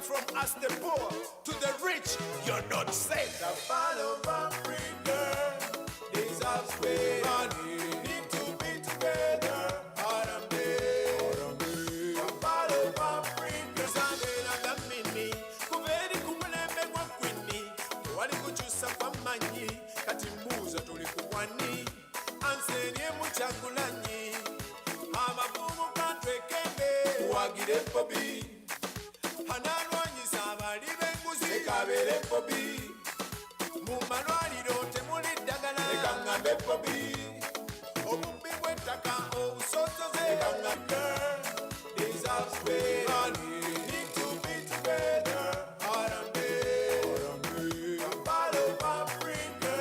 from us the poor to the rich, you're not safe. The part of Africa deserves better. Need to be together. Harambe. The part of Africa Zambera Gamini. Kuveri kumulembe kwa kwini. Wali kuchusa kwa manyi. Kati mbuzo tulikuwani. Ansenye muchagulanyi. Amabumu katwekembe. Wagire pobi. Hanalwanyi sabali benguzi. Ekabere pobi. Mumalwaliro temuli ddagala. Ekangambe pobi. Obubbi bw'ettaka obusosoze. Ekangambe. Deserves better. Need to be together. Harambe. The part of Africa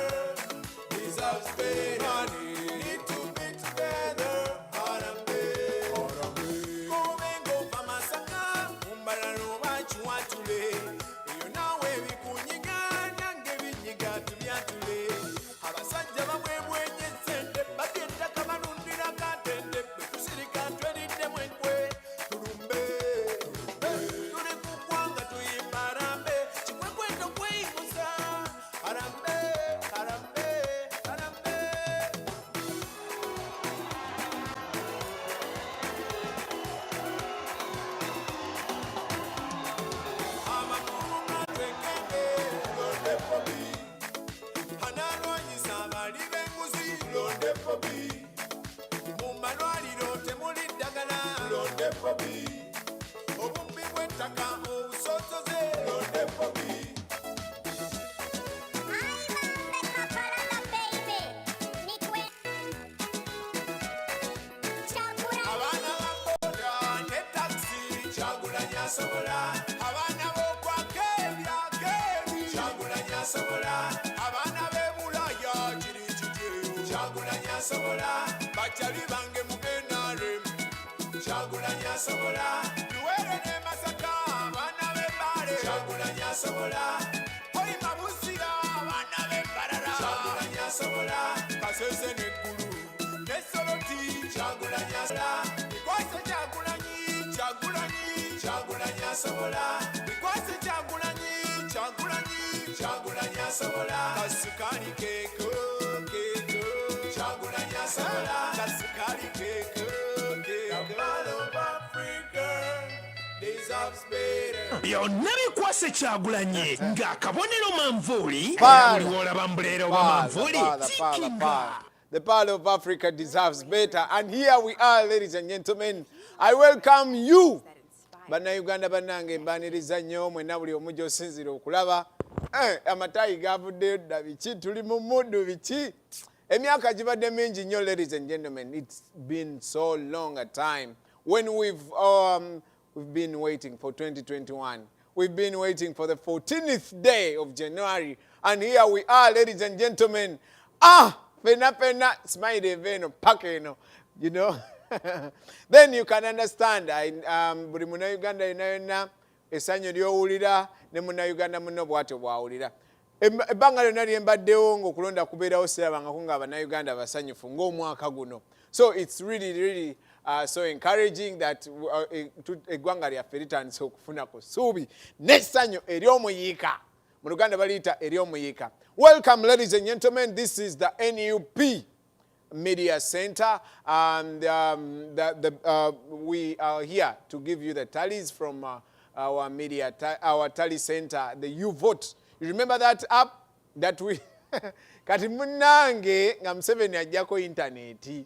deserves better. Need to be together. Harambe. Kubengo pamasaka. Mumbalalo bachiwatule. Eyo nawe bikunyiga. Nyange binyiga tubyatule. Abasajja bamwebwenye sente. Bagettaka balundira katende. Tusirika twelidde mwekwe. Tulumbe. Tuli ku ggwanga tuyimba harambe. Kikwekweto kweyimusa. Harambe. Harambe. Harambe. Amakulu gatwekenge. Londe pobi. Hanalwanyisa abali b'enguzi. Londe pobi. Mu malwaliro temuli ddagala. Londe pobi. Obubbi bw'ettaka obusosoze. Londe pobi. Abaana ba boda ne taxi. Kyagulanyi asobola. Abaana b'okwaka ebyageebi. Kyagulanyi asobola. Abaana b'e Bulaya kiri kiteeyo. Kyagulanyi asobola. Bakyali bange mu NRM. Kyagulanyi asobola. Luwere ne Masaka abaana b'e Mbale. Kyagulanyi asobola. Koyima Busira abaana b'e Mbarara. Kyagulanyi asobola. Kasese n'eggulu ne Soroti. Kyagulanyi asobola. Bikwase Kyagulanyi. Kyagulanyi. Kyagulanyi asobola. Bikwase Kyagulanyi. Kyagulanyi. Kyagulanyi asobola. Kasukali keeko keeko. Kyagulanyi asobola. Kasukali keeko keeko. The part of Africa deserves better. byonna bikwase Kyagulanyi ng'akabonero manvuuli Father. era buli w'olaba mbuleera oba manvuuli zikinga. The part of Africa deserves better. And here we are, ladies and gentlemen. I welcome you. Bannayuganda bannange mbaaniriza nnyo mwenna buli omu gy'osinzira okulaba. Amatayi gavuddeyo dda biki tuli mu muddu biki. Emyaka gibadde mingi nnyo, ladies and gentlemen. It's been so long a time when we've been waiting for 2021. We've been waiting for the 14th day of January. And here we are, ladies and gentlemen. Pena, smile veno, pakeno, you know. Then you can understand. Buli Munnayuganda yenna essanyu ly'owulira ne Munnayuganda munno bw'atyo bw'awulira. Ebbanga lyonna lye mbaddewo ng'okulonda kubeerawo sirabangako ng'Abannayuganda basanyufu ng'omwaka guno. So it's really so encouraging that eggwanga lyaffe litandise okufuna ku ssuubi n'essanyu ery'omuyiika. Mu Luganda baliyita ery'omuyiika. Welcome, ladies and gentlemen. This is the NUP Media Center, and we are here to give you the tallies from our media, our tally center, the U Vote. You remember that app that we kati munange nga Museveni ajjako internet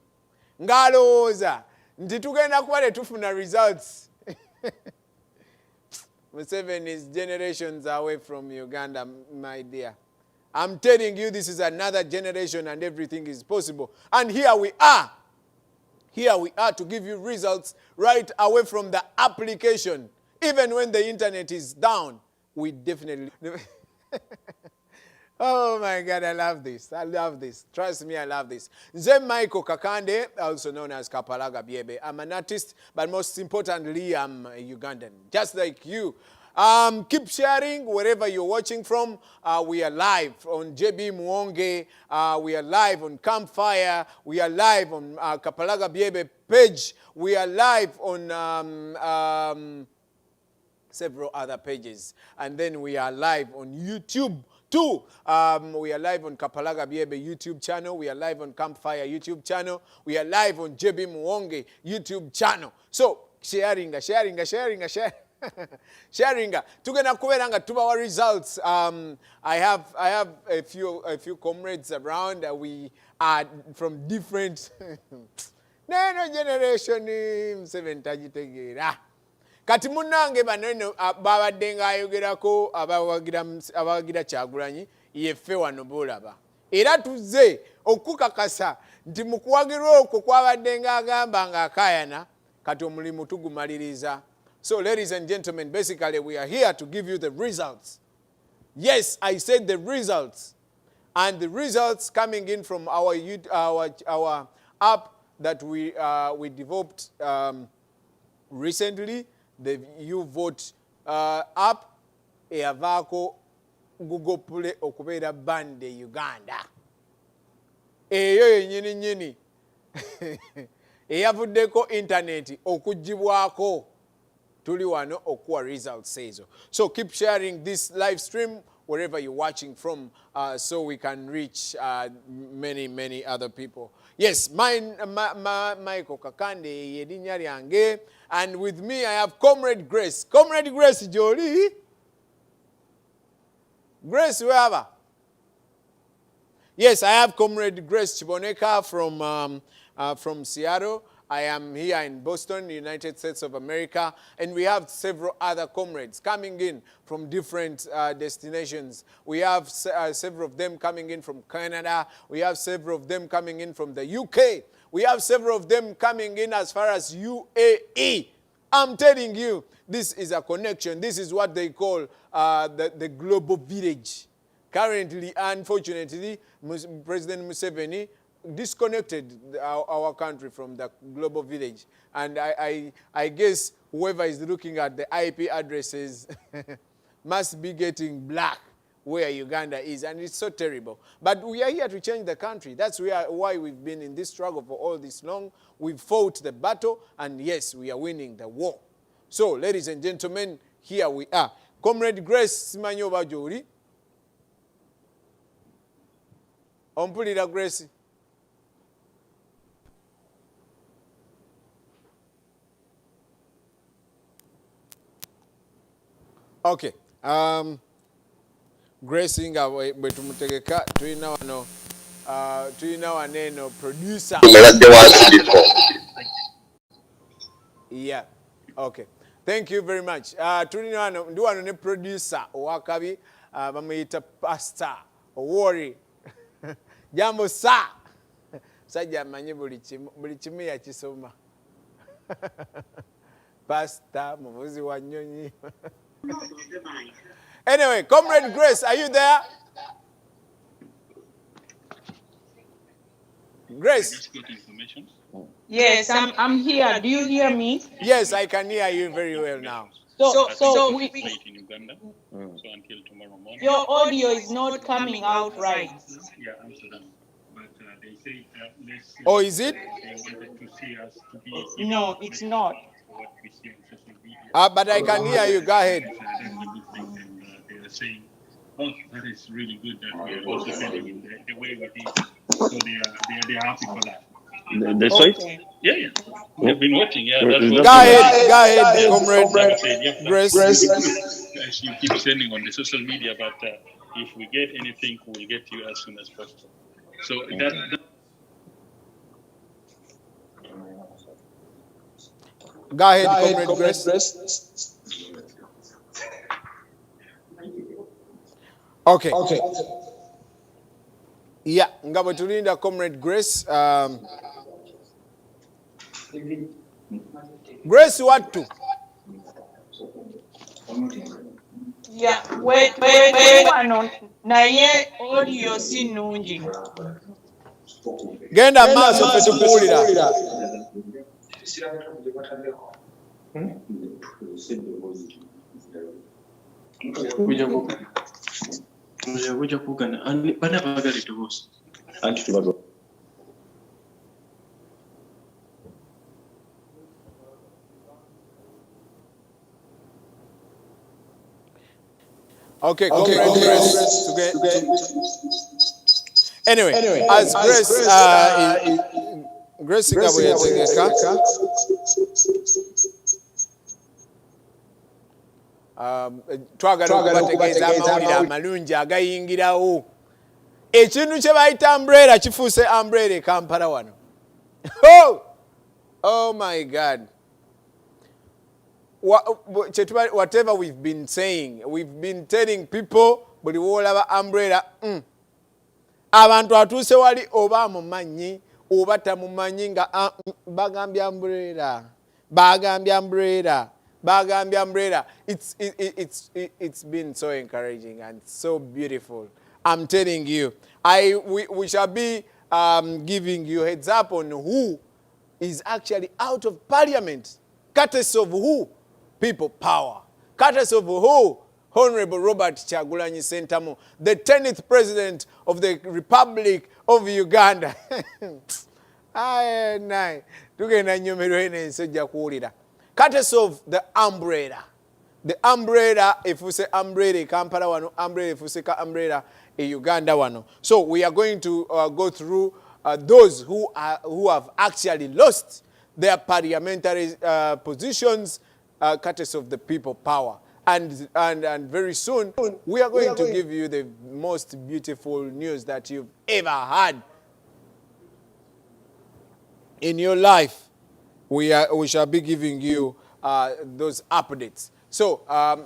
ng'alowooza nti tugenda kuba tufuna results. Museveni is generations away from Uganda, my dear. I'm telling you, this is another generation and everything is possible. And here we are. Here we are to give you results right away from the application. Even when the internet is down, we definitely... Oh my God, I love this. I love this. Trust me, I love this. Nze Michael Kakande, also known as Kapalaga Biebe. I'm an artist, but most importantly, I'm a Ugandan, just like you. Keep sharing wherever you're watching from. We are live on JB Muonge. We are live on Campfire. We are live on Kapalaga Biebe page. We are live on several other pages. And then we are live on YouTube too. We are live on Kapalaga Biebe YouTube channel. We are live on Campfire YouTube channel. We are live on JB Muwonge YouTube channel. So sharing. Tugenda kuberanga tubawa results. I have a few comrades around. We are from different neno generation mseventajitegeera. Kati munange banene babadde ng'ayogerako abawagira Kyagulanyi yeffe wano boolaba. Era tuzze okukakasa nti mu kuwagirwa okwo kwabadde ng'agamba ng'akaayana kati omulimu tugumaliriza. So ladies and gentlemen, basically we are here to give you the results. Yes, I said the results. And the results coming in from our app that we developed recently, the You Vote app, eyavaako Google Play okubeera banned Uganda. Eyo yennyini nnyini eyavuddeko internet okugibwako tuli wano okuwa results ezo. So keep sharing this live stream wherever you're watching from, so we can reach many other people. Yes, Michael Kakande yerinnya lyange, and with me I have Comrade Grace. Comrade Grace Jolie. Grace, wherever. Yes, I have Comrade Grace Chiboneka from Seattle. I am here in Boston, United States of America, and we have several other comrades coming in from different destinations. We have several of them coming in from Canada. We have several of them coming in from the UK. We have several of them coming in as far as UAE. I'm telling you, this is a connection. This is what they call the global village. Currently, unfortunately, President Museveni disconnected our country from the global village. And I guess whoever is looking at the IP addresses must be getting black where Uganda is. And it's so terrible. But we are here to change the country. That's why we've been in this struggle for all this long. We've fought the battle. And yes, we are winning the war. So, ladies and gentlemen, here we are. Comrade Grace simanyi oba gy'oli? Ompulira Grace? Okay. Grace nga bwe tumutegeka tulina wano eno producer. Yeah. Okay. Thank you very much. Tulina wano ndi wano ne producer owakabi bamuyita Pastor Owori. Jambo sa. Sajja amanyi buli kimu yakisoma. Pastor muvuzi wa nnyonyi. Anyway, Comrade Grace, are you there? Grace? Yes, I'm here. Do you hear me? Yes, I can hear you very well now. So we, in Uganda. So until tomorrow morning. your audio is not coming out right. Yeah, Amsterdam. But they say let's. Oh, is it? They wanted to see us to be. No, it's not. What we see on social media. But I can hear you. Go ahead. That's a good thing, and they are saying, "Oh, that is really good that we are also sending in the way we did." So they are happy for that. They saw it? Okay. Yeah. They've been watching. Yeah, that's what. Go ahead, Comrade Grace. As you keep sending on the social media, but if we get anything, we'll get to you as soon as possible. So that Go ahead, Comrade Grace. Okay. Yeah, nga bwe tulinda Comrade Grace. Grace wattu? Yeah, wait, wano naye audio si nungi. Genda maaso ffe tukuwulira. Kuja kugana bana bagali tubose anti tubago Okay, Comrade Grace. Anyway, as Grace Grace ngabo yategeka twagala okubategeeza amawulire amalungi agayingirawo. Ekintu kye bayita umbrella kifuuse umbrella e Kampala wano. Oh my God. Whatever we've been saying, we've been telling people, buli wolaba umbrella, abantu atuuse wali oba mumanyi oba tamumanyi nga bagambya umbrella, bagambya umbrella, bagambya umbrella. It's been so encouraging and so beautiful. I'm telling you, we shall be giving you heads up on who is actually out of parliament. Courtesy of who? People power. Courtesy of who? Honorable Robert Kyagulanyi Ssentamu, the 10th president of the Republic of Uganda. Courtesy of the umbrella. The umbrella, if we say umbrella, Kampala wano, umbrella, if we say umbrella, Uganda wano. So we are going to go through those who have actually lost their parliamentary positions, courtesy of the people power. And very soon, we are going to give you the most beautiful news that you've ever had in your life. We shall be giving you those updates. So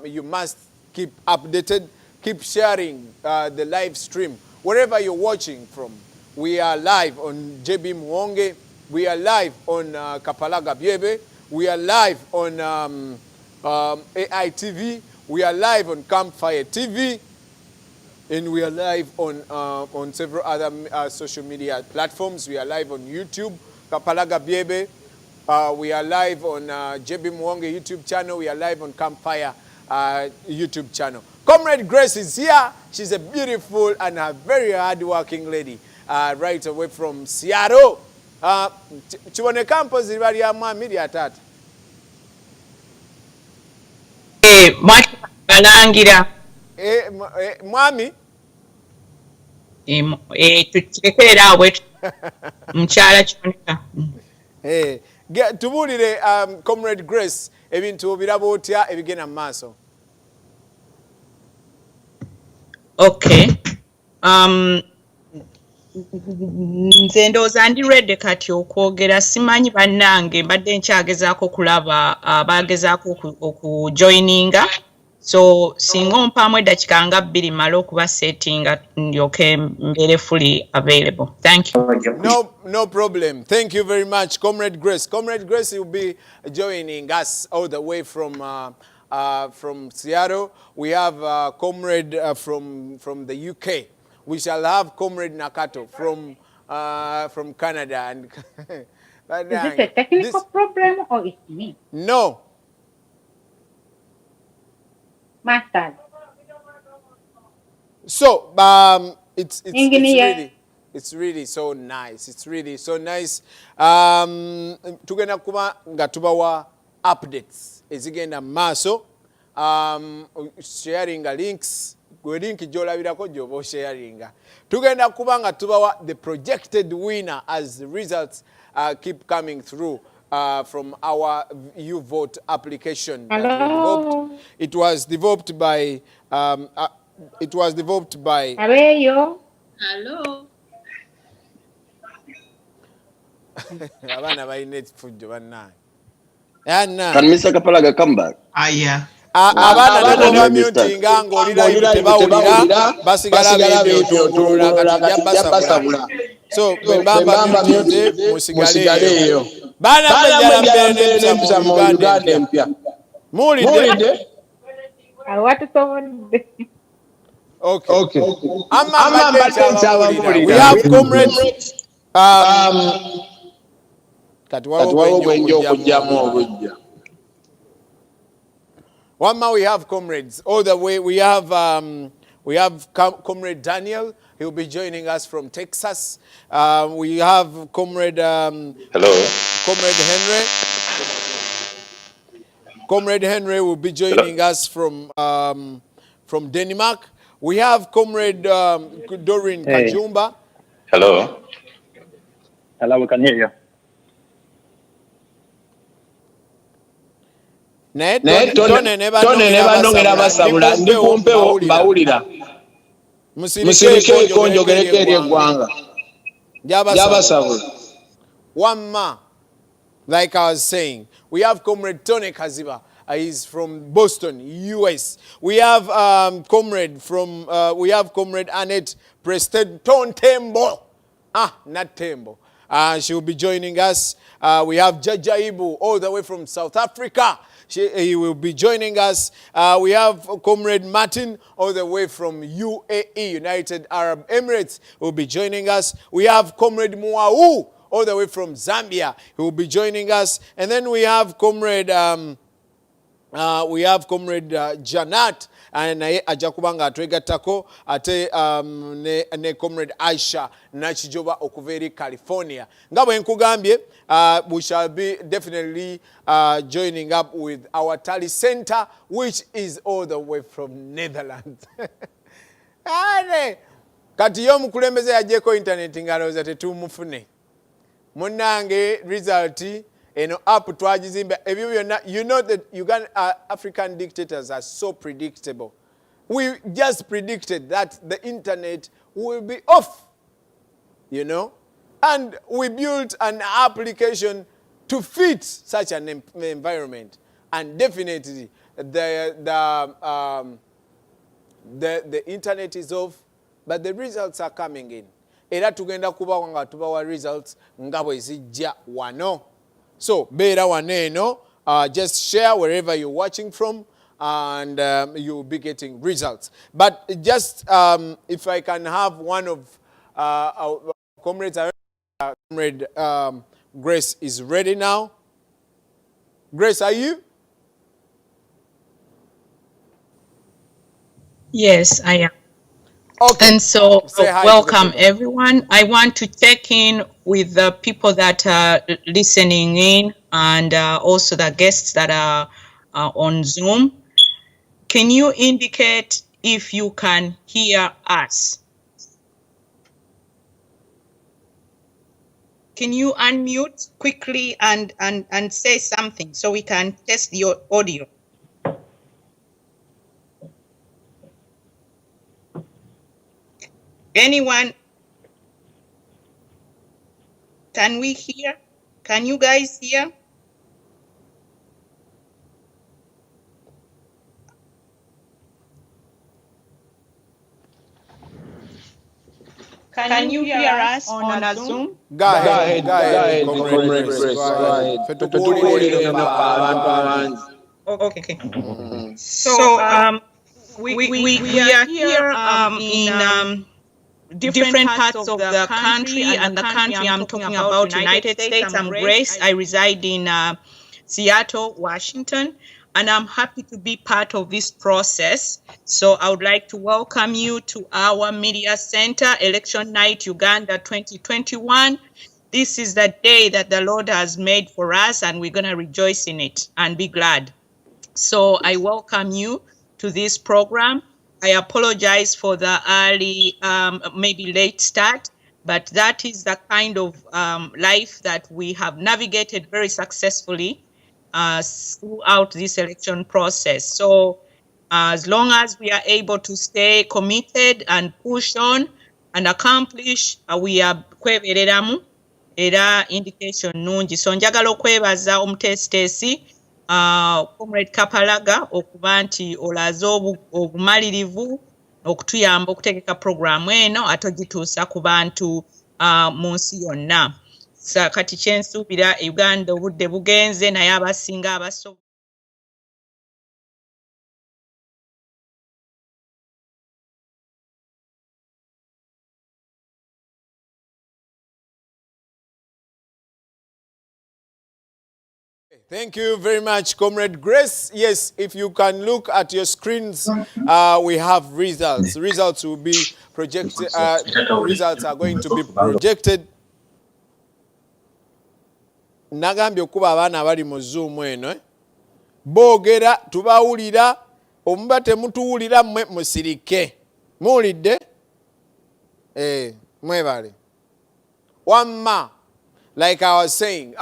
you must keep updated, keep sharing the live stream. Wherever you're watching from, we are live on JB Muwonge, we are live on Kapalaga Byebe, we are live on AI TV, we are live on Campfire TV, and we are live on several other social media platforms. We are live on YouTube, Kapalaga Byebe. We are live on JB Muwonge YouTube channel. We are live on Campfire YouTube channel. Comrade Grace is here. She's a beautiful and a very hard-working lady, right away from Seattle. Chiboneka mpozi bali ya mwami lya tata. Balangira. Mwami? Tukirekera awe mchala chiboneka. Tubuulire Comrade Grace ebintu obiraba otya ebigenda mu maaso. Okay. Nze ndowooza ndi ready kati okwogera, simanyi bannange mbadde nkyagezaako okulaba abagezaako okujoininga, so singa ompaamu eddakiika nga 2 mmale okuba settinga ndyoke mbeere fully available. Thank you. No problem. Thank you very much, Comrade Grace. Comrade Grace will be joining us all the way from Seattle. We have Comrade from the UK. We shall have Comrade Nakato from Canada. And is this a technical problem or it's me? No. Master. So it's really so nice. It's really so nice. Tugenda kuba nga tubawa updates ezigenda maaso, sharing links. Gwe link gyolabirako gyoba sharinga. Tugenda kuba nga tubawa the projected winner as the results keep coming through from our YouVote application. Hello. It was developed by Hello. Abana balina effujjo bannange. Can Mr. Kapalaga come back? Yeah. Abana nabo bamyutinga ng'olira tebawulira basigala beebyotoola kati basabula. So bembamba myutinze musigaleeyo. Baana mwenjala mbeere n'empisa mu Uganda empya. Muwulidde? Okay. Amma mbadde nkyabawulira. We have comrades. Kati waliwo gwenja okugyamu obujja. One more we have comrades all the way. We have Comrade Daniel. He'll be joining us from Texas. We have Comrade Hello. Comrade Henry. Comrade Henry will be joining us from from Denmark. We have Comrade Doreen Kajumba. Hello. Hello, we can hear you. Tone ne banongera basabula ndi kumpewo bawulira. Musirike konjogereko eri eggwanga. Jabasabula. One ma. Like I was saying, we have Comrade Tony Kaziba. He's from Boston, US. We have Comrade Annette Preston Tembo. Not Tembo. She will be joining us. We have Jaja Ibu all the way from South Africa. He will be joining us. We have Comrade Martin all the way from UAE, United Arab Emirates, will be joining us. We have Comrade Muau all the way from Zambia, he will be joining us. And then we have Comrade Janat and ajakubanga atwegatako ate ne Comrade Aisha Nachijoba okuveri California. Ngabwe nkugambye, we shall be definitely joining up with our Tally Center, which is all the way from Netherlands. Kati yo mukulembeze yajeko internet ngaloza tetumufune. Munange result eno app twagizimba ebyo byonna. You know that African dictators are so predictable. We just predicted that the internet will be off, you know, and we built an application to fit such an environment, and definitely the internet is off, but the results are coming in. Era tugenda kuba nga tubawa results nga bwe zijja wano. So beera waneno, just share wherever you're watching from, and you'll be getting results. But just if I can have one of our comrades, Comrade Grace is ready now. Grace, are you? Yes, I am. Okay. And so, welcome everyone. I want to check in with the people that are listening in, and also the guests that are on Zoom. Can you indicate if you can hear us? Can you unmute quickly and say something so we can test your audio? Anyone? Can we hear? Can you guys hear? Can you hear us on a Zoom? Go ahead, Comrade Grace. Go ahead. Okay. So we are here in different parts of the country, and the country I'm talking about, United States. I'm Grace. I reside in Seattle, Washington, and I'm happy to be part of this process. So I would like to welcome you to our media center, Election Night Uganda 2021. This is the day that the Lord has made for us, and we're going to rejoice in it and be glad. So I welcome you to this program. I apologize for the early, maybe late start, but that is the kind of life that we have navigated very successfully throughout this election process. So as long as we are able to stay committed and push on and accomplish, we are kwebereramu era indication nungi. So njagala okwebaza omutesitesi Comrade Kapalaga okuba nti olaze obumalirivu okutuyamba okutegeka programu eno atogituusa ku bantu mu nsi yonna. Kati kyensuubira Uganda obudde bugenze naye abasinga abasobola. Thank you very much, Comrade Grace. Yes, if you can look at your screens, we have results. Results will be projected. Results are going to be projected. Nagambye okuba abaana bali mu Zoom eno. Boogera tubawulira omuba temutuwulira mmwe musirike. Muwulidde? Mwebale. Wamma, like I was saying,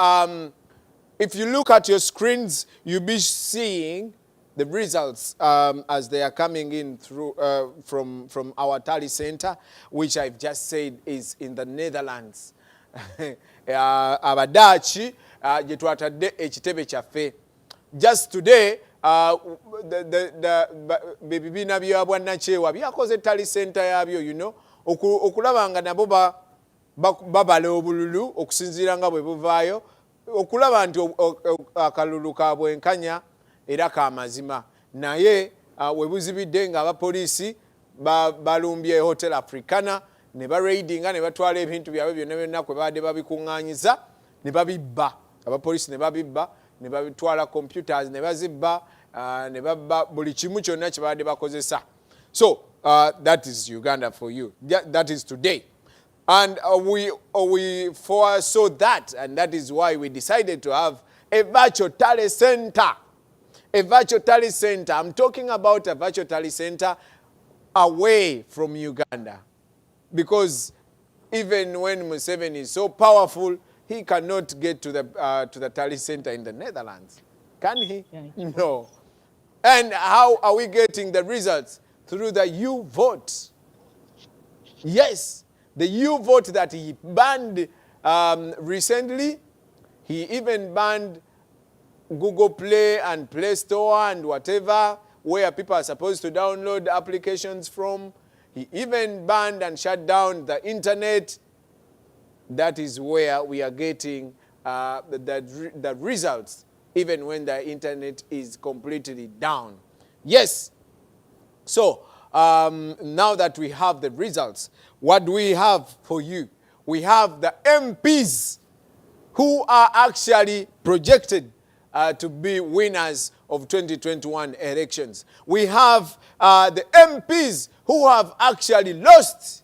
if you look at your screens, you'll be seeing the results as they are coming in through from our tally center, which I've just said is in the Netherlands. Abadachi jetwatadde ekitebe kyaffe. Just today, bibiina bya bwannakyewa byakoze tally center yabyo, you know, okulaba nga nabo babala obululu okusinziira nga bwe buvaayo, okulaba nti akalulu ka bwenkanya era ka mazima. Naye we buzibidde nga abapoliisi balumbye Hotel Africana, ne baraidinga ne batwala ebintu byabwe byonna byonna kwe baadde babikuŋŋaanyiza ne babibba. Abapoliisi ne babibba, ne babitwala computers ne bazibba, ne babba buli kimu kyonna kye baadde bakozesa. So that is Uganda for you. That is today. And we foresaw that, and that is why we decided to have a virtual tally center. A virtual tally center. I'm talking about a virtual tally center away from Uganda. Because even when Museveni is so powerful, he cannot get to the tally center in the Netherlands. Can he? Yeah, no. And how are we getting the results? Through the U-vote. Yes, the U-vote that he banned recently. He even banned Google Play and Play Store and whatever, where people are supposed to download applications from. He even banned and shut down the internet. That is where we are getting the results, even when the internet is completely down. Yes. So now that we have the results, what do we have for you? We have the MPs who are actually projected to be winners of 2021 elections. We have the MPs who have actually lost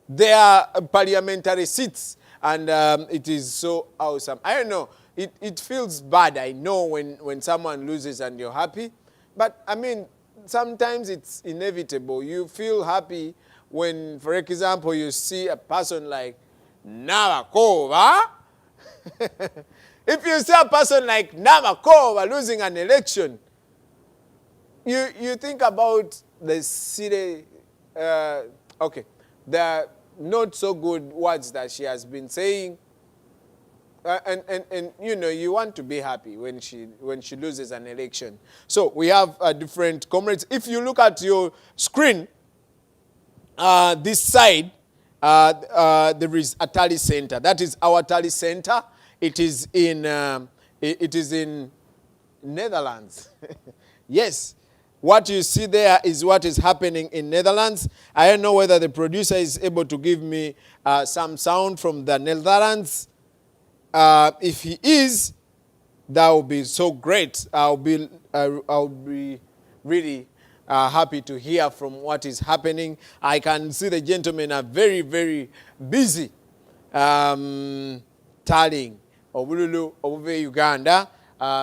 their parliamentary seats, and it is so awesome. I don't know, it feels bad, I know, when someone loses and you're happy, but I mean, sometimes it's inevitable. You feel happy when, for example, you see a person like Nabakova. If you see a person like Nabakova losing an election, you think about the city, the not so good words that she has been saying, and you know, you want to be happy when she loses an election. So we have different comrades. If you look at your screen, this side, there is a tally center. That is our tally center. It is in Netherlands. Yes. What you see there is what is happening in Netherlands. I don't know whether the producer is able to give me some sound from the Netherlands. If he is, that would be so great. I'll be really happy to hear from what is happening. I can see the gentlemen are very, very busy tallying obululu over Uganda,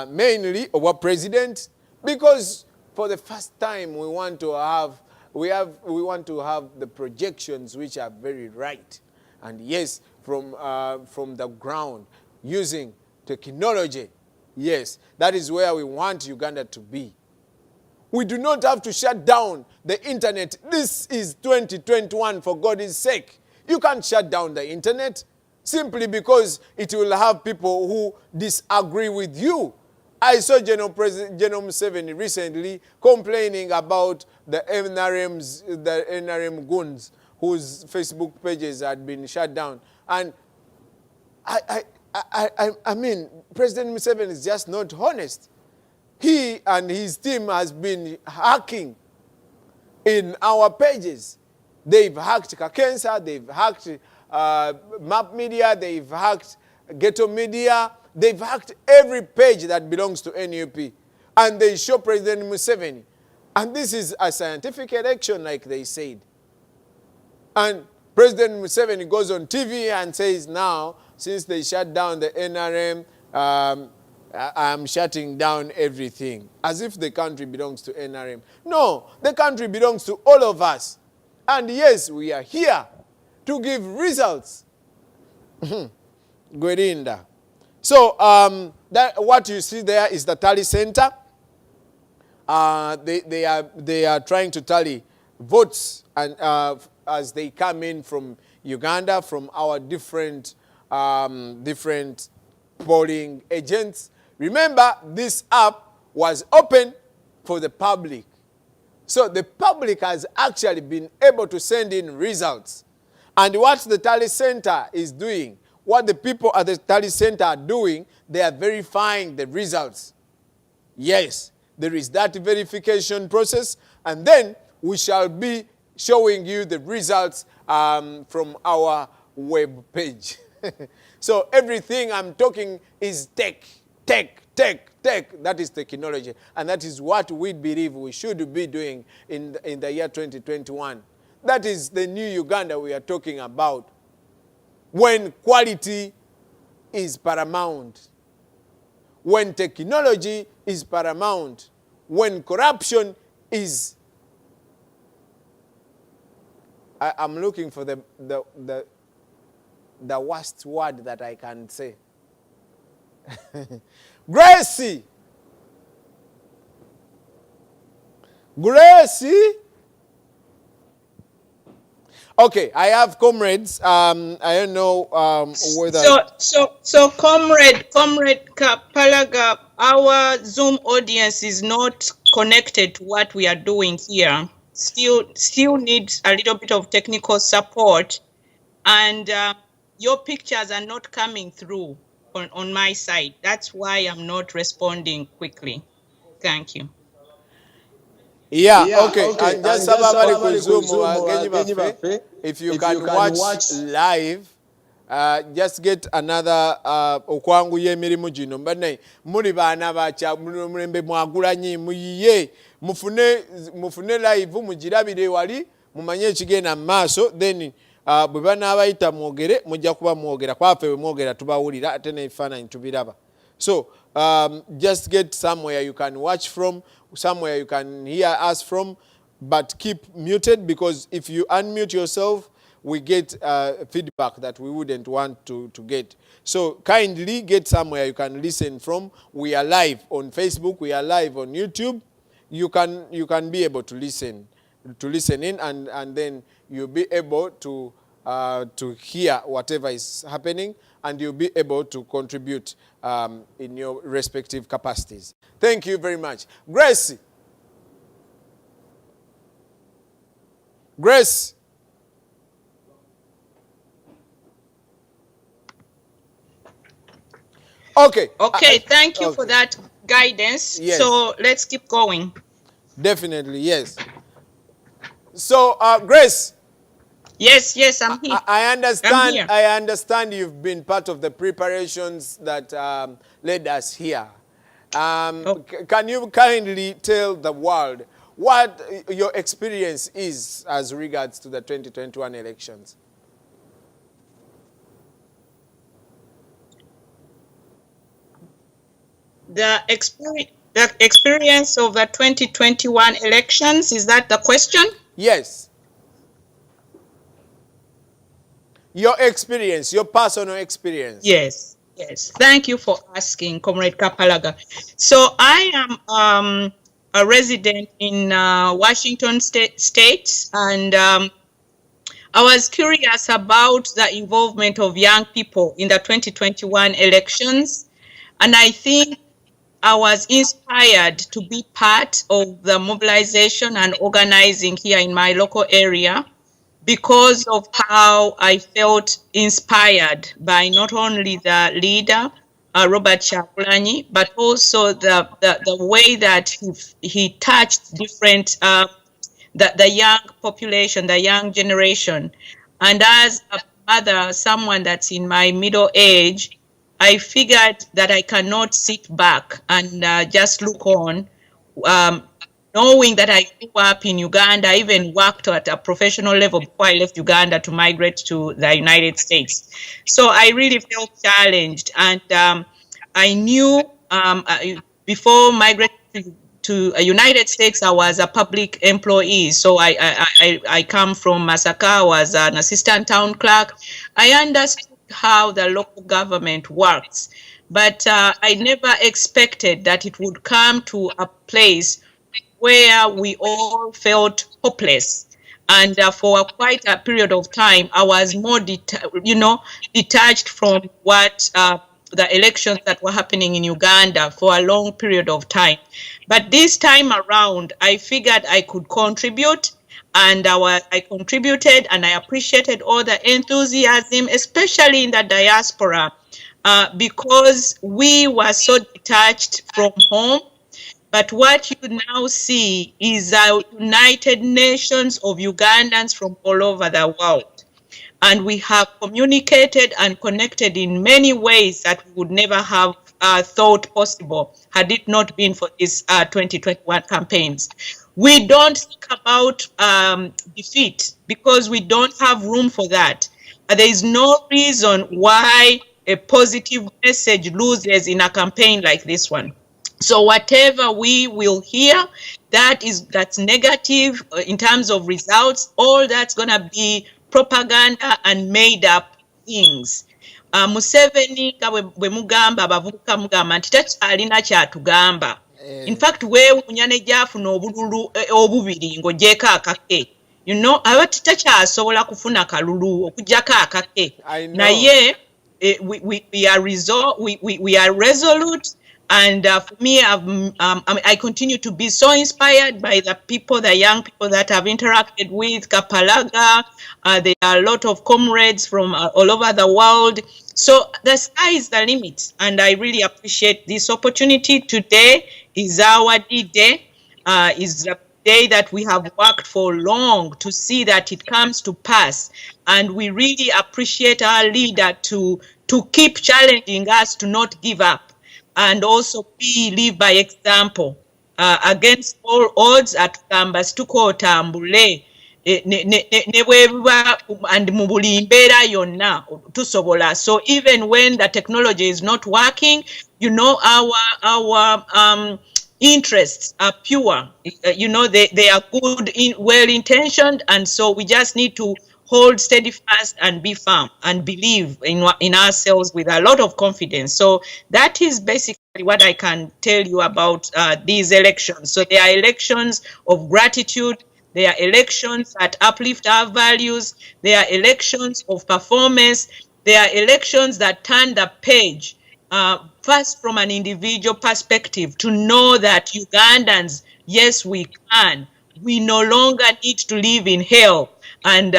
mainly over president, because for the first time we want to have the projections which are very right, and yes, from the ground, using technology. Yes, that is where we want Uganda to be. We do not have to shut down the internet. This is 2021, for God's sake. You can't shut down the internet simply because it will have people who disagree with you. I saw General Museveni recently complaining about the NRM goons whose Facebook pages had been shut down. And I mean, President Museveni is just not honest. He and his team has been hacking in our pages. They've hacked Kakensa, they've hacked Map Media, they've hacked Ghetto Media, they've hacked every page that belongs to NUP. And they show President Museveni. And this is a scientific election, like they said. And President Museveni goes on TV and says now, since they shut down the NRM I'm shutting down everything, as if the country belongs to NRM. No, the country belongs to all of us. And yes, we are here to give results. Gwerinda. So that what you see there is the tally center. They are trying to tally votes and as they come in from Uganda, from our different polling agents. Remember, this app was open for the public. So the public has actually been able to send in results. And what the tally center is doing, what the people at the tally center are doing, they are verifying the results. Yes, there is that verification process, and then we shall be showing you the results from our web page. So everything I'm talking is tech. That is technology. And that is what we believe we should be doing in the year 2021. That is the new Uganda we are talking about. When quality is paramount. When technology is paramount. When corruption is... I'm looking for the worst word that I can say. Gracie. Okay, I have comrades. I don't know whether. So, comrade Kapalaga, our Zoom audience is not connected to what we are doing here. Still needs a little bit of technical support, and your pictures are not coming through on my side. That's why I'm not responding quickly. Thank you. Yeah, okay. And just if you can watch live, just get another okwangu y'emirimu gino mbane muli baana bacha mulembe mwagulanyi muyiye mufune live mugirabire wali mumanye ekigenda mu maaso, then bwe banaabayita mwogere mujja kuba mwogera kwafe bwe mwogera tubawulira ate n'ebifaananyi tubiraba. So just get somewhere you can watch from, somewhere you can hear us from, but keep muted, because if you unmute yourself, we get feedback that we wouldn't want to get. So kindly get somewhere you can listen from. We are live on Facebook. We are live on YouTube. You can be able to listen in, and then you'll be able to hear whatever is happening, and you'll be able to contribute in your respective capacities. Thank you very much. Grace. Okay. Thank you for that guidance. Yes. So let's keep going. Definitely, yes. So, Grace. Yes, I'm here. I understand. I'm here. I understand you've been part of the preparations that led us here. Can you kindly tell the world what your experience is as regards to the 2021 elections? The experience of the 2021 elections, is that the question? Yes. Your experience, your personal experience. Yes. Thank you for asking, Comrade Kapalaga. So I am a resident in Washington State, and I was curious about the involvement of young people in the 2021 elections, and I think I was inspired to be part of the mobilization and organizing here in my local area because of how I felt inspired by not only the leader, Robert Chagulanyi, but also the way that he touched different, the young population, the young generation. And as a mother, someone that's in my middle age, I figured that I cannot sit back and just look on, knowing that I grew up in Uganda. I even worked at a professional level before I left Uganda to migrate to the United States. So I really felt challenged, and I knew before migrating to the United States, I was a public employee. So I come from Masaka. I was an assistant town clerk. I understood how the local government works, but I never expected that it would come to a place where we all felt hopeless. And for quite a period of time, I was more, detached from what the elections that were happening in Uganda for a long period of time. But this time around, I figured I could contribute, and I contributed, and I appreciated all the enthusiasm, especially in the diaspora, because we were so detached from home. But what you now see is a United Nations of Ugandans from all over the world. And we have communicated and connected in many ways that we would never have thought possible had it not been for these 2021 campaigns. We don't think about defeat because we don't have room for that. There is no reason why a positive message loses in a campaign like this one. So whatever we will hear that's negative in terms of results, all that's going to be propaganda and made up things. Museveni nga bwe mugamba abavubuka mugamba nti takyalina kyatugamba. In fact, weewuunya ne gy'afuna obululu obubiri ng'ogyeko akake. Aba takyasobola kufuna kalulu okuggyako akake. Naye we are resolute. And for me, I continue to be so inspired by the young people that I've interacted with, Kapalaga. There are a lot of comrades from all over the world. So the sky is the limit. And I really appreciate this opportunity. Today is our D-Day, is the day that we have worked for long to see that it comes to pass. And we really appreciate our leader to keep challenging us to not give up. And also live by example against all odds. Atugamba situka otambule ne bwebiba and mu buli mbeera yonna tusobola. So even when the technology is not working, our interests are pure. They are good, well-intentioned, and so we just need to hold steadfast and be firm and believe in ourselves with a lot of confidence. So that is basically what I can tell you about these elections. So they are elections of gratitude. They are elections that uplift our values. They are elections of performance. They are elections that turn the page, first from an individual perspective, to know that Ugandans, yes, we can. We no longer need to live in hell and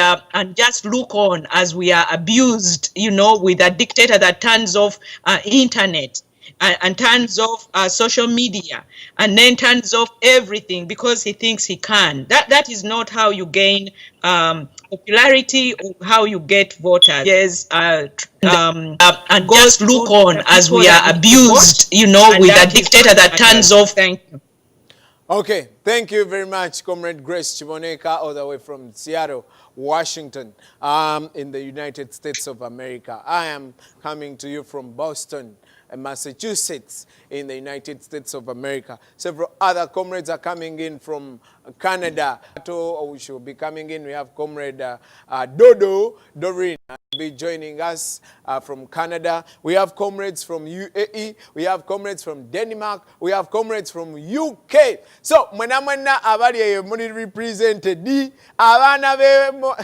just look on as we are abused, with a dictator that turns off internet and turns off social media and then turns off everything because he thinks he can. That is not how you gain popularity or how you get voters. Yes, and just look on as we are abused, with a dictator that turns off. Thank you. Okay, thank you very much, Comrade Grace Chiboneka, all the way from Seattle, Washington, in the United States of America. I am coming to you from Boston, Massachusetts, in the United States of America. Several other comrades are coming in from Canada. We should be coming in. We have Comrade Doreen will be joining us from Canada. We have comrades from UAE. We have comrades from Denmark. We have comrades from UK. So, mwena abali eyo muni represented di abana bomu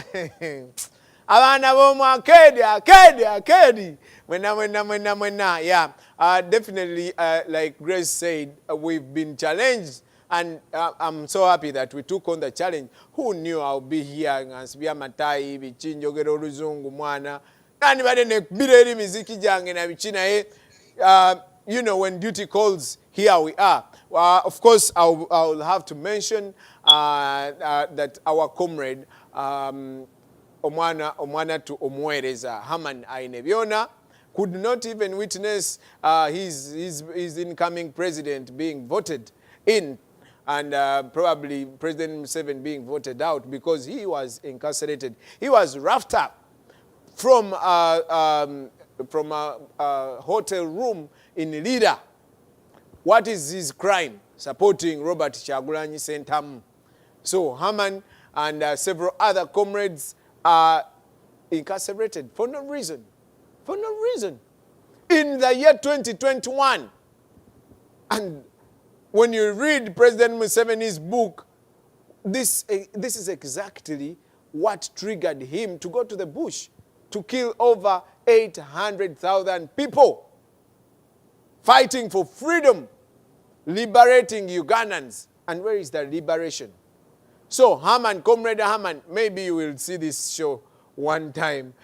akedi. Mwena. Yeah. Definitely, like Grace said, we've been challenged, and I'm so happy that we took on the challenge. Who knew I'll be here? Ngansibia matai bichinjo gero luzungu mwana. Nani bade ne bireri miziki jange na bichina when duty calls, here we are. Of course, I'll have to mention that our comrade Omwana to Omwereza Haman Ainebiona could not even witness his incoming president being voted in, and probably President Museveni being voted out because he was incarcerated. He was roughed up from a hotel room in Lira What is his crime? Supporting Robert Kyagulanyi Ssentamu. So Herman and several other comrades are incarcerated for no reason. For no reason. In the year 2021. And when you read President Museveni's book, this is exactly what triggered him to go to the bush, to kill over 800,000 people, fighting for freedom, liberating Ugandans. And where is the liberation? So Herman, Comrade Herman, maybe you will see this show one time.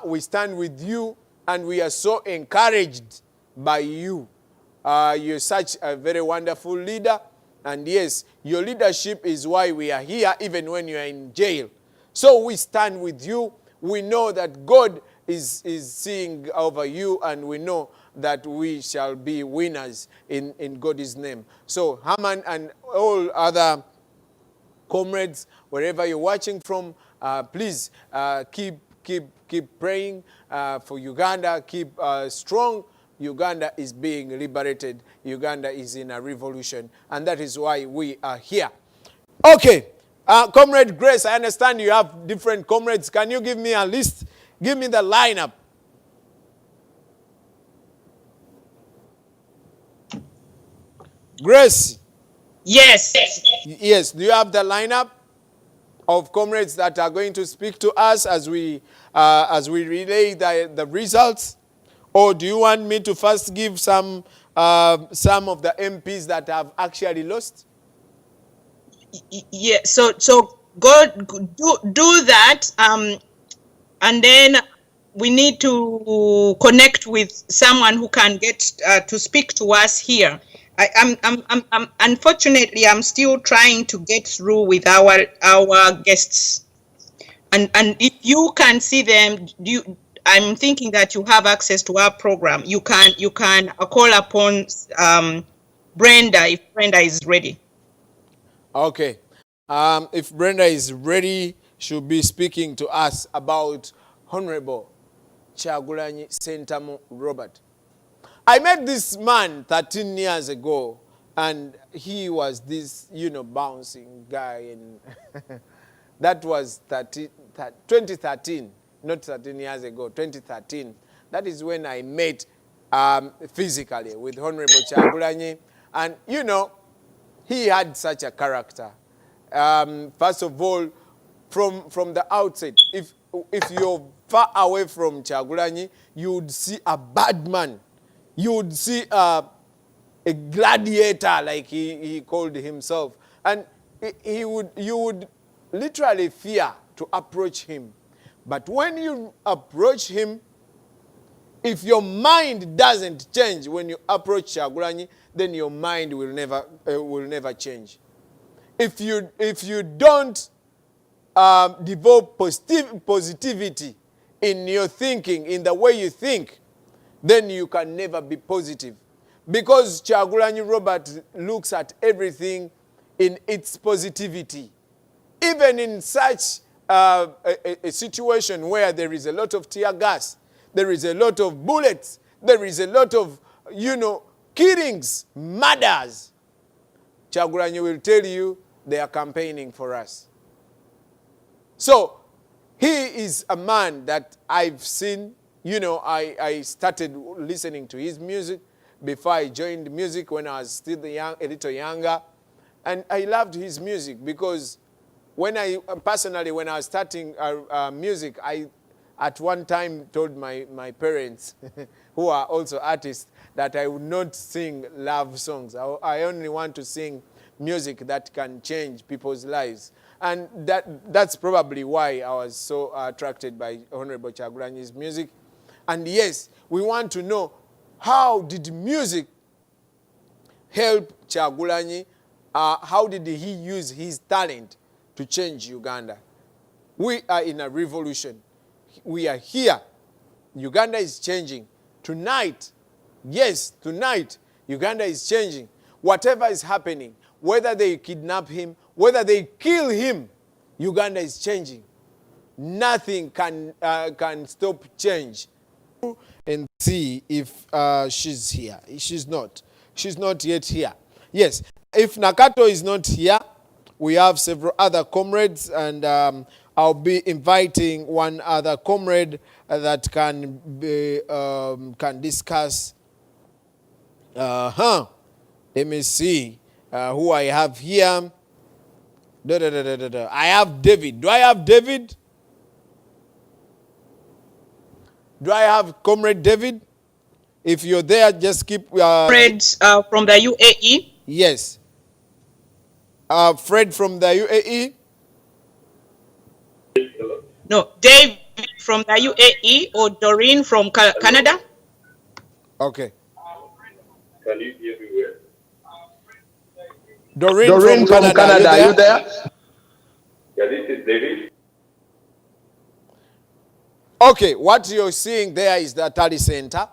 We stand with you, and we are so encouraged by you. You're such a very wonderful leader. And yes, your leadership is why we are here, even when you are in jail. So we stand with you. We know that God is seeing over you, and we know that we shall be winners in God's name. So Herman and all other comrades, wherever you're watching from, please keep praying for Uganda. Keep strong. Uganda is being liberated. Uganda is in a revolution. And that is why we are here. Okay. Comrade Grace, I understand you have different comrades. Can you give me a list? Give me the lineup. Grace. Yes. Yes. Do you have the lineup of comrades that are going to speak to us as we relay the results? Or do you want me to first give some of the MPs that have actually lost? Yeah. So go do that. And then we need to connect with someone who can get to speak to us here. I'm unfortunately, I'm still trying to get through with our guests. And if you can see them, I'm thinking that you have access to our program. You can call upon Brenda if Brenda is ready. Okay. If Brenda is ready, she'll be speaking to us about Honorable Kyagulanyi Ssentamu Robert. I met this man 13 years ago, and he was this, bouncing guy. And that was 2013. Not 13 years ago, 2013. That is when I met physically with Honorable Kyagulanyi. And, he had such a character. First of all, from the outset, if you're far away from Kyagulanyi, you would see a bad man. You would see a gladiator, like he called himself. And you would literally fear to approach him. But when you approach him, if your mind doesn't change when you approach Kyagulanyi, then your mind will never change. If you don't develop positivity in your thinking, in the way you think, then you can never be positive. Because Kyagulanyi Robert looks at everything in its positivity. Even in such a situation where there is a lot of tear gas, there is a lot of bullets, there is a lot of, killings, murders, Kyagulanyi will tell you they are campaigning for us. So he is a man that I've seen. I started listening to his music before I joined music when I was still a little younger. And I loved his music because when I was starting music, I at one time told my parents, who are also artists, that I would not sing love songs. I only want to sing music that can change people's lives. And that's probably why I was so attracted by Honorable Kyagulanyi's music. And yes, we want to know, how did music help Kyagulanyi? How did he use his talent to change Uganda? We are in a revolution. We are here. Uganda is changing. Tonight, yes, tonight, Uganda is changing. Whatever is happening, whether they kidnap him, whether they kill him, Uganda is changing. Nothing can stop change. And see if she's here. She's not. She's not yet here. Yes, if Nakato is not here, we have several other comrades, and I'll be inviting one other comrade that can discuss. Let me see who I have here. I have David. Do I have David? Do I have Comrade David? If you're there, just keep... Comrades from the UAE? Yes. Fred from the UAE? No, David from the UAE or Doreen from Canada? Okay. Can you hear me well? Doreen from Canada, are you there? Yeah, this is David. Okay, what you're seeing there is the Tally Center.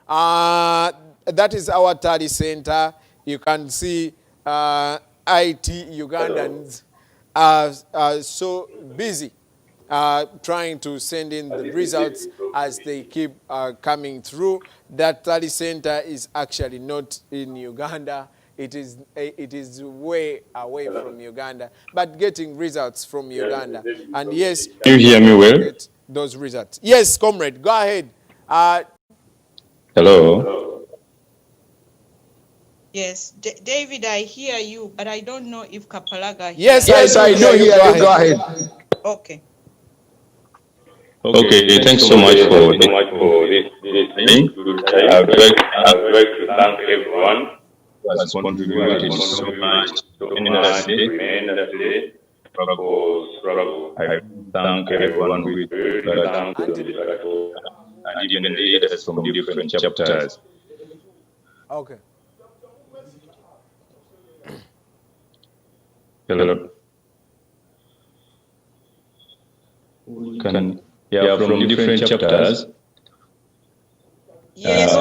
That is our Tally Center. You can see IT Ugandans are so busy trying to send in the results as they keep coming through. That Tally Center is actually not in Uganda. It is way away from Uganda, but getting results from Uganda. And yes, you hear me well? Those results. Yes, comrade, go ahead. Hello. Yes, David, I hear you, but I don't know if Kapalaga hears. Yes, I do hear you. Go ahead. Okay. Okay, thanks so much for this listening. I would like to thank everyone who has contributed so much to industry struggle. I thank everyone who is and even leaders from different chapters. Okay. Hello. From different chapters. Yes,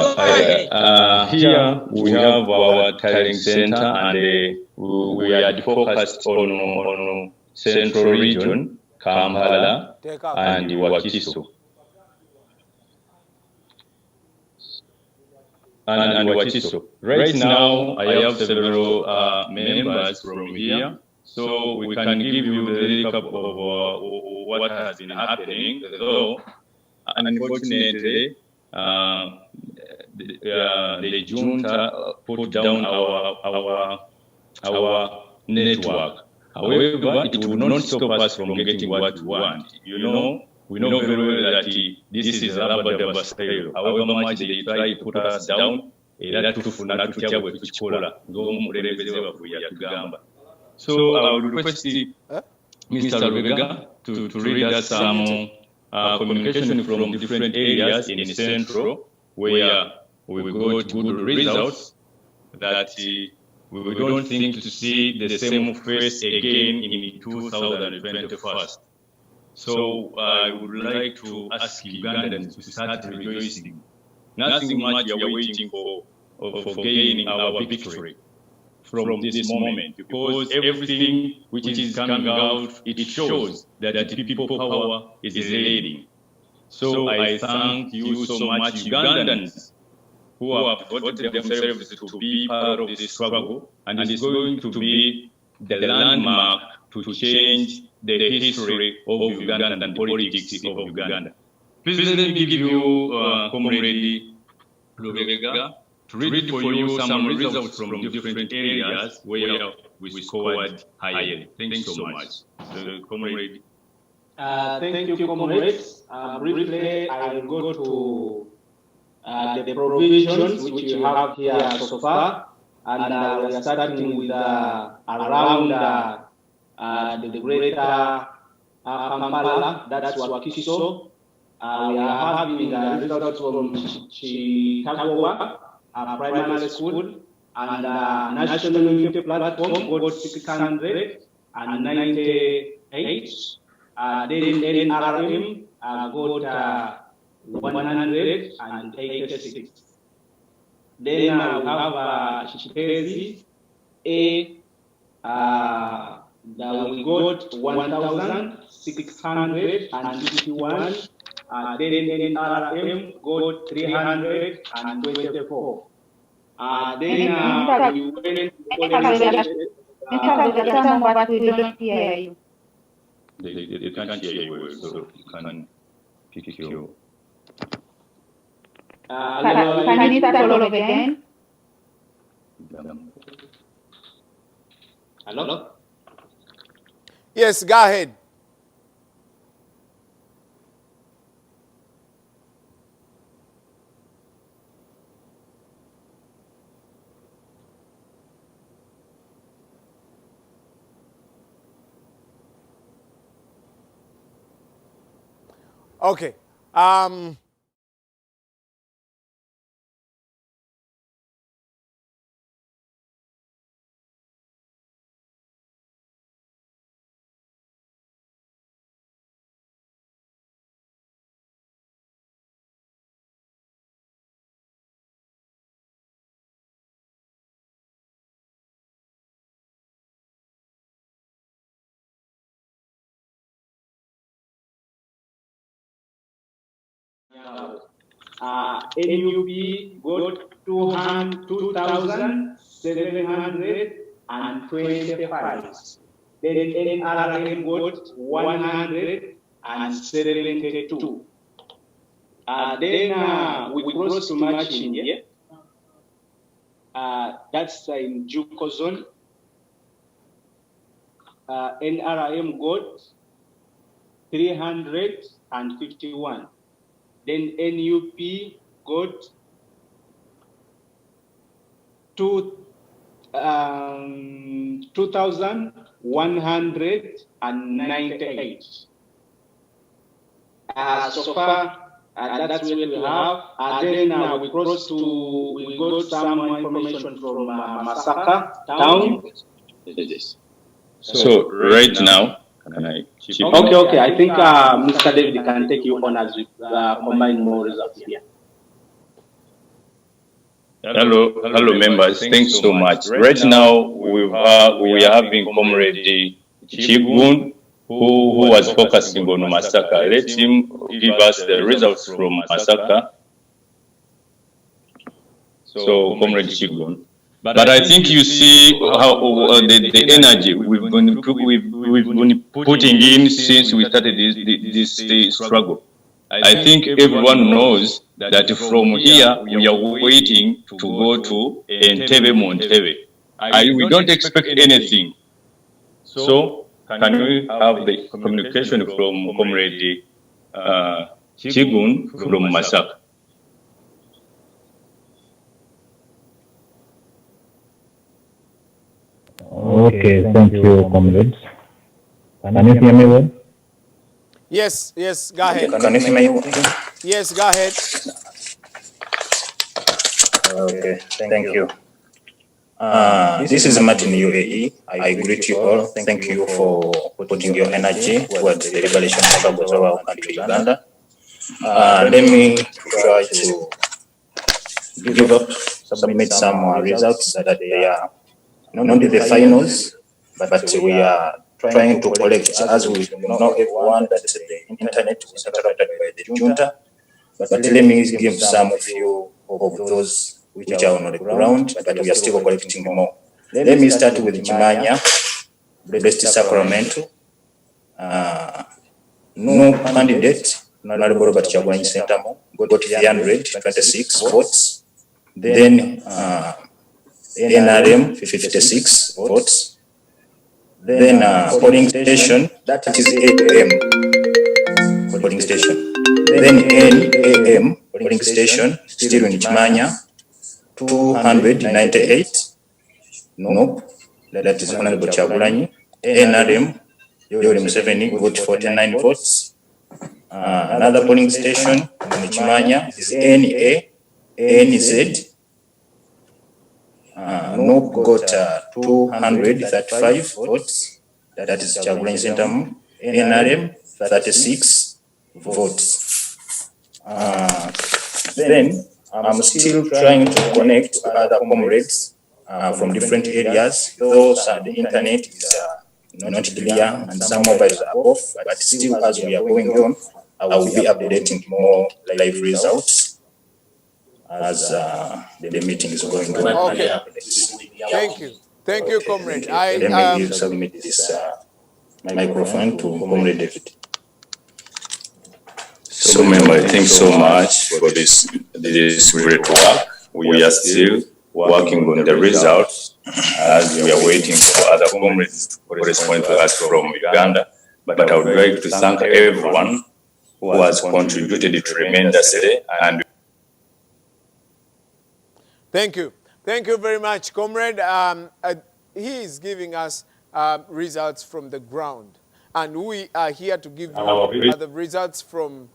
here we have our talent center, and we had focused on Central Region, Kampala, and Wakiso. And Wakiso. Right now, I have several members from here, so we can give you the recap of what has been happening. Though, unfortunately, the junta put down our network. However, it would not stop us from getting what we want. You know, we know very well that this is a rubber style. However much they try to put us down, so I would request Mr. Lubega to read us some communication from different areas in Central where we got good results that we don't think to see the same face again in 2021. So I would like to ask Ugandans to start rejoicing. Nothing much we are waiting for gaining our victory from this moment, because everything which is coming out, it shows that the people power is leading. So I thank you so much, Ugandans, who have voted themselves to be part of this struggle, and it's going to be the landmark to change the history of Uganda and politics of Uganda. Please let me give you, Comrade Lubega, to read for you some results from different areas where we scored highly. Thanks so much. Comrade. Thank you, comrades. Briefly, I will go to the provisions which you have here so far, and we are starting with around the greater Kampala, that's Wakiso. We are having results from Chitagowa Primary School, and National Unity Platform got 698. Then NRM got 186. Then we have Chitezi A. We got 1,651. Then NRM got 324. Then we went to Mr. Vega, some of us we don't hear you. They can't hear you well, so you can pick your. Can you start all over again? Hello? Yes, go ahead. Okay. NUP got 2,725. Then NRM got 172. Then we crossed to Machin, yeah? That's in Juko zone. NRM got 351. Then NUP got 2,198. So far, that's what we have. Then we got some information from Masaka town. So right now, can I chip in? Okay. I think Mr. David can take you on as we combine more results here. Hello, members. Thanks so much. Right now, we are having Comrade Chigun, who was focusing on Masaka. Let him give us the results from Masaka. So, Comrade Chigun. But I think you see how the energy we've been putting in since we started this struggle. I think everyone knows that from here we are waiting to go to Entebbe Montebbe. We don't expect anything. So can we have the communication from Comrade Chigun from Masaka? Okay, thank you, comrades. Can you hear me well? Yes, go ahead. Can you hear me? Yes, go ahead. Okay, thank you. This is Martin UAE. I greet you all. Thank you for putting your energy towards the liberation struggles of our country, Uganda. Let me try to submit some results that they are not the finals, but we are trying to collect, as we know everyone, that the internet was interrupted by the junta. But let me give some few of those which are on the ground, but we are still collecting more. Let me start with Chimanya, Blessed Sacramento. No candidate, Honorable Robert Chagulanyi Sentamu, got 326 votes. Then NRM 56 votes. Then polling station, that is 8 AM polling station. Then NAM polling station, still in Chimanya, 298. Nope, that is Honorable Chagulanyi. NRM, Yoweri Museveni, got 49 votes. Another polling station in Chimanya is NZ. Nope got 235 votes. That is Chagulanyi Sentamu. NRM 36 votes. Then I'm still trying to connect to other comrades from different areas. Though the internet is not clear and some mobiles are off, but still as we are going on, I will be updating more live results. as the meeting is going on. Okay. Thank you. Thank you, comrade. Let me submit this microphone to Comrade David. So, member, thanks so much for this great work. We are still working on the results as we are waiting for other comrades corresponding to us from Uganda. But I would like to thank everyone who has contributed tremendously. And thank you. Thank you very much, comrade. He is giving us results from the ground. And we are here to give you the results from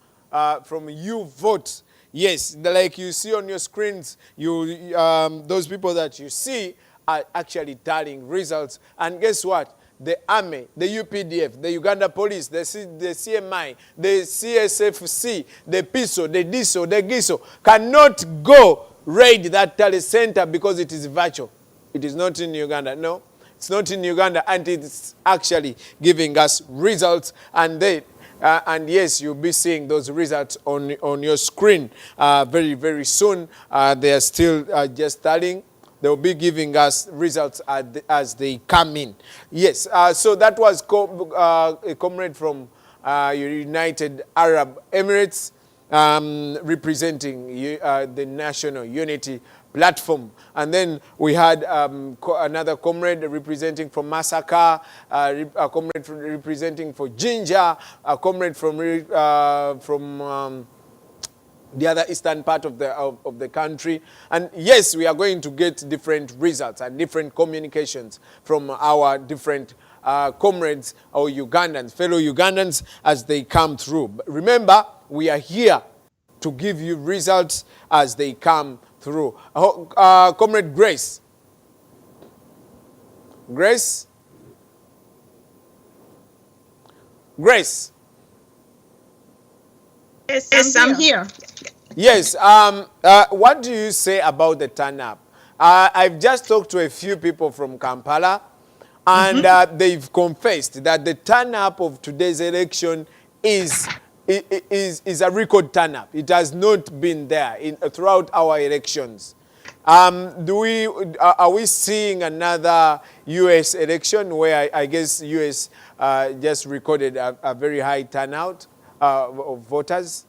you vote. Yes, like you see on your screens, those people that you see are actually tallying results. And guess what? The army, the UPDF, the Uganda police, the CMI, the CSFC, the PISO, the DISO, the GISO cannot go raid that tally center because it is virtual. It is not in Uganda. No, it's not in Uganda, and it's actually giving us results. And and yes, you'll be seeing those results on your screen very, very soon. They are still just tallying. They will be giving us results as they come in. Yes, so that was a comrade from United Arab Emirates representing the National Unity Platform. And then we had another comrade representing from Masaka, a comrade representing for Jinja, a comrade from the other eastern part of the country. And yes, we are going to get different results and different communications from our different comrades or Ugandans, fellow Ugandans, as they come through. But remember, we are here to give you results as they come through. Comrade Grace. Grace? Grace? Yes, I'm here. Yes, what do you say about the turn-up? I've just talked to a few people from Kampala, and they've confessed that the turn-up of today's election is a record turn-up. It has not been there throughout our elections. Are we seeing another U.S. election where I guess U.S. Just recorded a very high turnout of voters?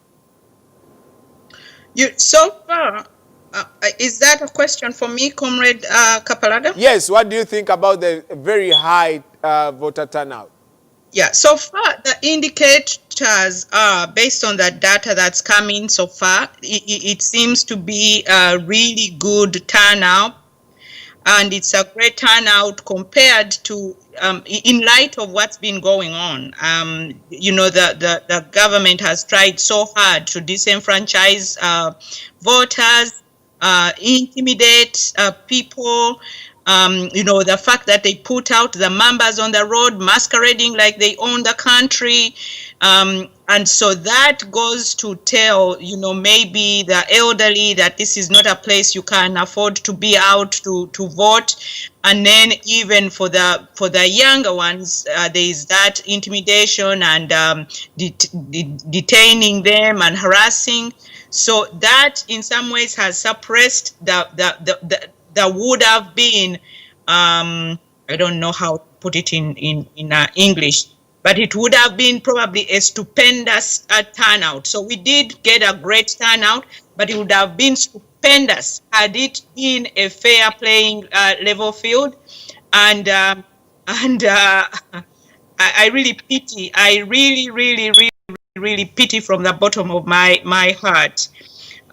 So far, is that a question for me, Comrade Kapalaga? Yes, what do you think about the very high voter turnout? Yeah, so far the indicators are based on the data that's coming so far. It seems to be a really good turnout, and it's a great turnout compared to, in light of what's been going on. You know, the government has tried so hard to disenfranchise voters, intimidate people. You know, the fact that they put out the members on the road masquerading like they own the country. And so that goes to tell, you know, maybe the elderly that this is not a place you can afford to be out to vote. And then even for the younger ones, there is that intimidation and detaining them and harassing. So that in some ways has suppressed that would have been, I don't know how to put it in English, but it would have been probably a stupendous turnout. So we did get a great turnout, but it would have been stupendous had it been a fair playing level field. And I really pity, I really pity from the bottom of my heart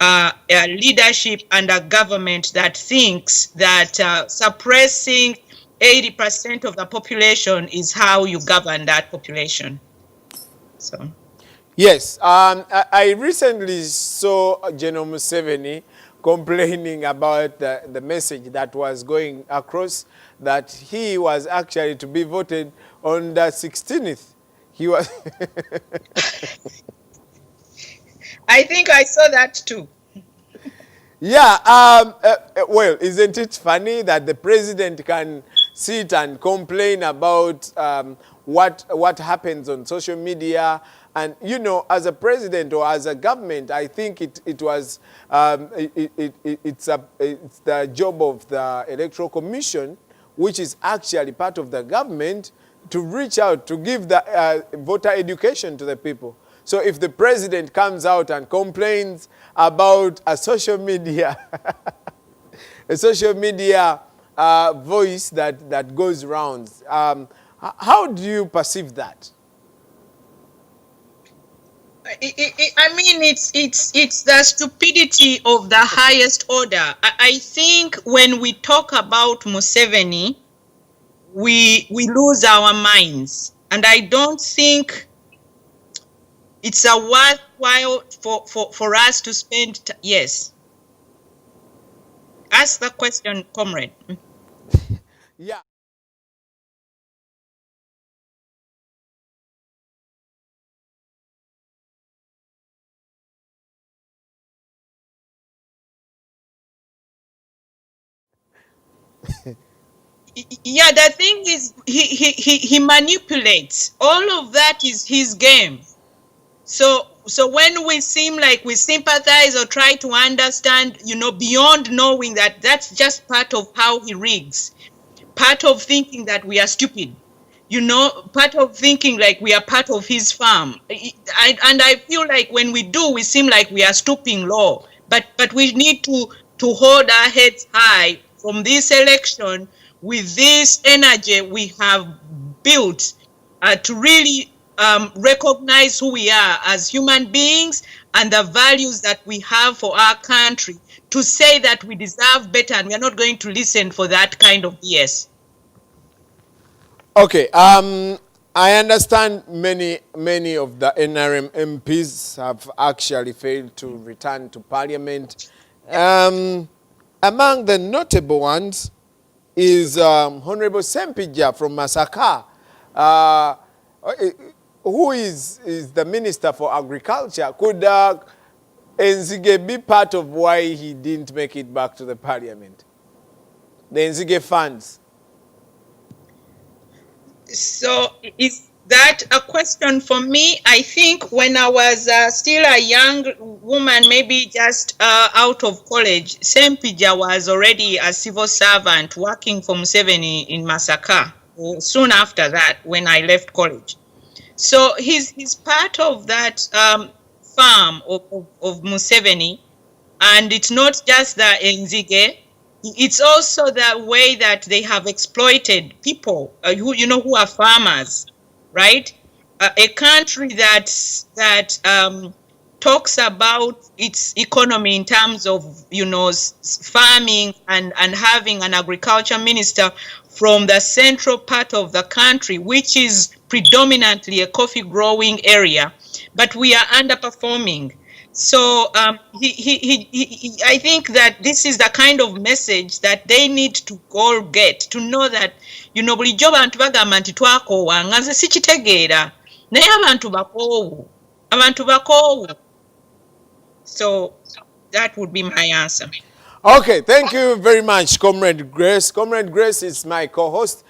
a leadership and a government that thinks that suppressing 80% of the population is how you govern that population. So. Yes, I recently saw General Museveni complaining about the message that was going across, that he was actually to be voted on the 16th. He was... I think I saw that too. Yeah, well, isn't it funny that the president can sit and complain about what happens on social media. And, you know, as a president or as a government, I think it's the job of the Electoral Commission, which is actually part of the government, to reach out, to give the voter education to the people. So if the president comes out and complains about a social media, voice that goes around, how do you perceive that? I mean, it's the stupidity of the highest order. I think when we talk about Museveni, we lose our minds, and I don't think it's a worthwhile for us to spend. Yes. Ask the question, comrade. Yeah. Yeah, the thing is, he manipulates. All of that is his game. So when we seem like we sympathize or try to understand, you know, beyond knowing that that's just part of how he rigs, part of thinking that we are stupid, you know, part of thinking like we are part of his farm. And I feel like when we do, we seem like we are stooping low. But we need to hold our heads high from this election with this energy we have built to really recognize who we are as human beings and the values that we have for our country, to say that we deserve better and we are not going to listen for that kind of BS. Okay, I understand many of the NRM MPs have actually failed to return to parliament. Among the notable ones is Honorable Sempija from Masaka, who is the Minister for Agriculture. Could Enzige be part of why he didn't make it back to the parliament? The Enzige funds. So is that a question for me? I think when I was still a young woman, maybe just out of college, Sempija was already a civil servant working for Museveni in Masaka, soon after that when I left college. So he's part of that farm of Museveni, and it's not just the Enzige. It's also the way that they have exploited people who are farmers, right? A country that talks about its economy in terms of farming and having an agriculture minister from the central part of the country, which is predominantly a coffee growing area, but we are underperforming. So I think that this is the kind of message that they need to all get, to know that, bulijjo abantu bagamba nti twakoowa nga nze sikitegeera naye abantu bakoowu. So that would be my answer. Okay, thank you very much, Comrade Grace. Comrade Grace is my co-host.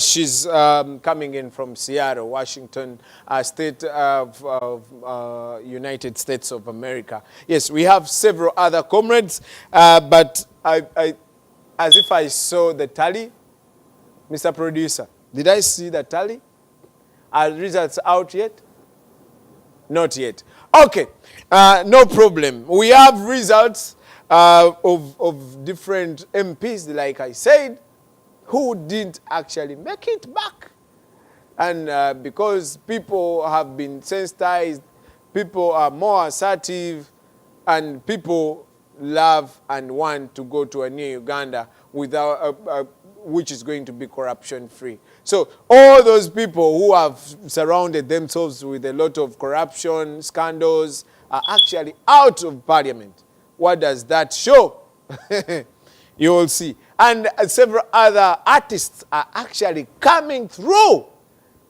She's coming in from Seattle, Washington, state of United States of America. Yes, we have several other comrades, but I, as if I saw the tally, Mr. Producer, did I see the tally? Are results out yet? Not yet. Okay, no problem. We have results of different MPs, like I said, who didn't actually make it back. And because people have been sensitized, people are more assertive, and people love and want to go to a new Uganda without which is going to be corruption-free. So all those people who have surrounded themselves with a lot of corruption scandals are actually out of parliament. What does that show? You will see. And several other artists are actually coming through.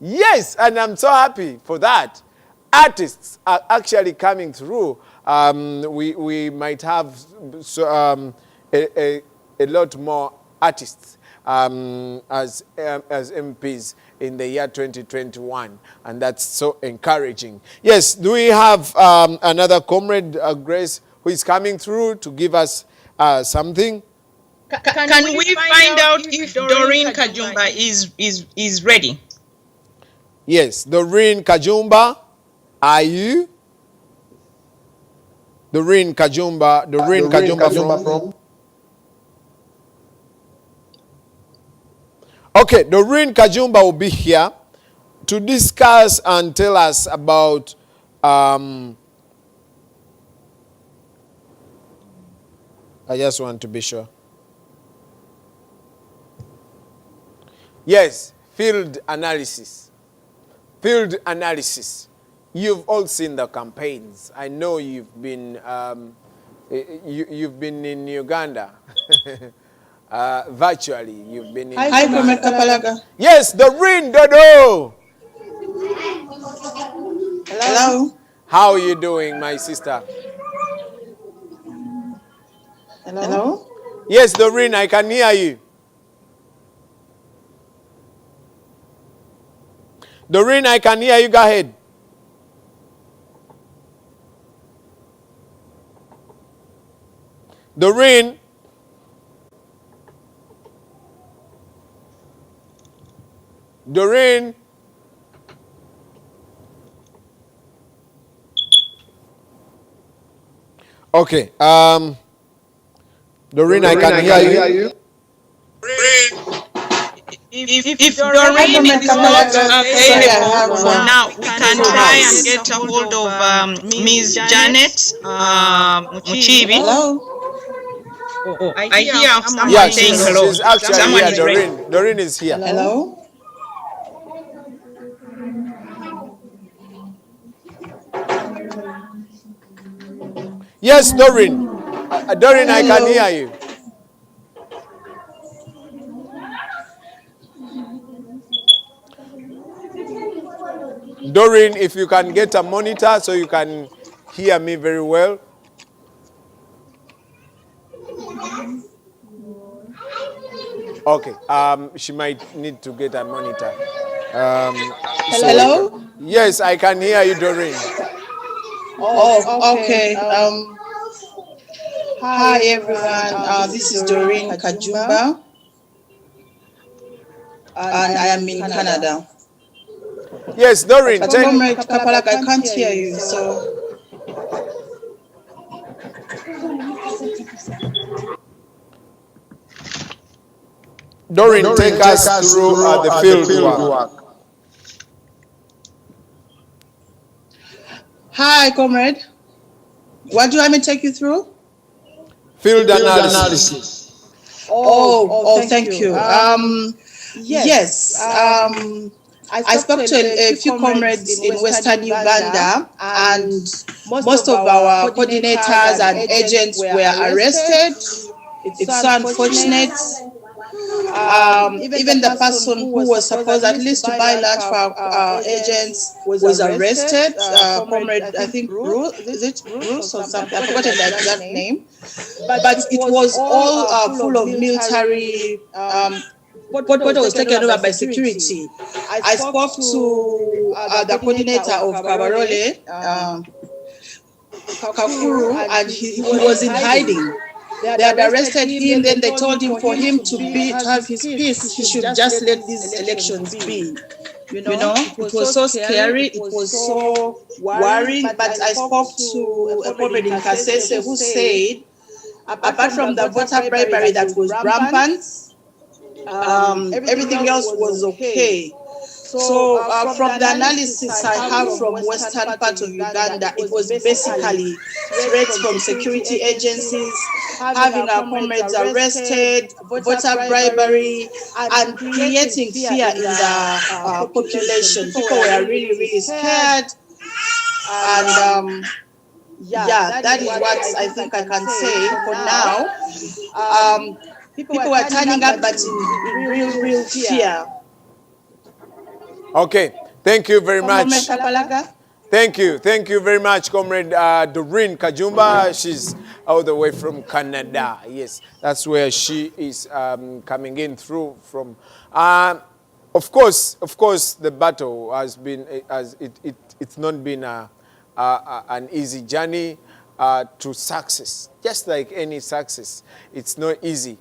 Yes, and I'm so happy for that. Artists are actually coming through. We might have a lot more artists as MPs in the year 2021, and that's so encouraging. Yes, do we have another comrade, Grace, who is coming through to give us something? Can we find out if Doreen Kajumba is ready? Yes, Doreen Kajumba, are you? Doreen Kajumba from? Okay, Doreen Kajumba will be here to discuss and tell us about I just want to be sure. Yes, field analysis. Field analysis. You've all seen the campaigns. I know you've been you've been in Uganda. Virtually, you've been in. Hi, Comrade Kapalaga. Yes, Doreen Dodo. Hello. How are you doing, my sister? Hello. Yes, Doreen, I can hear you. Doreen, I can hear you. Go ahead. Doreen. Doreen. Okay. Doreen, I can hear you. If Doreen is not available for now, we can try and get a hold of Ms. Janet Muchibi. Hello. Oh, I hear someone Yeah, saying hello. she's actually Someone here. is ready. Doreen is here. Hello. Yes, Doreen. Doreen, I can hear you. Doreen, if you can get a monitor so you can hear me very well. Okay, she might need to get a monitor. Hello. Yes, I can hear you, Doreen. Oh, okay. Hi, everyone. This is Doreen Kajumba, and I am in Canada. Yes, Doreen. But Comrade Kapalaga, I can't hear you, so. Doreen, take us through the field work. Hi, Comrade. What do you want me to take you through? Field analysis. Oh, thank you. Yes. I spoke to a few comrades in Western Uganda, and most of our coordinators and agents were arrested. It's so unfortunate. Even the person who was supposed at least to buy lunch for our agents was arrested. Comrade, I think, is it Bruce or something? I've forgotten the exact name. But it was all full of military. What was taken over by security. I spoke to the coordinator of Kabarole, Kakuru, and he was in hiding. They had arrested him, then they told him for him to have his peace, he should just let these elections be. You know, it was so scary, it was so worrying, but I spoke to a comrade in Kasese who said, apart from the voter bribery that was rampant, everything else was okay. So from the analysis I have from western part of Uganda, it was basically threats from security agencies, having our comrades arrested, voter bribery, and creating fear in the population. People were really, really scared. And yeah, that is what I think I can say for now. People were turning up, but in real fear. Okay, thank you very much. Thank you very much, Comrade Doreen Kajumba. She's all the way from Canada. Yes, that's where she is coming in through from. Of course, the battle has been, it's not been an easy journey to success. Just like any success, it's not easy.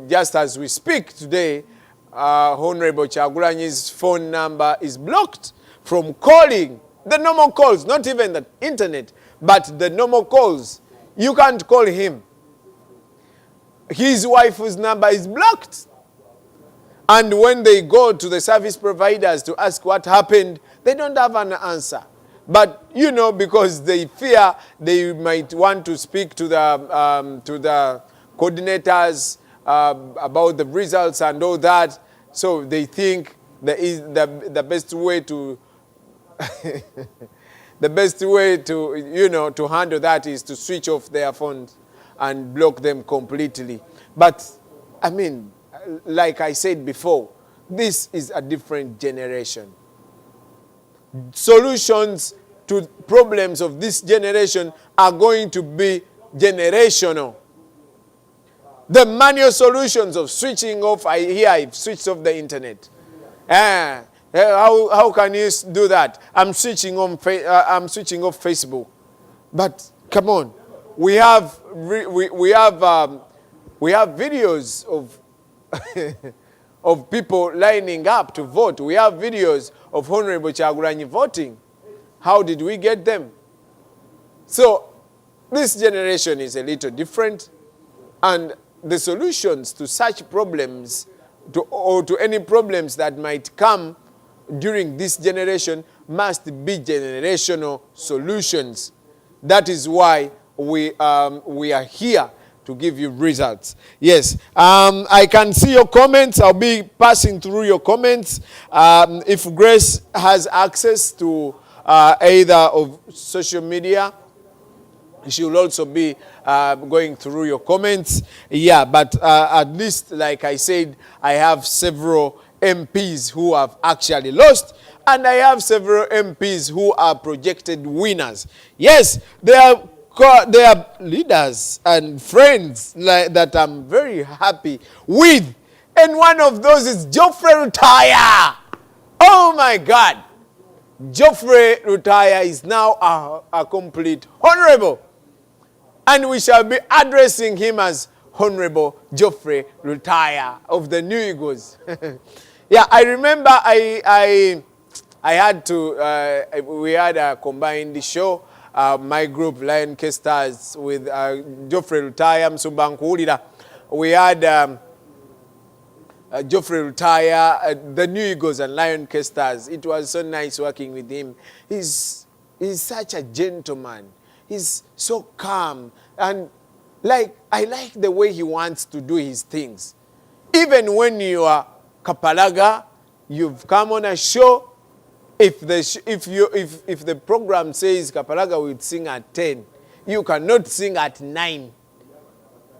Just as we speak today, Honorable Chagulanyi's phone number is blocked from calling the normal calls, not even the internet, but the normal calls. You can't call him. His wife's number is blocked. And when they go to the service providers to ask what happened, they don't have an answer. But, you know, because they fear they might want to speak to the coordinators about the results and all that, so they think the best way to the best way to, you know, to handle that is to switch off their phones and block them completely. But, I mean, like I said before, this is a different generation. Solutions to problems of this generation are going to be generational. The manual solutions of switching off, I've switched off the internet. How can you do that? I'm switching off Facebook. But come on, we have videos of of people lining up to vote. We have videos of Honorable Chagulanyi voting. How did we get them? So this generation is a little different, and the solutions to such problems, or to any problems that might come during this generation, must be generational solutions. That is why we are here to give you results. Yes, I can see your comments. I'll be passing through your comments. If Grace has access to either of social media, she will also be going through your comments. Yeah, but at least, like I said, I have several MPs who have actually lost, and I have several MPs who are projected winners. Yes, they are leaders and friends that I'm very happy with. And one of those is Geoffrey Rutaya. Oh my God. Geoffrey Rutaya is now a complete honorable. And we shall be addressing him as Honorable Geoffrey Rutaya of the New Eagles. Yeah, I remember I had to, we had a combined show. My group, Lion Stars, with Geoffrey Rutaya, Msubankulira. We had Geoffrey Rutaya, the New Eagles and Lion Stars. It was so nice working with him. He's such a gentleman. He's so calm. And I like the way he wants to do his things. Even when you are Kapalaga, you've come on a show. If the program says Kapalaga will sing at 10, you cannot sing at 9.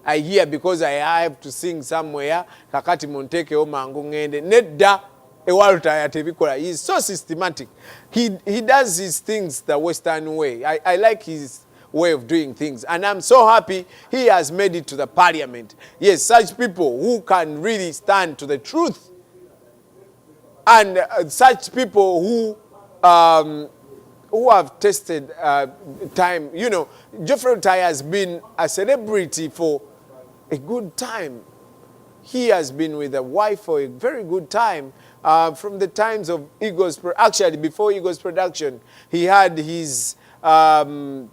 I hear because I have to sing somewhere. Kakati Monteke Omangu ngende. Nedda Ewalutaya tebikola. He's so systematic. He does his things the Western way. I like his way of doing things. And I'm so happy he has made it to the parliament. Yes, such people who can really stand to the truth. And such people who have tasted time. You know, Geoffrey Rutaya has been a celebrity for a good time. He has been with a wife for a very good time. From the times of Eagles, actually before Eagles production, he had his I'm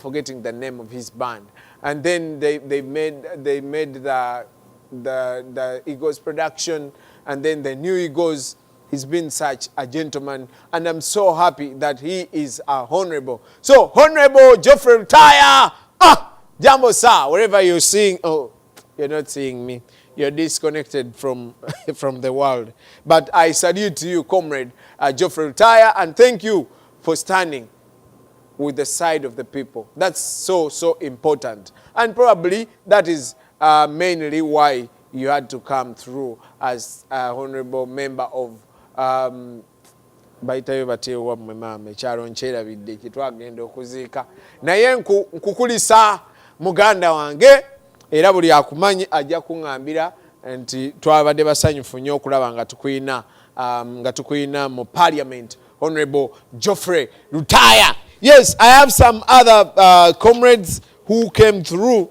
forgetting the name of his band. And then they made the Eagles production, and then the New Eagles. He's been such a gentleman, and I'm so happy that he is a honorable. So, Honorable Geoffrey Rutaya, Jambo Sir, wherever you're seeing, oh, you're not seeing me. You're disconnected from the world. But I salute you, Comrade Geoffrey Rutaya, and thank you for standing with the side of the people. That's so important. And probably that is mainly why you had to come through as a honorable member of baitayo batewa mama echaro nchera bidde kitwagenda okuziika naye nkukulisa muganda wange era buli akumanyi ajja kuŋŋambira nti twabadde basanyufu nnyo okulaba nga tukuyina mu parliament, Honorable Geoffrey Rutaya. Yes, I have some other comrades who came through,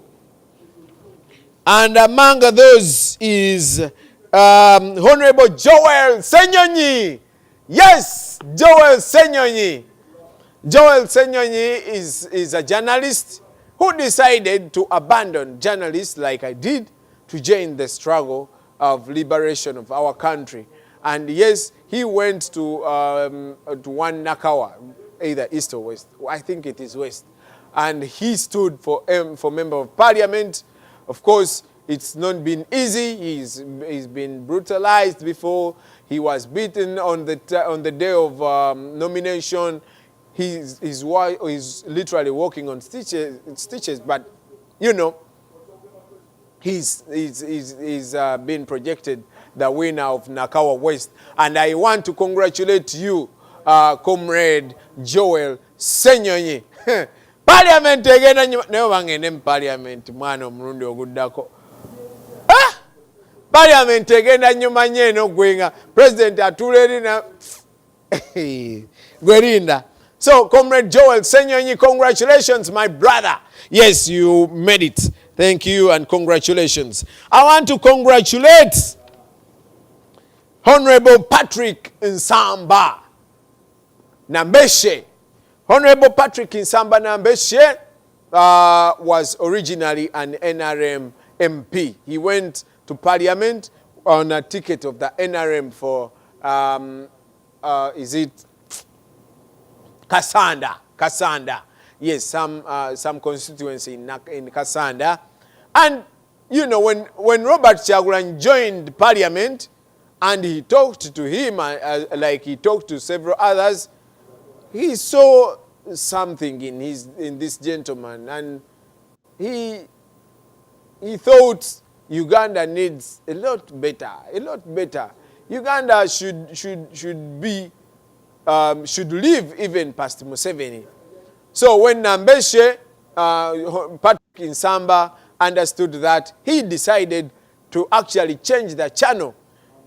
and among those is Honorable Joel Senyonyi. Yes, Joel Senyonyi. Joel Senyonyi is a journalist who decided to abandon journalists like I did to join the struggle of liberation of our country. And yes, he went to one Nakawa, either east or west. I think it is west. And he stood for member of parliament. Of course, it's not been easy. He's been brutalized before. He was beaten on the day of nomination. He's literally walking on stitches, but you know, he's been projected the winner of Nakawa West. And I want to congratulate you, Comrade Joel Senyonyi. Parliament egenda nyuma nayo bangende mu parliament mwana omulundi oguddako. Parliament egenda nyuma nnyo eno gwenga president atulerina gwerinda. So Comrade Joel Senyonyi, congratulations my brother. Yes, you made it. Thank you and congratulations. I want to congratulate Honorable Patrick Nsamba Nambeshe. Honorable Patrick Nsamba Nambeshe was originally an NRM MP. He went to parliament on a ticket of the NRM for, is it Kasanda? Kasanda. Yes, some constituency in Kasanda. And, you know, when Robert Kyagulanyi joined parliament, and he talked to him like he talked to several others, he saw something in this gentleman, and he thought Uganda needs a lot better. Uganda should live even past Museveni. So when Nambeshe, Patrick Nsamba understood that, he decided to actually change the channel.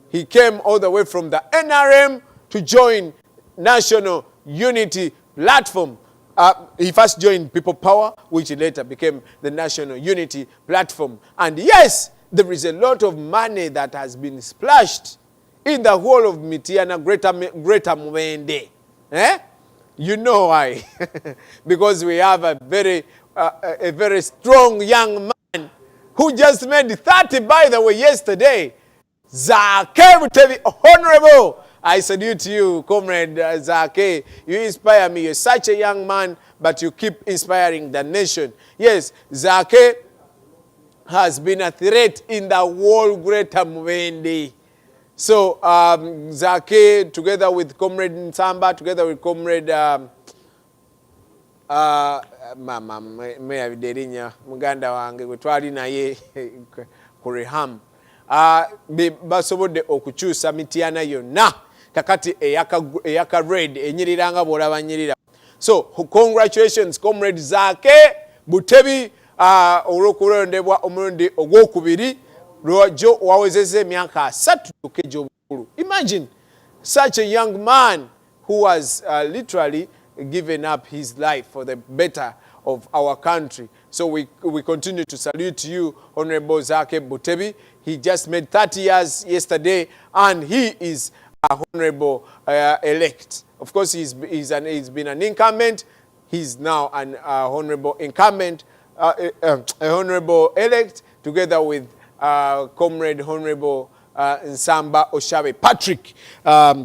He came all the way from the NRM to join National Unity Platform. He first joined People Power, which later became the National Unity Platform. And yes, there is a lot of money that has been splashed in the whole of Mityana, Greater Mwende. You know why? Because we have a very strong young man who just made 30, by the way, yesterday. Zake Butebi, Honorable. I salute you, Comrade Zake. You inspire me. You're such a young man, but you keep inspiring the nation. Yes, Zake has been a threat in the whole Greater Mwende. So, Zake, together with Comrade Nsamba, together with Comrade Muganda wange gwetwali naye kureham. Basobodde okukyusa Mityana yonna kakati eyaka red enyiriranga bwolaba nyirira. So congratulations Comrade Zake Butebi olw'okulondebwa omulundi ogwokubiri lwajo wawezezza emyaka 3 tukeja obukulu. Imagine such a young man who was literally given up his life for the better of our country. So we continue to salute you, Honorable Zake Butebi. He just made 30 years yesterday, and he is a honorable elect. Of course, he's been an incumbent. He's now an honorable incumbent, a honorable elect, together with Comrade Honorable Nsamba Oshabe. Patrick,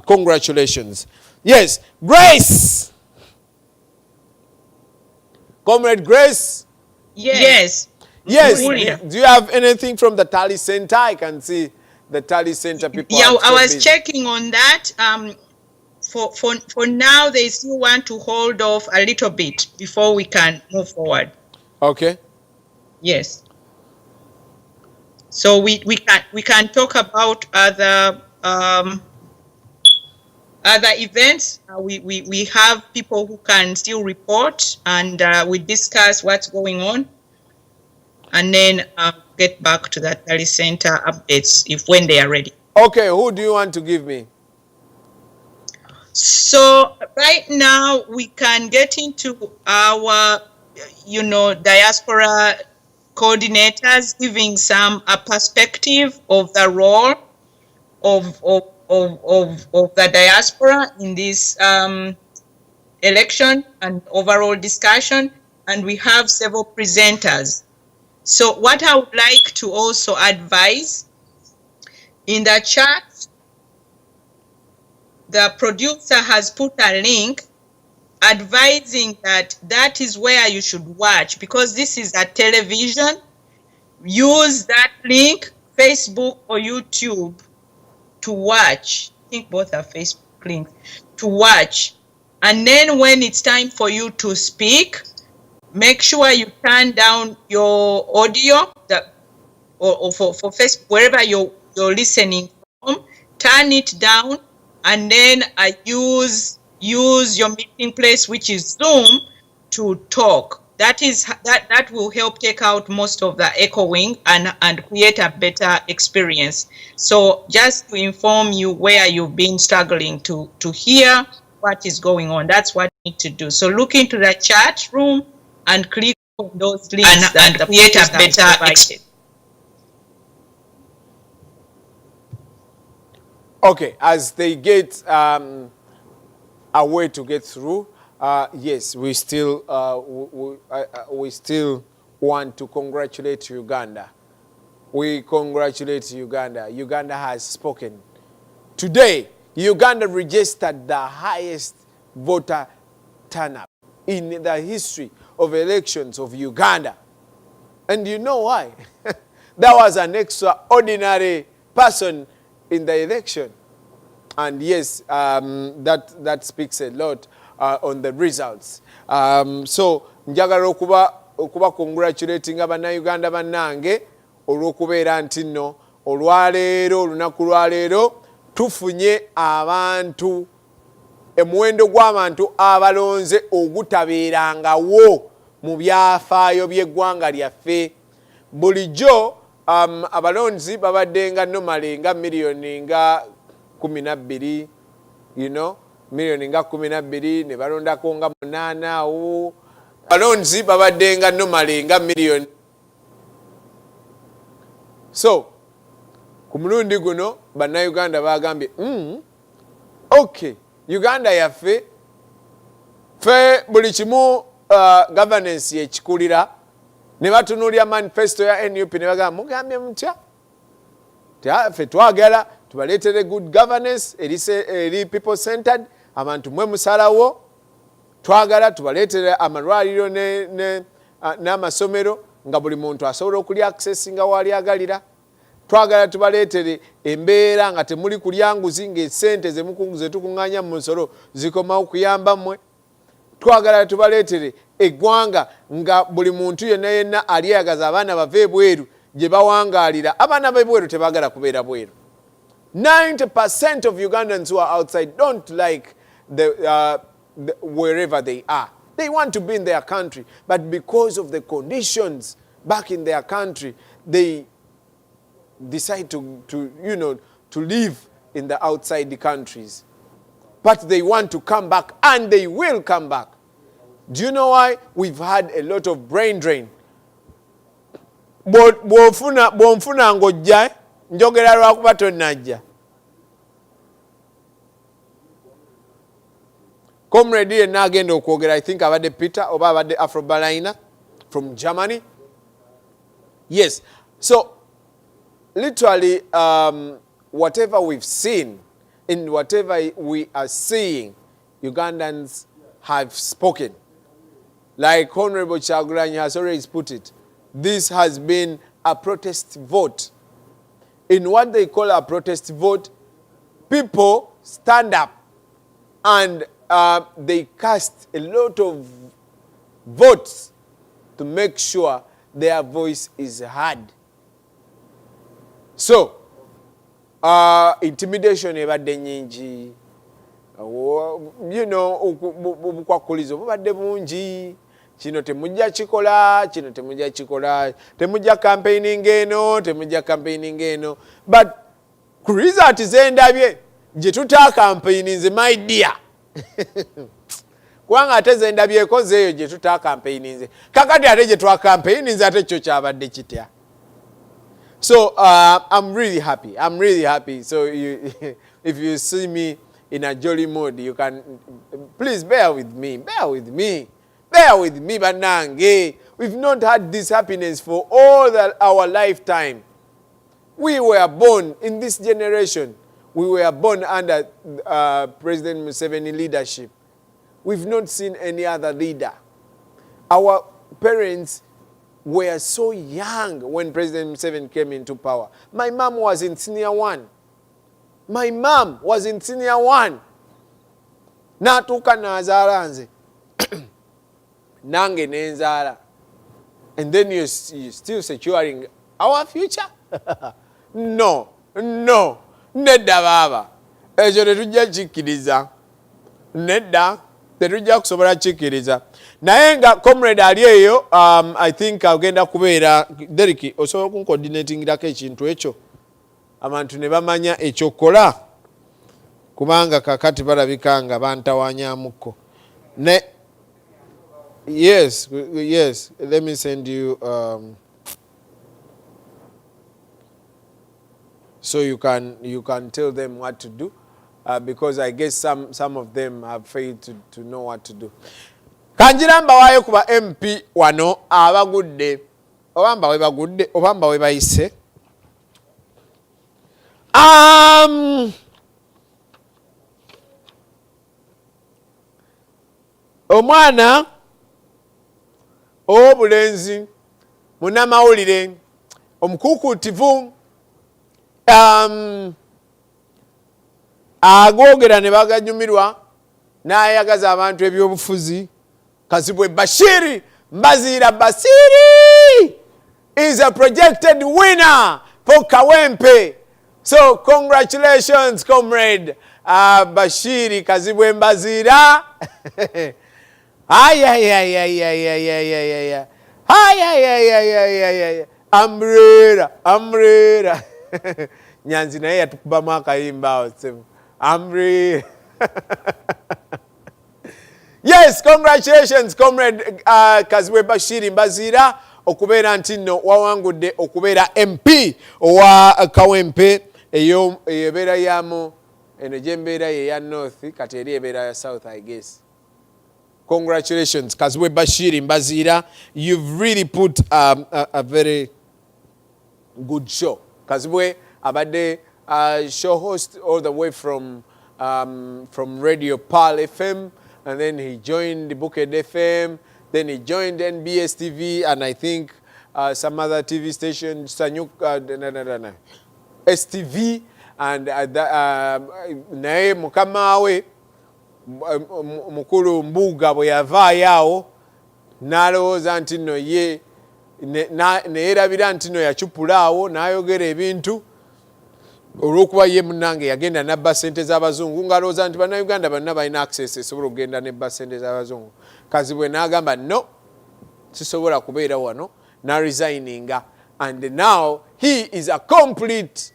congratulations. Yes, Grace. Comrade Grace. Yes. Yes. Do you have anything from the Tally Center? I can see the Tally Center people. Yeah, I was checking on that. For now, they still want to hold off a little bit before we can move forward. Okay. Yes. So we can talk about other events. We have people who can still report, and we discuss what's going on. and then get back to the Tally Center updates when they are ready. Okay, who do you want to give me? So right now we can get into our, diaspora coordinators giving some a perspective of the role of the diaspora in this election and overall discussion, and we have several presenters. So what I would like to also advise, in the chat, the producer has put a link advising that is where you should watch, because this is a television. Use that link, Facebook or YouTube, to watch. I think both are Facebook links, to watch. And then when it's time for you to speak, make sure you turn down your audio or for Facebook, wherever you're listening from, turn it down, and then use your meeting place, which is Zoom, to talk. That will help take out most of the echoing and create a better experience. So just to inform you where you've been struggling to hear what is going on, that's what you need to do. So look into the chat room and click on those links and create a better experience. Okay, as they get a way to get through, yes, we still want to congratulate Uganda. We congratulate Uganda. Uganda has spoken. Today, Uganda registered the highest voter turnout in the history of elections of Uganda. And you know why? There was an extraordinary person in the election. And yes, that speaks a lot on the results. So, njagala okuba congratulating abannayuganda bannange olw'okubeera nti nno olwaleero, olunaku lwaleero tufunye abantu, omuwendo gw'abantu abalonze ogutabeerangawo mu byafaayo by'eggwanga lyaffe. Bulijjo abalonzi babadde nga normally nga miliyoni nga 12, miliyoni nga 12 ne balondako nga 8 awo. Abalonzi babadde nga normally nga miliyoni. So ku mulundi guno bannayuganda bagambye okay, Uganda yaffe fe buli kimu governance yekikulira. Ne batunuulya manifesto ya NUP ne bagamba mugambye mutya? Ffe twagala tubaleetere good governance eri people centered, abantu mwe musalawo. Twagala tubaleetere amalwaliro n'amasomero nga buli muntu asobola okulya access nga wali agalira. Twagala tubaleetere embeera nga temuli kulya nguzi, ng'esente ze tukuŋŋaanya mu nsolo zikomawo kuyamba mmwe. Twagala tubaleetere eggwanga nga buli muntu yenna alyeyagaza abaana bave ebweru gye bawangaalira. Abaana b'ebweru tebaagala kubeera bweru. 90% of Ugandans who are outside don't like wherever they are. They want to be in their country, but because of the conditions back in their country, they decide to live in the outside countries. But they want to come back, and they will come back. Do you know why? We've had a lot of brain drain. Bw'onfuna ng'ojja, njogera lwakuba tonnajja. Comrade yenna agenda okwogera, I think abadde Peter oba abadde Afro-Balina from Germany. Yes. So, literally, whatever we've seen, in whatever we are seeing, Ugandans have spoken. Like Honorable Kyagulanyi has already put it, this has been a protest vote. In what they call a protest vote, people stand up and they cast a lot of votes to make sure their voice is heard. So, intimidation ebadde nyingi, obukwakulizo bubadde bungi, kino temujja kikola, kino temujja kikola, temujja campaigning eno, temujja campaigning eno. But ku result zendabye gye tuta campaigning nze my dear. Kubanga ate zendabyeko zeeyo gye tuta campaigning nze. Kakati ate gye twa campaigning nze ate kyo kyabadde kitya. So I'm really happy. I'm really happy. So if you see me in a jolly mood, you can please bear with me. Bear with me. Bear with me, Banange. We've not had this happiness for all our lifetime. We were born in this generation. We were born under President Museveni leadership. We've not seen any other leader. Our parents were so young when President Museveni came into power. My mom was in senior 1. My mom was in senior 1. Natuka nazaala nze. Nange nenzala. And then you're still securing our future? No. No. Nedda baba. Ekyo tetujja kikkiriza. Nedda. Tetujja kusobola kikkiriza. Naye nga comrade ali eyo, I think agenda kubeera Derek osobola kuncoordinatingirako ekintu ekyo abantu ne bamanya ekyokola kubanga kakati balabika nga bantawanyamuko. Yes, let me send you so you can tell them what to do because I guess some of them have failed to know what to do. Kanjira mbawaayo kuba MP wano abagudde obamba we bagudde obamba we bayise omwana obulenzi munamawulire omukuukutivu agogera ne baganyumirwa n'ayagaza abantu ebyobufuzi Kazibwe Bashiri Mbazira Basiri is a projected winner for Kawempe. So congratulations, comrade Bashiri Kazibwe Mbazira. Umbrella. Nyanzi naye yatukubamu akayimba Umbrella. Yes, congratulations, comrade Kazibwe Bashiri Mbazira okubeera nti nno wawangudde okubeera MP owa Kawempe eyo ebeera yamu eno gyembeera ye ya North kati eri ebeera ya South I guess. Congratulations, Kazibwe Bashiri Mbazira. You've really put a very good show. Kazibwe abadde show host all the way from Radio Pal FM. And then he joined the Bucket FM, then he joined NBS TV, and I think some other TV station, STV, and naye mukama we mukulu Mbuga bwe yavaayo awo n'alowooza nti nno ye neerabira nti nno yacupula awo n'ayogera ebintu olwokuba ye munnange yagenda nabba ssente z'abazungu ng'alowooza nti bannayuganda bonna balina access esobola okugenda nebba ssente z'abazungu. Kazibwe n'agamba no sisobola kubeera wano n'resigninga, and now he is a complete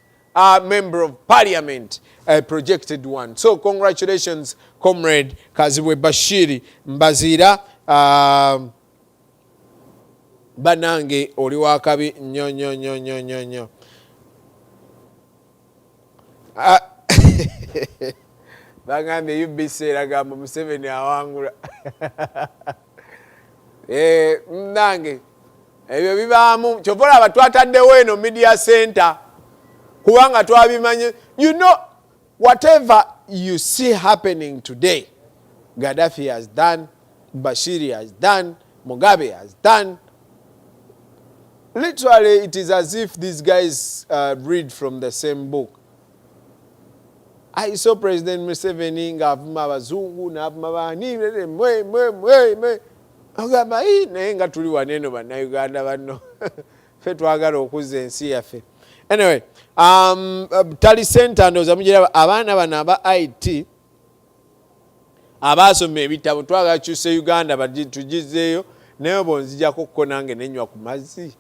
member of parliament, a projected one. So congratulations, comrade Kazibwe Bashiri Mbazira. Banange oli wakabi nnyo. Bagambye UBC eragamba Museveni awangula. Nange ebyo bibaamu kyovola abatwataddewo eno media center kubanga twabimanye. You know, whatever you see happening today, Gaddafi has done, Bashiri has done, Mugabe has done. Literally, it is as if these guys read from the same book. I saw President Museveni ng'avuma abazungu n'avuma bani mwe agamba naye nga tuli wano eno bannayuganda banno ffe twagala okuzza ensi yaffe. Anyway, Tali Center ndowooza mugira abaana bano aba IT abaasoma ebitabo twagala kyuse Uganda tugizeeyo naye bonzijako ko nange nenywa ku mazzi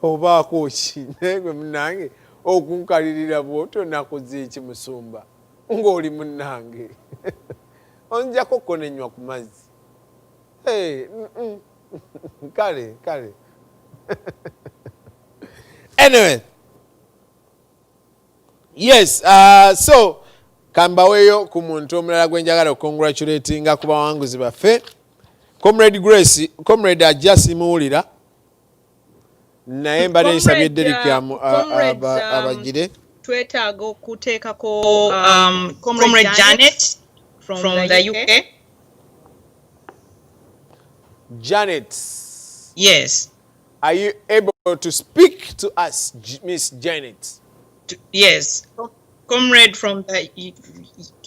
obaako ki naye gwe munnange okunkalirira bwotyo nakoze eki musumba ng'oli munnange onzijako ko nenywa ku mazzi kale anyway yes so kambaweeyo ku muntu omulala gwe njagala okongratulatinga ku bawanguzi baffe comrade Grace comrade ajja simuwulira naye mbadde nsabye Derek abagire twetaaga okuteekako comrade Janet from the UK. Janet, yes, are you able to speak to us, Miss Janet? Yes, comrade from the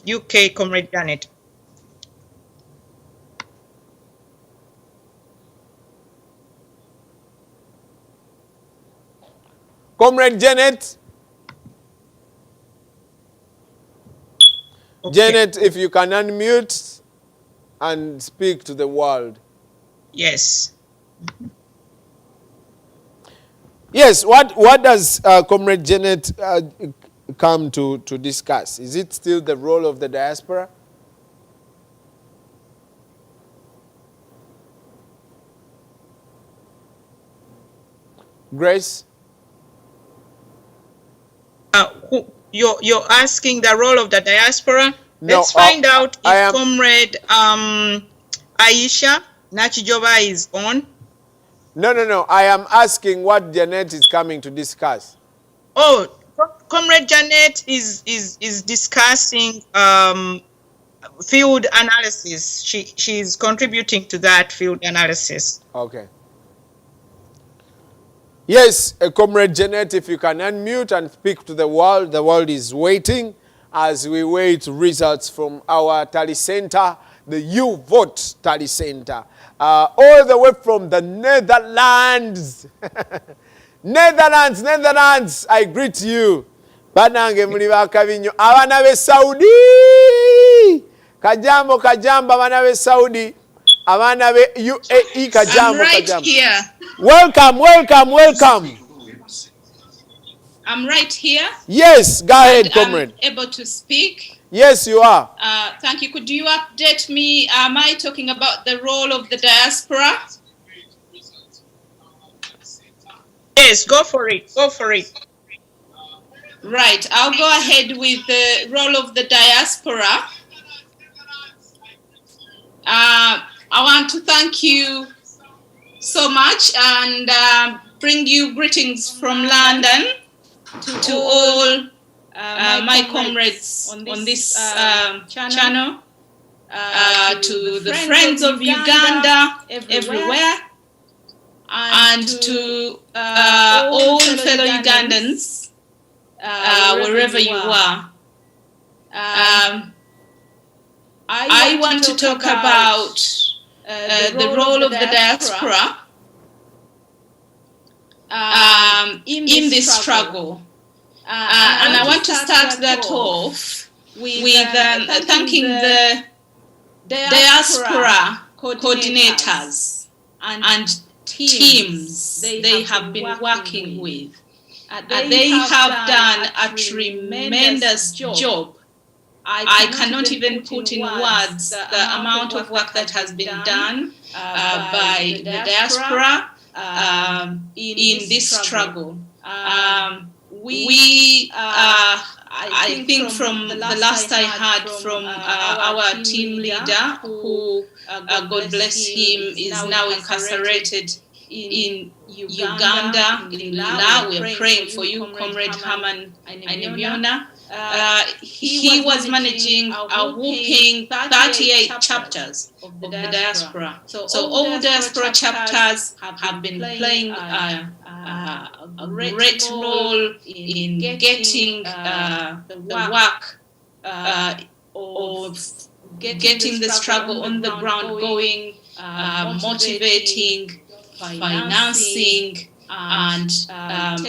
UK, comrade Janet. Comrade Janet? Okay. Janet, if you can unmute and speak to the world. Yes. Yes, what does Comrade Janet come to discuss? Is it still the role of the diaspora? Grace? You're asking the role of the diaspora? No, let's find out if Comrade Aisha Nachijoba is on. No. I am asking what Janet is coming to discuss. Oh, Comrade Janet is discussing field analysis. She's contributing to that field analysis. Okay. Yes, Comrade Janet, if you can unmute and speak to the world is waiting as we wait results from our tally center, the You Vote Tally Center, all the way from the Netherlands. Netherlands, I greet you. Banange muli bakabinyo abana be Saudi. Kajambo abana be Saudi. Abana be UAE kajambo. I'm right here. Welcome. I'm right here. Yes, go ahead, comrade. I'm able to speak. Yes, you are. Thank you. Could you update me? Am I talking about the role of the diaspora? Yes, go for it. Right. I'll go ahead with the role of the diaspora. I want to thank you so much and bring you greetings from London to all my comrades on this channel, to the friends of Uganda everywhere, and to all fellow Ugandans wherever you are. I want to talk about the role of the diaspora in this struggle. And I want to start that off with thanking the diaspora coordinators and teams they have been working with. They have done a tremendous job. I cannot even put in words the amount of work that has been done by the diaspora in this struggle. I think from the last I heard from our team leader, who, God bless him, is now incarcerated in Uganda, in Lila. We are praying for you, Comrade Herman Anemiona. He was managing a whooping 38 chapters of the diaspora. So all diaspora chapters have been playing a great role in getting the work of getting the struggle on the ground going, motivating, financing, and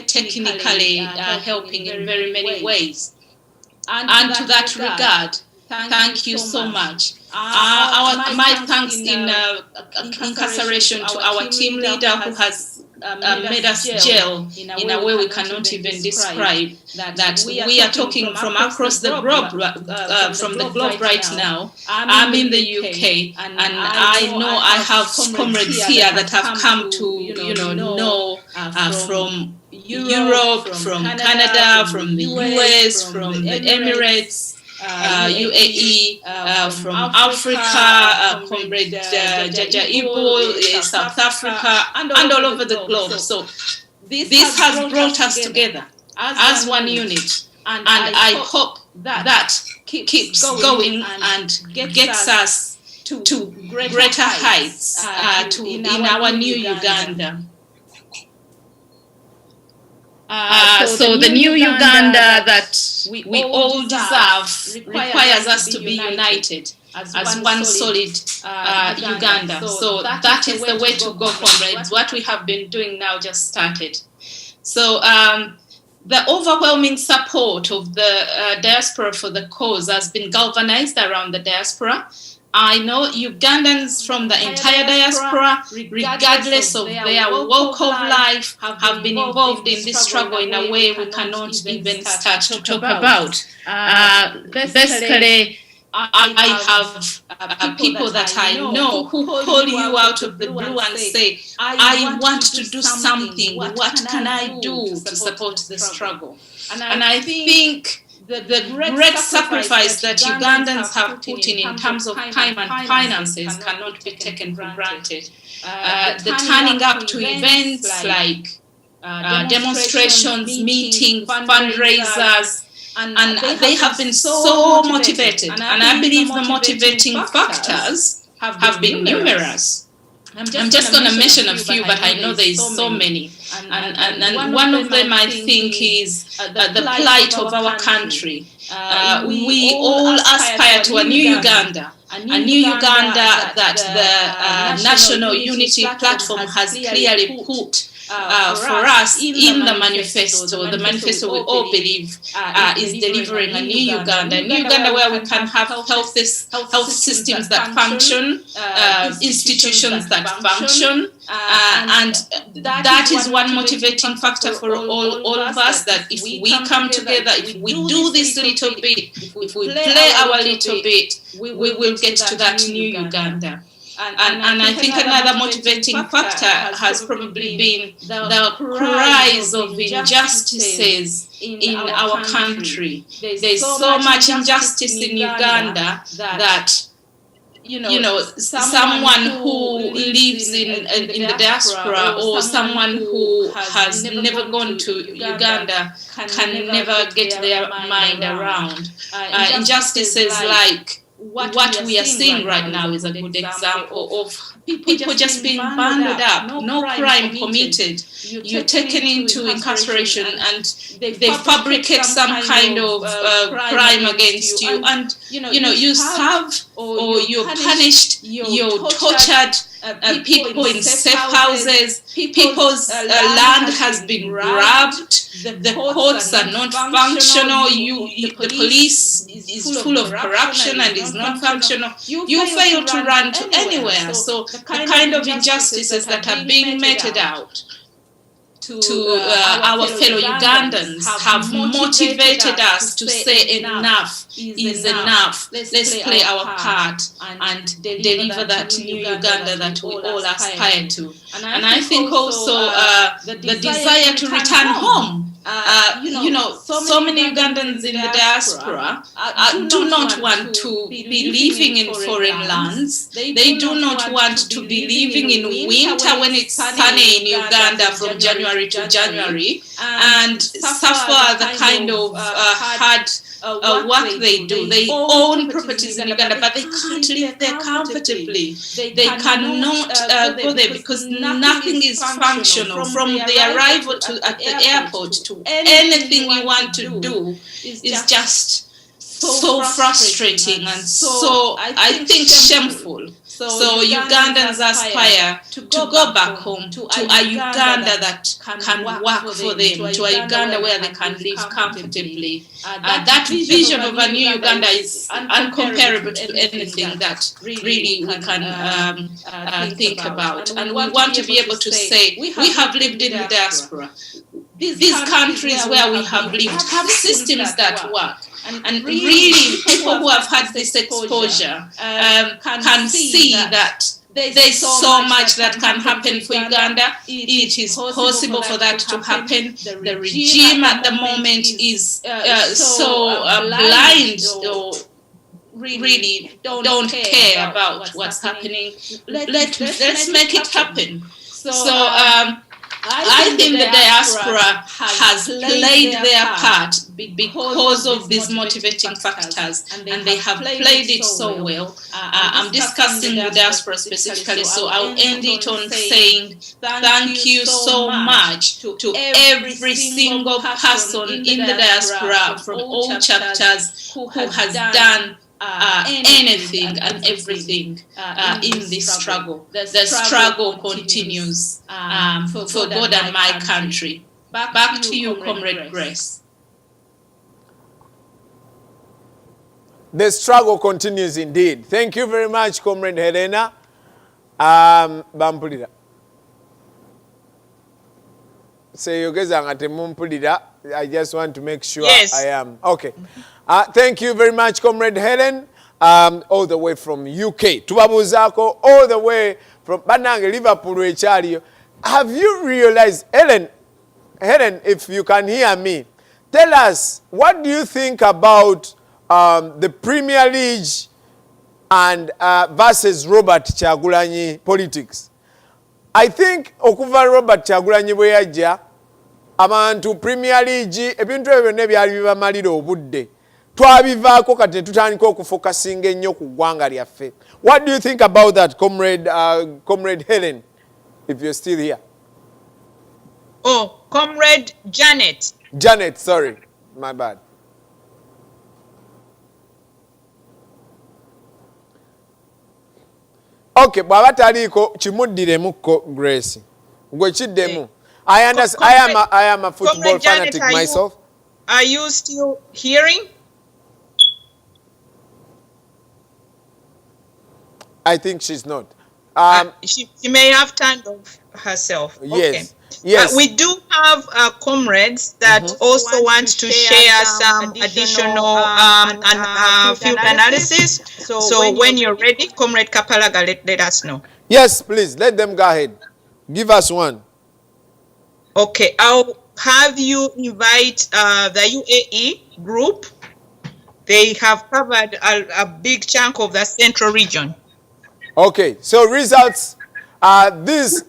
technically helping in very many ways. And to that regard, Thank you so much. My thanks in incarceration to our team leader who has made us gel in a way we cannot even describe. That we are talking from across the globe, right now. I'm in the UK, and I know I have comrades here that have come to know from Europe, from Canada, from the US, from the Emirates. UAE, from Africa, Comrade Jaja Ibo, South Africa, and all over the globe. So this has brought us together as one unit, and I hope that keeps going and gets us to greater heights in our new Uganda. So the new Uganda that we all deserve requires us to be united as one solid Uganda. So that is the way to go, comrades. What we have been doing now just started. So the overwhelming support of the diaspora for the cause has been galvanized around the diaspora. I know Ugandans from the entire diaspora, regardless of their walk of life, have been involved in this struggle in a way we cannot even start to talk about. Basically, I have people that I know who call you out of the blue and say, I want to do something. What can I do to support the struggle? And I think the great sacrifice that Ugandans have put in terms of time and finances cannot be taken for granted. The turning up to events like demonstrations, meetings, fundraisers, and they have been so motivated. And I believe the motivating factors have been numerous. I'm just going to mention a few, but I know there is so many. And one of them, I think, is the plight of our country. We all aspire to a new Uganda, that the National Unity Platform has clearly put for us in the manifesto we all believe is delivering a new Uganda, where we can have health systems that function, institutions that function, and that is one motivating factor for all of us, that if we come together, if we do this little bit, if we play our little bit, we will get to that new Uganda. And I think another motivating factor has probably been the cries of injustices in our country. There's so much injustice in Uganda that someone who lives in the diaspora or someone who has never gone to Uganda can never get their mind around. Injustices like what we are seeing right now is a good example of people just being banded up, no crime committed. You're taken into incarceration and they fabricate some kind of crime against you, and you serve or you're punished, you're tortured. People in safe houses, people's land has been grabbed, the courts are not functional, the police is full of corruption and is not functional. You fail to run to anywhere. So the kind of injustices that are being meted out to our fellow Ugandans have motivated us to say enough is enough. Let's play our part and deliver that new Uganda that we all aspire to. And I think also the desire to return home. So many Ugandans in the diaspora do not want to be living in foreign lands. They do not want to be living in winter when it's sunny in Uganda from January to January and suffer the kind of hard work they do. They own properties in Uganda, but they can't live there comfortably. They cannot go there because nothing is functional. From the arrival at the airport to anything we want to do is just so frustrating and so, I think, shameful. So Ugandans aspire to go back home to a Uganda that can work for them, to a Uganda where they can live comfortably. That vision of a new Uganda is uncomparable to anything that really we can think about. And we want to be able to say, we have lived in the diaspora. These countries where we have lived have systems that work. And really, people who have had this exposure can see that there's so much that can happen for Uganda. It is possible for that to happen. The regime at the moment is so blind, or really don't care about what's happening. Let's make it happen. So I think the diaspora has played their part because of these motivating factors, and they have played it so well. I'm discussing the diaspora specifically, so I'll end it on saying thank you so much to every single person in the diaspora from all chapters who has done anything and everything in this struggle. The struggle continues for God and my country. Back to you, Comrade Grace. The struggle continues indeed. Thank you very much, Comrade Helena. Bampulira. Seyogeza nga temumpulira. I just want to make sure I am. Okay. Thank you very much, Comrade Helen, all the way from UK. Tubabuzako, all the way from Banange, Liverpool, Echariyo. Have you realized, Helen, if you can hear me, tell us, what do you think about the Premier League and versus Robert Kyagulanyi politics? I think okuva Robert Kyagulanyi bwe yajja, abantu Premier League ebintu ebyo byonna byali bibamalira obudde. Twabivaako kati tutandika okufokasinga ennyo ku ggwanga lyaffe. What do you think about that, Comrade Helen, if you're still here? Oh, Comrade Janet. Janet, sorry. My bad. Okay, bw'aba taliiko kimuddiremukko Grace. Gwe kiddemu. I understand. I am a football fanatic myself. Are you still hearing? I think she's not. She may have turned off herself. Yes. Okay. Yes. We do have comrades that also want to share some additional field analysis. So when you're ready, Comrade Kapalaga, let us know. Yes, please. Let them go ahead. Give us one. Okay. I'll have you invite the UAE group. They have covered a big chunk of the central region. Okay, so results, these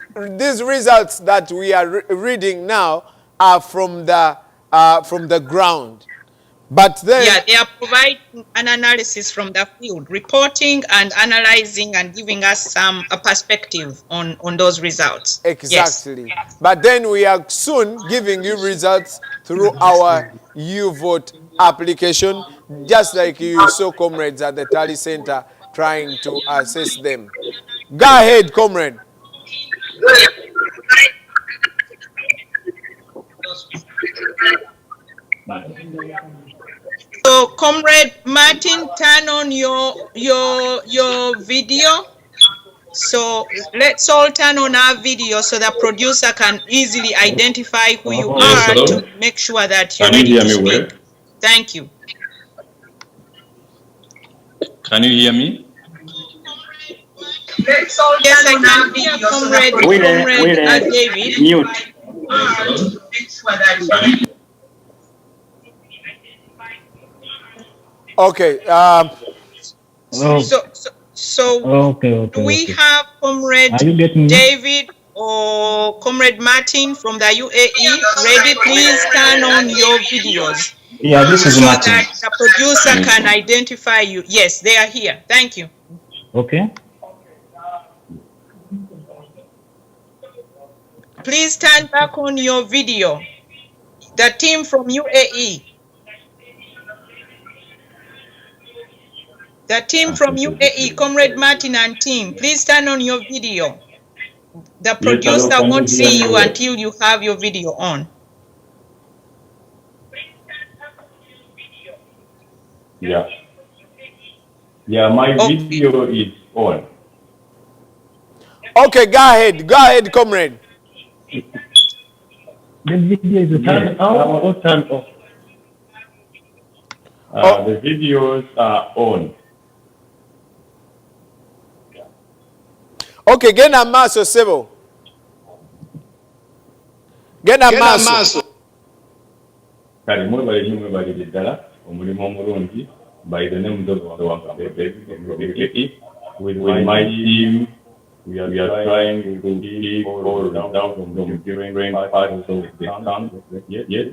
results that we are reading now are from the ground. But then they are providing an analysis from the field, reporting and analyzing and giving us a perspective on those results. Exactly. Yes. But then we are soon giving you results through our YouVote application, just like you saw comrades at the Tally Center trying to assess them. Go ahead, comrade. So, Comrade Martin, turn on your video. So let's all turn on our video so the producer can easily identify who you are to make sure that you're ready to speak. Well? Thank you. Can you hear me? Yes, I can hear Comrade David. Mute. Okay. So do we have Comrade David or Comrade Martin from the UAE ready? Please turn on your videos. Yeah, this is Martin. So that the producer can identify you. Yes, they are here. Thank you. Okay. Please turn back on your video. The team from UAE. The The team from UAE, Comrade Martin and team, please turn on your video. The producer won't see you until you have your video on. Yeah. Yeah, my video is on. Okay, go ahead, comrade. The video is turned on or turned off? The videos are on. Okay, genda maaso sebo. Genda maaso. Kali mwebale nnyo mwebalire ddala omulimu omulungi by the name of with my team. We are trying to keep all down from different parts of the country. Yes.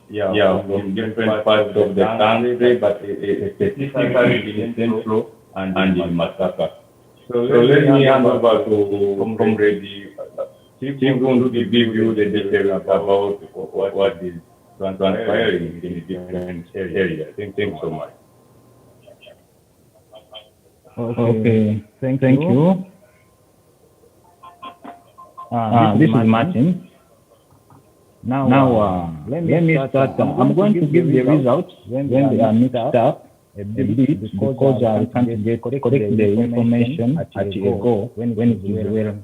Yeah, from different parts of the country, but specifically in Central and in Masaka. So let me hand over to Comrade. He's going to give you the details about what is transpiring in different areas. Thank you so much. Okay, thank you. This is Martin. Now, let me start. I'm going to give the results when they are mixed up a bit because I can't get correct the information at a go when it is well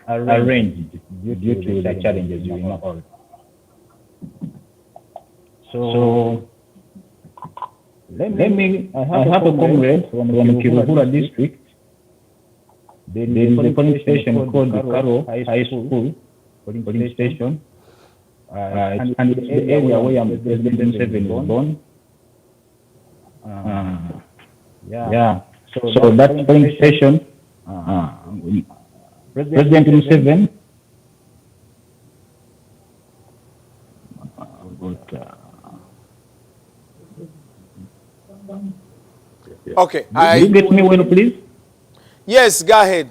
arranged due to the challenges we know all. So let me, I have a comrade from Kiruhura district. There is a police station called the Karo High School police station. And it's the area where President 7 is born. Yeah. So that police station, President 7 Okay. You get me well, please? Yes, go ahead.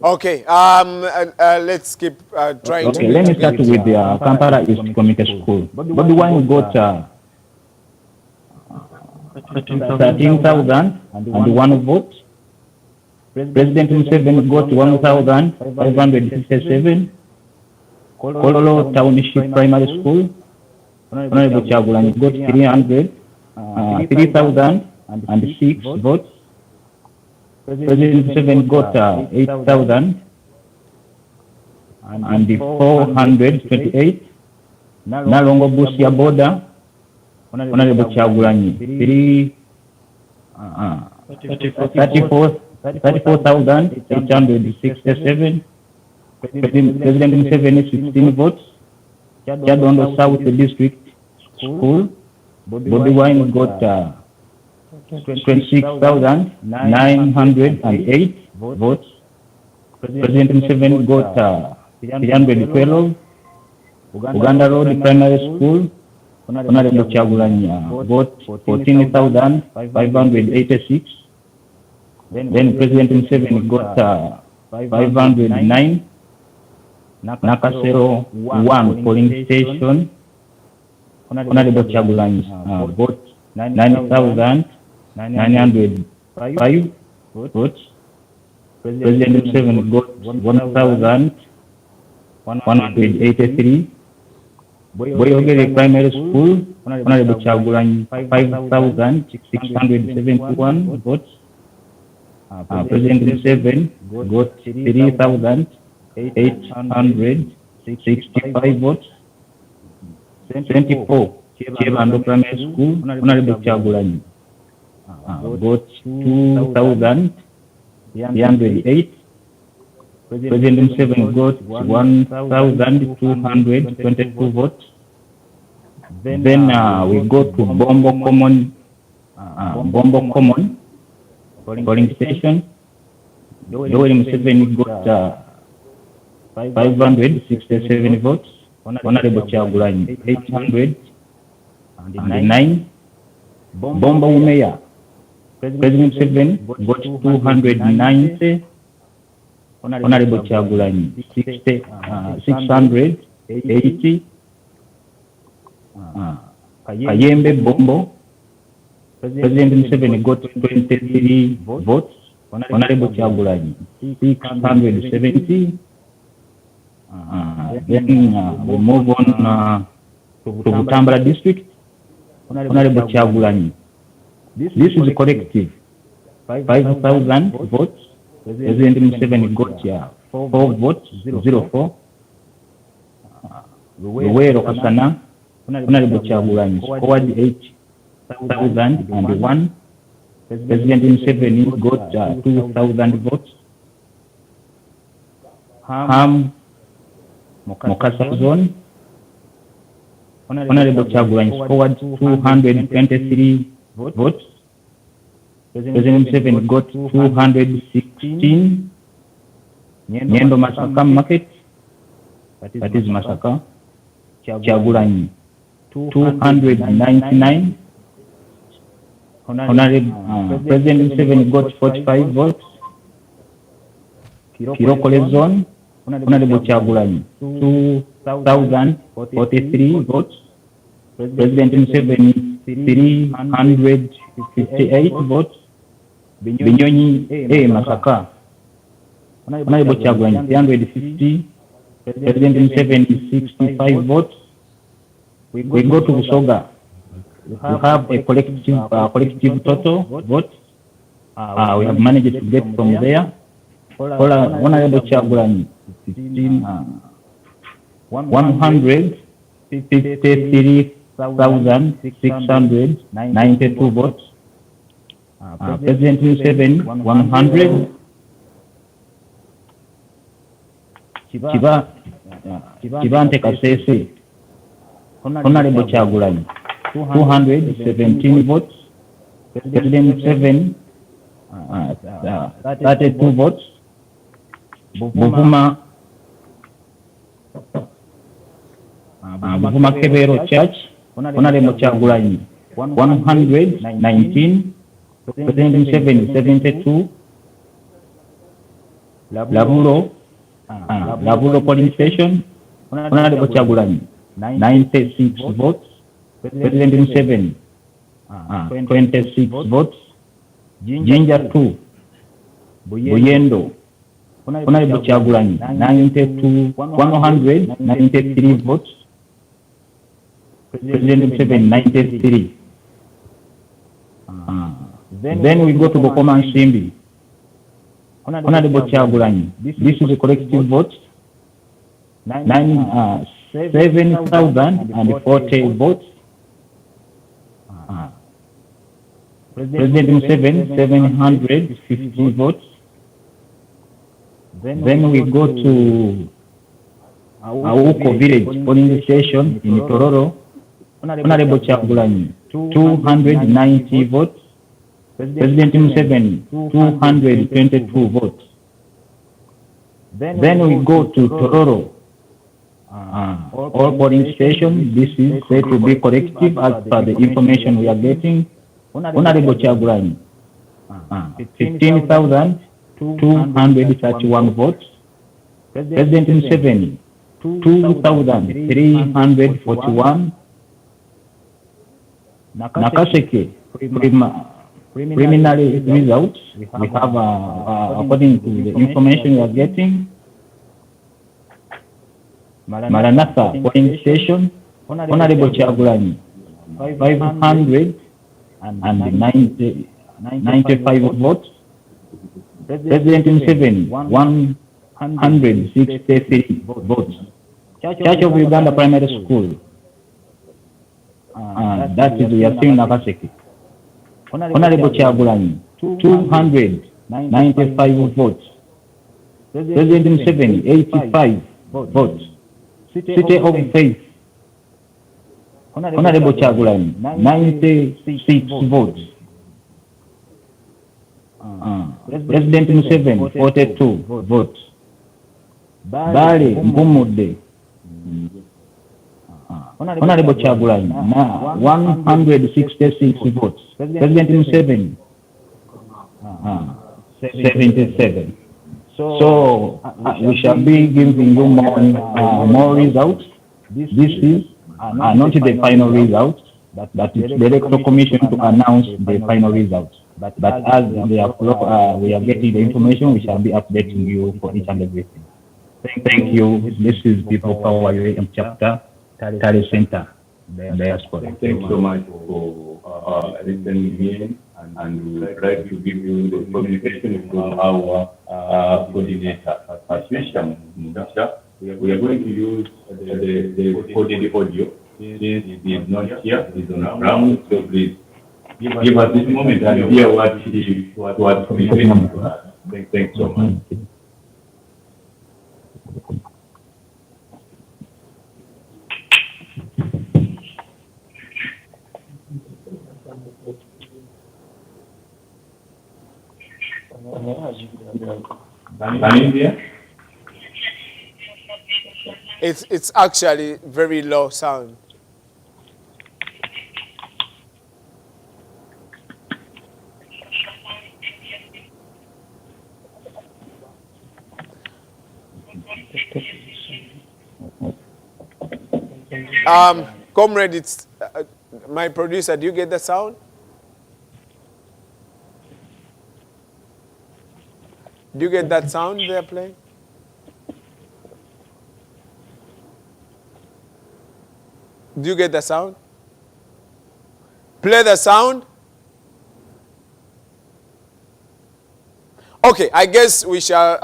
Okay. Let's keep trying to. Okay, let me start with the Kampala East Community School. But the one got 13,001 votes. President Museveni got 1,567. Kololo Township Primary School, Honorable Chagulanyi got 3,006 votes. President Museveni got 8,428. Nalongo Busia Border, Honorable Chagulanyi 34,867. President Museveni 16 votes. Chadondo South District School, Bobby Wine got 26,908 votes. President Museveni got 312. Uganda Road Primary School, Honorable Chagulanyi got 14,586. Then President Museveni got 509. Nakasero 1 polling station, Honorable Chagulanyi got 9,905 votes. President Museveni got 1,183. Boyogere Primary School, Honorable Chagulanyi 5,671 votes. President Museveni got 3,865 votes. 24 Chirando Primary School, Honorable Chagulanyi got 2,308. President Museveni got 1,222 votes. Then we go to Bombo Common polling station. Yoweri Museveni got 567 votes. Honorable Chagulanyi 809. Bombo Umeya, President Museveni got 290. Honorable Kyagulanyi 680. Kayembe Bombo, President Museveni got 23 votes. Honorable Kyagulanyi 670. Then we move on to Butambala district. Honorable Kyagulanyi. This is collective. 5,000 votes. President Museveni got 4 votes, 04. Luwero Kasana. Honorable Kyagulanyi scored 8,001. President Museveni got 2,000 votes. Ham Mokasa zone. Honorable Kyagulanyi scored 223 votes. President Museveni got 216. Nyendo Masaka market. That is Masaka. Kyagulanyi 299. Honorable President Museveni got 45 votes. Kirokole zone. Honorable Kyagulanyi 2,043 votes. President Museveni 358 votes. Binyonyi A Masaka. Honorable Kyagulanyi 350. President Museveni 65 votes. We go to Busoga. We have a collective total vote. We have managed to get from there. Honorable Kyagulanyi 153,692 votes. President Museveni 100. Kibante Kasese. Honorable Kyagulanyi 217 votes. President Museveni 32 votes. Buvuma Kebero Church. Honorable Kyagulanyi 119. President Museveni 72. Labulo polling station. Honorable Kyagulanyi 96 votes. President Museveni 26 votes. Jinja 2. Buyendo. Honorable Kyagulanyi 193 votes. President Museveni 93. Then we go to Bokoma Nsimbi. Honorable Kyagulanyi. This is a collective vote. 7,040 votes. President Museveni 750 votes. Then we go to Auko village polling station in Tororo. Honorable Kyagulanyi 290 votes. President Museveni 222 votes. Then we go to Tororo. All polling stations. This is said to be collective as per the information we are getting. Honorable Kyagulanyi 15,231 votes. President Museveni 2,341. Nakaseke preliminary results. We have according to the information we are getting. Maranatha polling station. Honorable Kyagulanyi 595 votes. President Museveni 163 votes. Church of Uganda Primary School. That is Yasin Nakaseke. Honorable Kyagulanyi 295 votes. President Museveni 85 votes. City of Faith. Honorable Kyagulanyi 96 votes. President Museveni 42 votes. Bale Mpumude. Honorable Kyagulanyi 166 votes. President Museveni 77. So we shall be giving you more results. This is not the final results, but it's the electoral commission to announce the final results. But as we are getting the information, we shall be updating you for each and everything. Thank you. This is People Power UAM Chapter, Tally Center, Diaspora. Thank you so much for listening in, and we would like to give you the communication from our coordinator, Assistant Minister. We are going to use the recorded audio since he is not here, he is on the ground, so please give us this moment and hear what he was communicating to us. Thank you so much. It's actually very low sound. Comrade, it's my producer. Do you get the sound? Do you get that sound they're playing? Do you get the sound? Play the sound. Okay, I guess we shall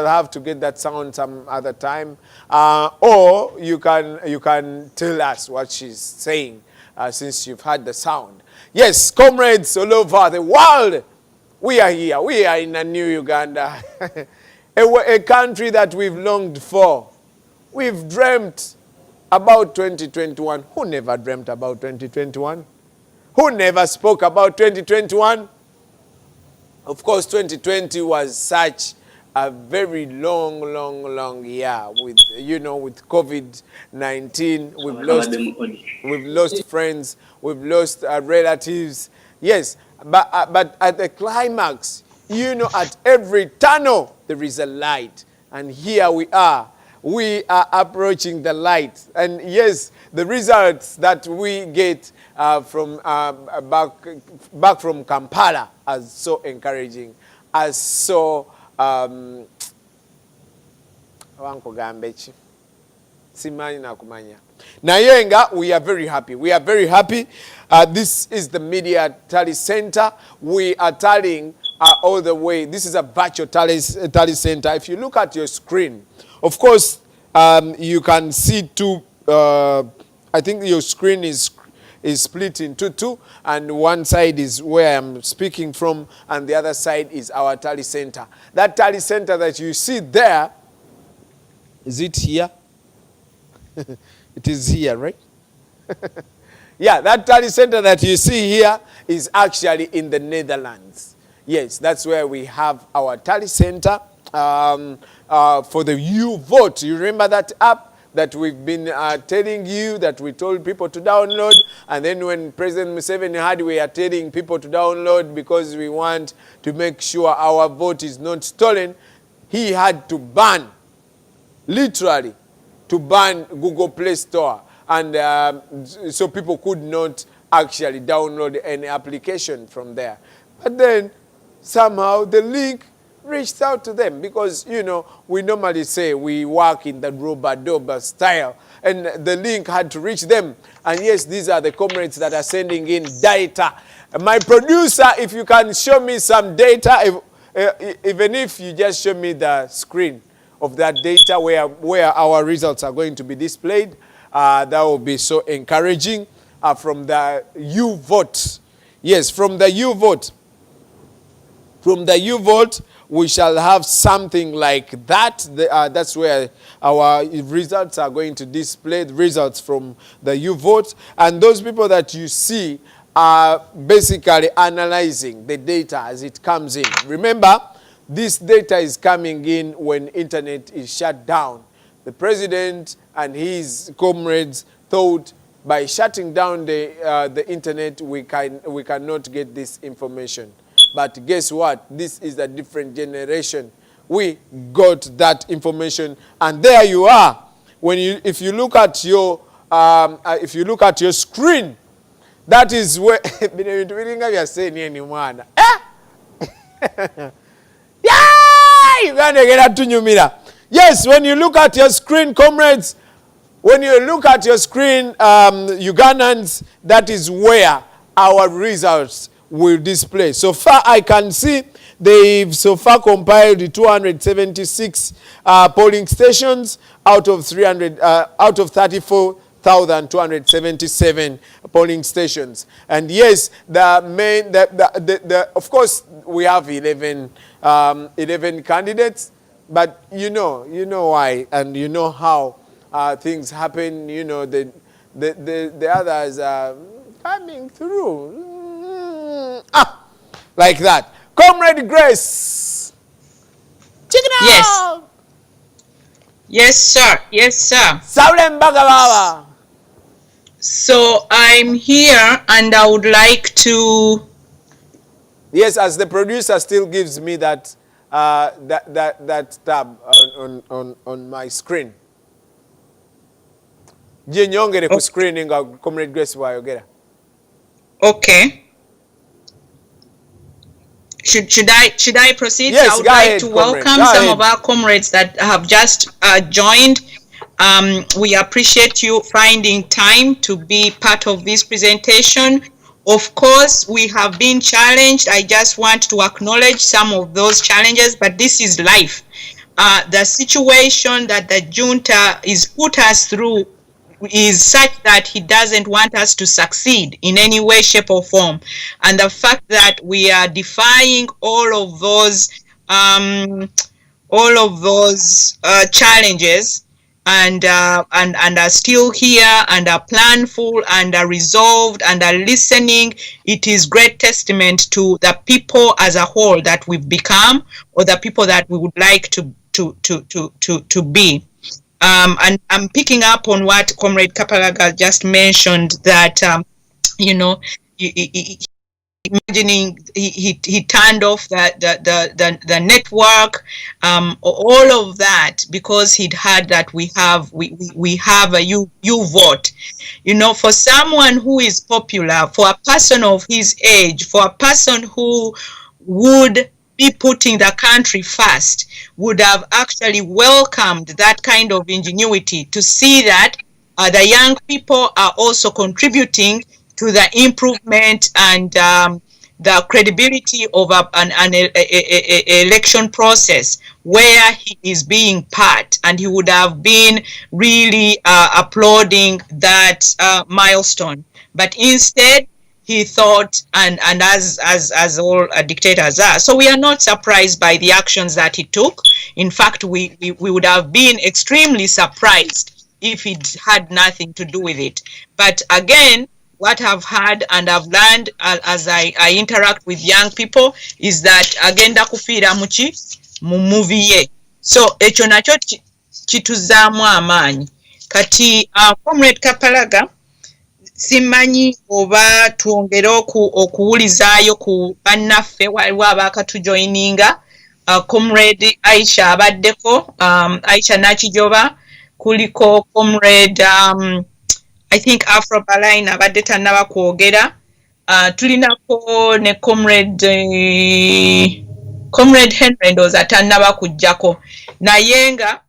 have to get that sound some other time, or you can tell us what she's saying since you've heard the sound. Yes, comrades all over the world, we are here. We are in a new Uganda, a country that we've longed for. We've dreamt about 2021. Who never dreamt about 2021? Who never spoke about 2021? Of course, 2020 was such a very long year with, with COVID-19. We've lost friends, we've lost relatives. Yes, but at the climax, at every tunnel, there is a light. And here we are. We are approaching the light. And yes, the results that we get from back from Kampala are so encouraging, are so Nayenga, we are very happy. We are very happy. This is the Media Tally Center. We are tallying all the way. This is a virtual tally center. If you look at your screen, of course, you can see two. I think your screen is split into two, and one side is where I'm speaking from, and the other side is our tally center. That tally center that you see there, is it here? It is here, right? Yeah, that tally center that you see here is actually in the Netherlands. Yes, that's where we have our tally center for the You Vote. You remember that app that we've been telling you, that we told people to download, and then when President Museveni had, we are telling people to download because we want to make sure our vote is not stolen. He had to ban, literally, to ban Google Play Store, and so people could not actually download any application from there. But then somehow the link reached out to them because, we normally say we work in the rubber-dubber style, and the link had to reach them. And yes, these are the comrades that are sending in data. My producer, if you can show me some data, even if you just show me the screen of that data where our results are going to be displayed, that will be so encouraging. From the You Vote. Yes, from the You Vote. From the You Vote, we shall have something like that. That's where our results are going to display, the results from the You Vote. And those people that you see are basically analyzing the data as it comes in. Remember, this data is coming in when internet is shut down. The president and his comrades thought by shutting down the internet, we cannot get this information. But guess what? This is a different generation. we got that information, and there you are. If you look at your screen, that is where bino ebintu biringa bya seeni mwana. Uganda egenda tunyumira. Yes, when you look at your screen, comrades, when you look at your screen, Ugandans, that is where our results will display. So far, I can see they've so far compiled 276 polling stations out of 34,277 polling stations. And yes, of course, we have 11 candidates, but you know why, and you know how things happen. You know, the others are coming through. Like that. Comrade Grace. Check it out. Yes, sir. Yes, sir. So I'm here and I would like to... Yes, as the producer still gives me that that tab on my screen. Je nyongere ku screen nga Comrade Grace bwayogera. Okay. Should I proceed? Yes, I would go like ahead, to comrade. welcome some of our comrades that have just joined. We appreciate you finding time to be part of this presentation. Of course, we have been challenged. I just want to acknowledge some of those challenges, but this is life. The situation that the junta is put us through is such that he doesn't want us to succeed in any way, shape, or form. And the fact that we are defying all of those challenges and are still here and are planful and are resolved and are listening, it is great testament to the people as a whole that we've become, or the people that we would like to be. And I'm picking up on what Comrade Kapalaga just mentioned, that imagining he turned off the network, all of that, because he'd heard that we have a you vote. For someone who is popular, for a person of his age, for a person who would be putting the country first, would have actually welcomed that kind of ingenuity to see that the young people are also contributing to the improvement and the credibility of an election process where he is being part, and he would have been really applauding that milestone. But instead, he thought, and as all dictators are, so we are not surprised by the actions that he took. In fact, we would have been extremely surprised if it had nothing to do with it. But again, what I've heard and I've learned as I interact with young people is that agenda kufiira mu movie ye. So ekyo nakyo kituzaamu amaanyi. Kati Comrade Kapalaga, simanyi oba twongere okuwulizaayo ku bannaffe, waliwo abaakatujoyininga. Comrade Aisha abaddeko, Aisha Nakijoba, kuliko Comrade I think Afro Baline abadde tannaba kwogera. Tulinako ne Comrade Henry ndowooza tannaba kujjako, naye nga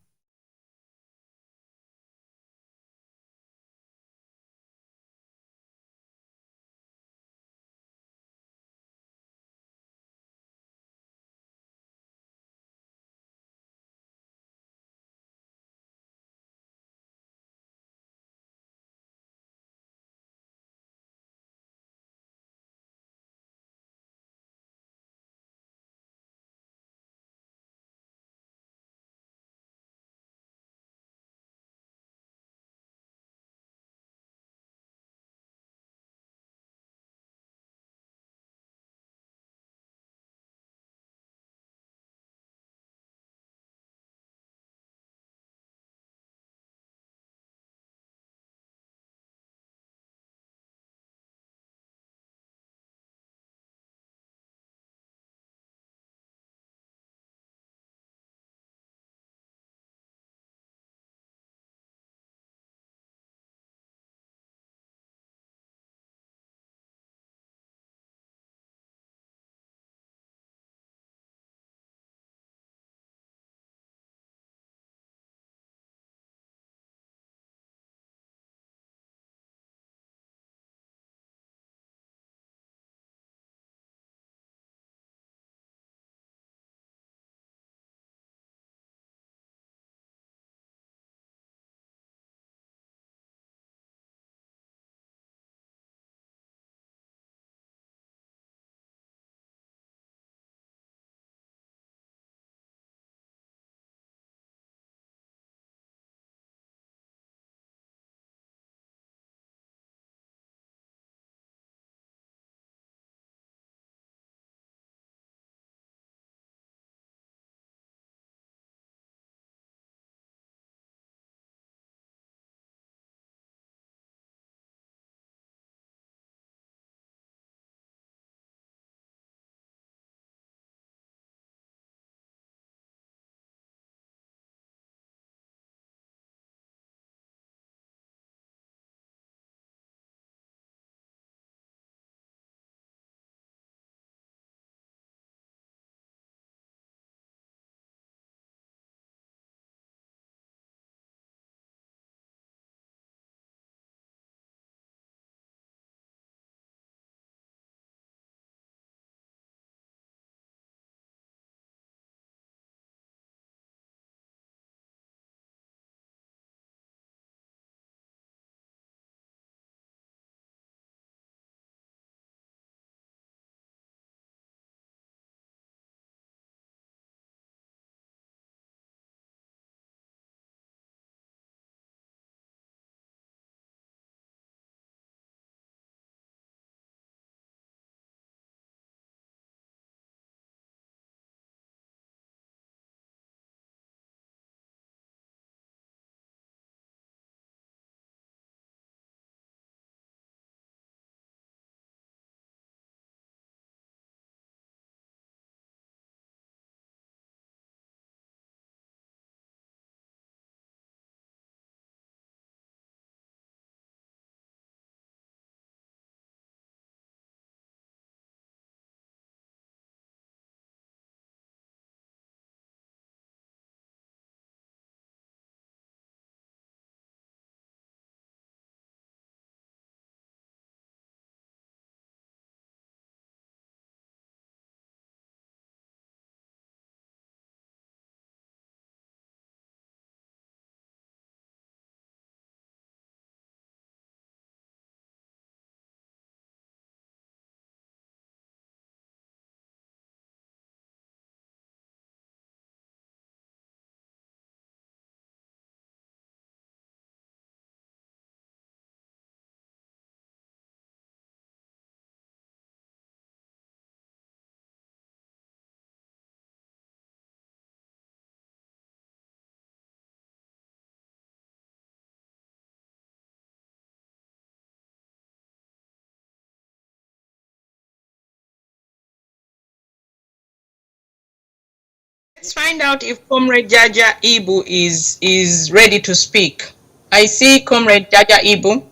Let's find out if Comrade Jaja Ibu is ready to speak. I see Comrade Jaja Ibu.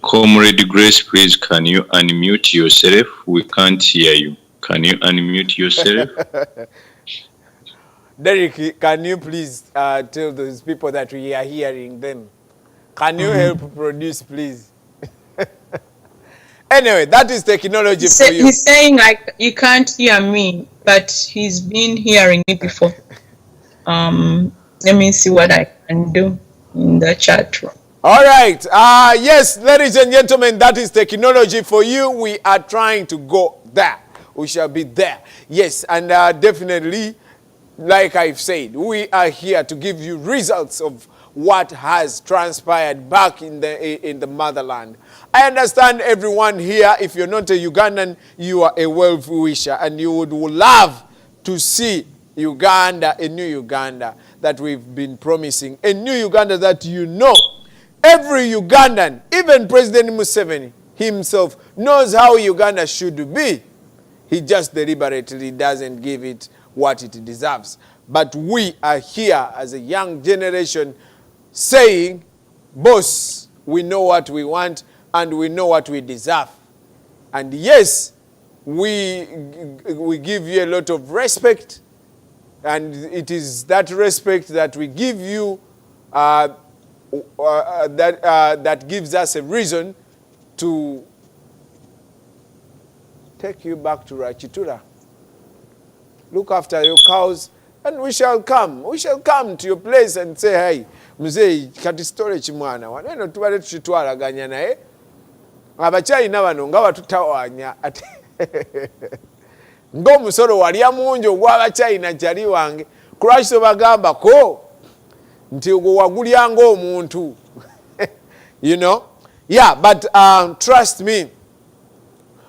Comrade Grace, please, can you unmute yourself? We can't hear you. Can you unmute yourself? Derek, can you please tell those people that we are hearing them? Can you help produce, please? Anyway, that is technology for you. He's saying like you can't hear me, but he's been hearing me before. Let me see what I can do in the chat room. All right. Yes, ladies and gentlemen, that is technology for you. We are trying to go there. We shall be there. Yes, and definitely, like I've said, we are here to give you results of what has transpired back in the motherland. I understand everyone here, if you're not a Ugandan, you are a well-wisher, and you would love to see Uganda, a new Uganda that we've been promising, a new Uganda that you know. Every Ugandan, even President Museveni himself, knows how Uganda should be. He just deliberately doesn't give it what it deserves. But we are here as a young generation saying, boss, we know what we want and we know what we deserve. And yes, we give you a lot of respect, and it is that respect that we give you that gives us a reason to take you back to Rachitura. Look after your cows, and we shall come. We shall come to your place and say, hey, mzee, kati storage mwana. Waneno tubale tuchitwala ganya nae. Abachayina bano nga batutawanya ate ng'omusolo walya munjo gw'Abachayina kyali wange. Kulwaki bagamba ko nti ogwo wagulya ng'omuntu. You know? Yeah, but trust me,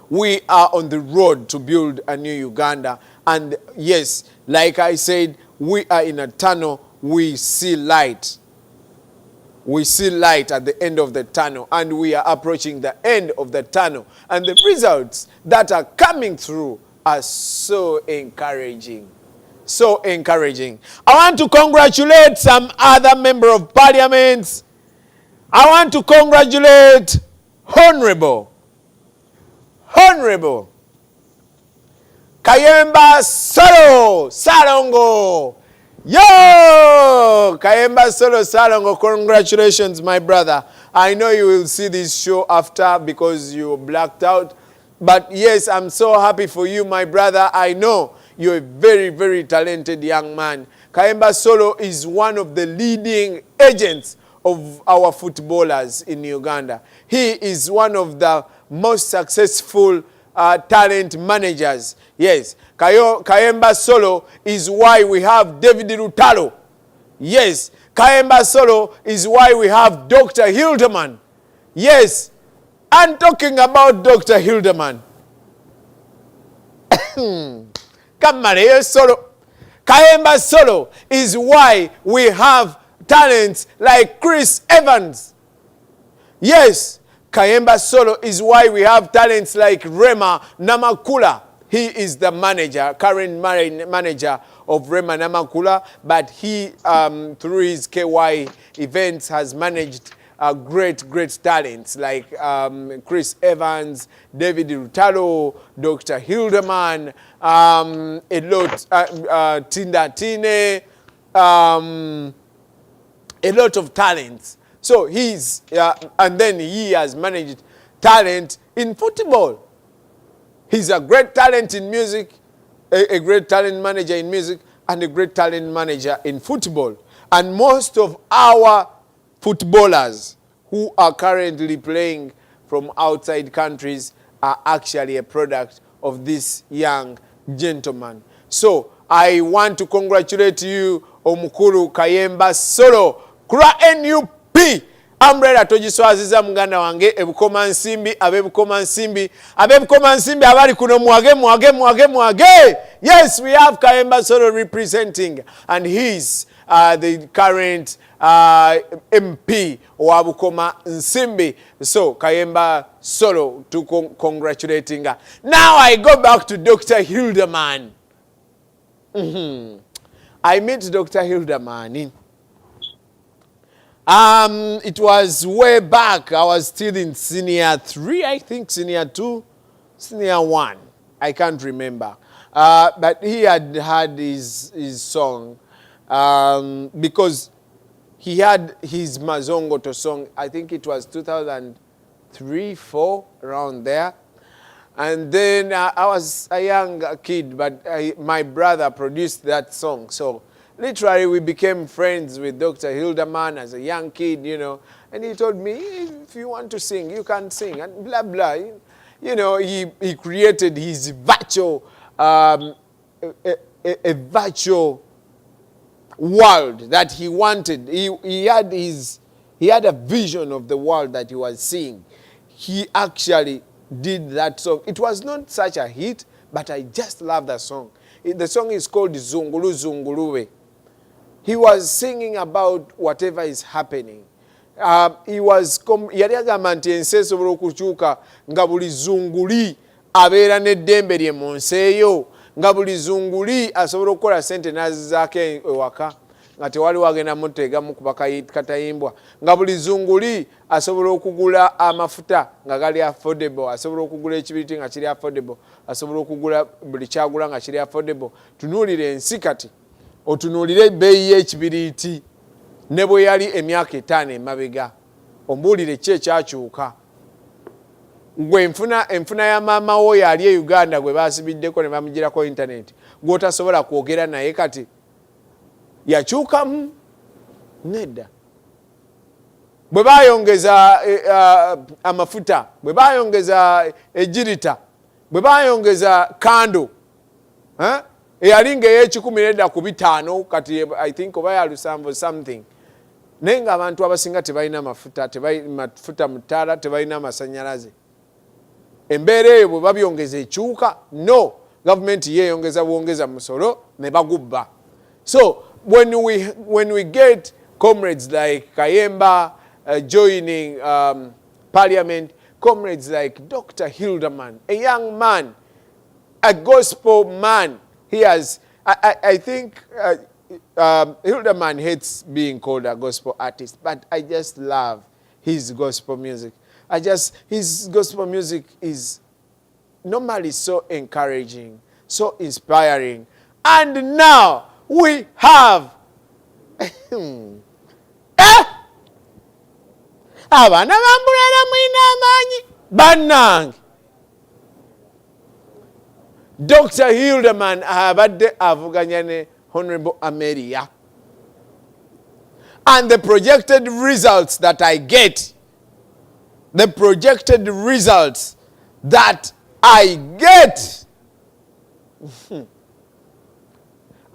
we are on the road to build a new Uganda. And yes, like I said, we are in a tunnel. We see light. We see light at the end of the tunnel, and we are approaching the end of the tunnel. And the results that are coming through are so encouraging. So encouraging. I want to congratulate some other member of parliament. I want to congratulate Honorable Kayemba Solo Salongo. Yo! Kayemba Solo Salongo, congratulations, my brother. I know you will see this show after because you blacked out. But yes, I'm so happy for you, my brother. I know you're a very, very talented young man. Kayemba Solo is one of the leading agents of our footballers in Uganda. He is one of the most successful talent managers. Yes, Kayemba Solo is why we have David Lutalo. Yes, Kayemba Solo is why we have Dr. Hildeman. Yes, I'm talking about Dr. Hildeman. Kamare Solo. Kayemba Solo is why we have talents like Chris Evans. Yes, Kayemba Solo is why we have talents like Rema Namakula. He is the manager, current manager of Rema Namakula, but he, through his KY events, has managed great talents like Chris Evans, David Lutalo, Dr. Hildeman, Tinda Tine, a lot of talents. So he's, and then he has managed talent in football. He's a great talent in music, a great talent manager in music, and a great talent manager in football. And most of our footballers who are currently playing from outside countries are actually a product of this young gentleman. So I want to congratulate you, Omukuru Kayemba Solo. Kura NUP umbrella togiswaziza muganda wange ebukoma nsimbi abebukoma nsimbi abali kuno mwage. Yes, we have Kayemba Solo representing, and he's the current MP Wabukoma Nsimbi. So Kayemba Solo to congratulating her. Now I go back to Dr. Hilderman. I met Dr. Hilderman. It was way back. I was still in senior 3, I think, senior 2, senior 1. I can't remember. But he had his song because he had his Mazongoto song. I think it was 2003, 4, around there. And then I was a young kid, but my brother produced that song. So literally we became friends with Dr. Hilderman as a young kid, you know. And he told me, if you want to sing, you can sing, and blah, blah. You know, he created his virtual, a virtual world that he wanted. He had a vision of the world that he was seeing. He actually did that song. It was not such a hit, but I just love the song. The song is called Zungulu Zunguluwe. He was singing about whatever is happening. Yali agamba nti ensi esobola okukyuka nga buli zunguli abeera n'eddembe lye mu nsi eyo, nga buli zunguli asobola okukola ssente n'azizaako ewaka nga tewali wagenda muteegamu kuba katayimbwa, nga buli zunguli asobola okugula amafuta nga gali affordable, asobola okugula ekibiriti nga kiri affordable, asobola okugula buli kyagula nga kiri affordable. Tunuulire ensi kati, otunuulire ebbeeyi y'ekibiriti ne bwe yali emyaka 5 emabega, ombuulire ki ekyakyuka. Gwe enfuna ya maama wo yali e Uganda gwe baasibiddeko ne bamugirako internet, gw'otasobola kwogera naye kati yakyukamu nedda. Bwe bayongeza amafuta, bwe bayongeza ejirita, bwe bayongeza kando, eyali ng'ey'ekikumi nedda ku 5 kati I think oba ya 7 something. Naye ng'abantu abasinga tebalina mafuta, mafuta mu ttaala, tebalina amasannyalaze. Embeera eyo bwe babyongeza ekyuka, no, gavumenti yeeyongeza bwongeza musolo ne bagubba. So when we get comrades like Kayemba joining parliament, comrades like Dr. Hilderman, a young man, a gospel man, he has, I think Hilderman hates being called a gospel artist, but I just love his gospel music. His gospel music is normally so encouraging, so inspiring. And now we have abaana bambulera mwina amaanyi bannange. Dr. Hilderman abadde avuganya ne Honorable Ameria, and the projected results that I get,